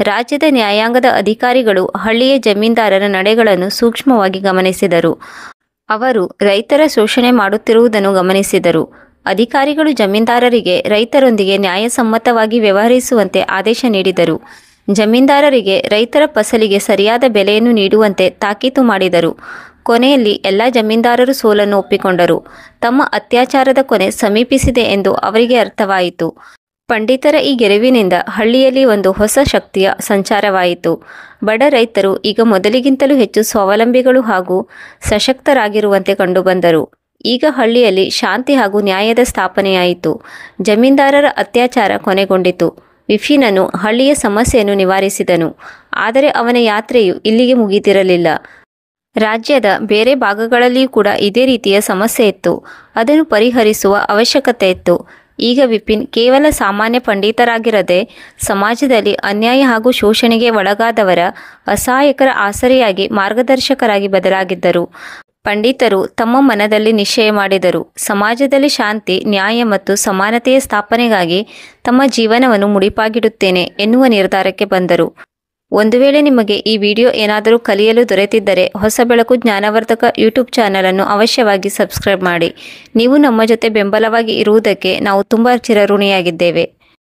ರಾಜ್ಯದ ನ್ಯಾಯಾಂಗದ ಅಧಿಕಾರಿಗಳು ಹಳ್ಳಿಯ ಜಮೀನ್ದಾರರ ನಡೆಗಳನ್ನು ಸೂಕ್ಷ್ಮವಾಗಿ ಗಮನಿಸಿದರು. ಅವರು ರೈತರ ಶೋಷಣೆ ಮಾಡುತ್ತಿರುವುದನ್ನು ಗಮನಿಸಿದರು. ಅಧಿಕಾರಿಗಳು ಜಮೀನ್ದಾರರಿಗೆ ರೈತರೊಂದಿಗೆ ನ್ಯಾಯಸಮ್ಮತವಾಗಿ ವ್ಯವಹರಿಸುವಂತೆ ಆದೇಶ ನೀಡಿದರು. ಜಮೀನ್ದಾರರಿಗೆ ರೈತರ ಫಸಲಿಗೆ ಸರಿಯಾದ ಬೆಲೆಯನ್ನು ನೀಡುವಂತೆ ತಾಕೀತು ಮಾಡಿದರು. ಕೊನೆಯಲ್ಲಿ ಎಲ್ಲ ಜಮೀನ್ದಾರರು ಸೋಲನ್ನು ಒಪ್ಪಿಕೊಂಡರು. ತಮ್ಮ ಅತ್ಯಾಚಾರದ ಕೊನೆ ಸಮೀಪಿಸಿದೆ ಎಂದು ಅವರಿಗೆ ಅರ್ಥವಾಯಿತು. ಪಂಡಿತರ ಈ ಗೆಲುವಿನಿಂದ ಹಳ್ಳಿಯಲ್ಲಿ ಒಂದು ಹೊಸ ಶಕ್ತಿಯ ಸಂಚಾರವಾಯಿತು. ಬಡ ರೈತರು ಈಗ ಮೊದಲಿಗಿಂತಲೂ ಹೆಚ್ಚು ಸ್ವಾವಲಂಬಿಗಳು ಹಾಗೂ ಸಶಕ್ತರಾಗಿರುವಂತೆ ಕಂಡುಬಂದರು. ಈಗ ಹಳ್ಳಿಯಲ್ಲಿ ಶಾಂತಿ ಹಾಗೂ ನ್ಯಾಯದ ಸ್ಥಾಪನೆಯಾಯಿತು. ಜಮೀನ್ದಾರರ ಅತ್ಯಾಚಾರ ಕೊನೆಗೊಂಡಿತು. ವಿಪಿನನು ಹಳ್ಳಿಯ ಸಮಸ್ಯೆಯನ್ನು ನಿವಾರಿಸಿದನು. ಆದರೆ ಅವನ ಯಾತ್ರೆಯು ಇಲ್ಲಿಗೆ ಮುಗಿದಿರಲಿಲ್ಲ. ರಾಜ್ಯದ ಬೇರೆ ಭಾಗಗಳಲ್ಲಿಯೂ ಕೂಡ ಇದೇ ರೀತಿಯ ಸಮಸ್ಯೆ ಇತ್ತು. ಅದನ್ನು ಪರಿಹರಿಸುವ ಅವಶ್ಯಕತೆ ಇತ್ತು. ಈಗ ವಿಪಿನ್ ಕೇವಲ ಸಾಮಾನ್ಯ ಪಂಡಿತರಾಗಿರದೆ ಸಮಾಜದಲ್ಲಿ ಅನ್ಯಾಯ ಹಾಗೂ ಶೋಷಣೆಗೆ ಒಳಗಾದವರ ಅಸಹಾಯಕರ ಆಸರೆಯಾಗಿ ಮಾರ್ಗದರ್ಶಕರಾಗಿ ಬದಲಾಗಿದ್ದರು. ಪಂಡಿತರು ತಮ್ಮ ಮನದಲ್ಲಿ ನಿಶ್ಚಯ ಮಾಡಿದರು, ಸಮಾಜದಲ್ಲಿ ಶಾಂತಿ, ನ್ಯಾಯ ಮತ್ತು ಸಮಾನತೆಯ ಸ್ಥಾಪನೆಗಾಗಿ ತಮ್ಮ ಜೀವನವನ್ನು ಮುಡಿಪಾಗಿಡುತ್ತೇನೆ ಎನ್ನುವ ನಿರ್ಧಾರಕ್ಕೆ ಬಂದರು. ಒಂದು ವೇಳೆ ನಿಮಗೆ ಈ ವಿಡಿಯೋ ಏನಾದರೂ ಕಲಿಯಲು ದೊರೆತಿದ್ದರೆ ಹೊಸ ಬೆಳಕು ಜ್ಞಾನವರ್ಧಕ ಯೂಟ್ಯೂಬ್ ಚಾನಲನ್ನು ಅವಶ್ಯವಾಗಿ ಸಬ್ಸ್ಕ್ರೈಬ್ ಮಾಡಿ. ನೀವು ನಮ್ಮ ಜೊತೆ ಬೆಂಬಲವಾಗಿ ಇರುವುದಕ್ಕೆ ನಾವು ತುಂಬ ಚಿರಋಣಿಯಾಗಿದ್ದೇವೆ.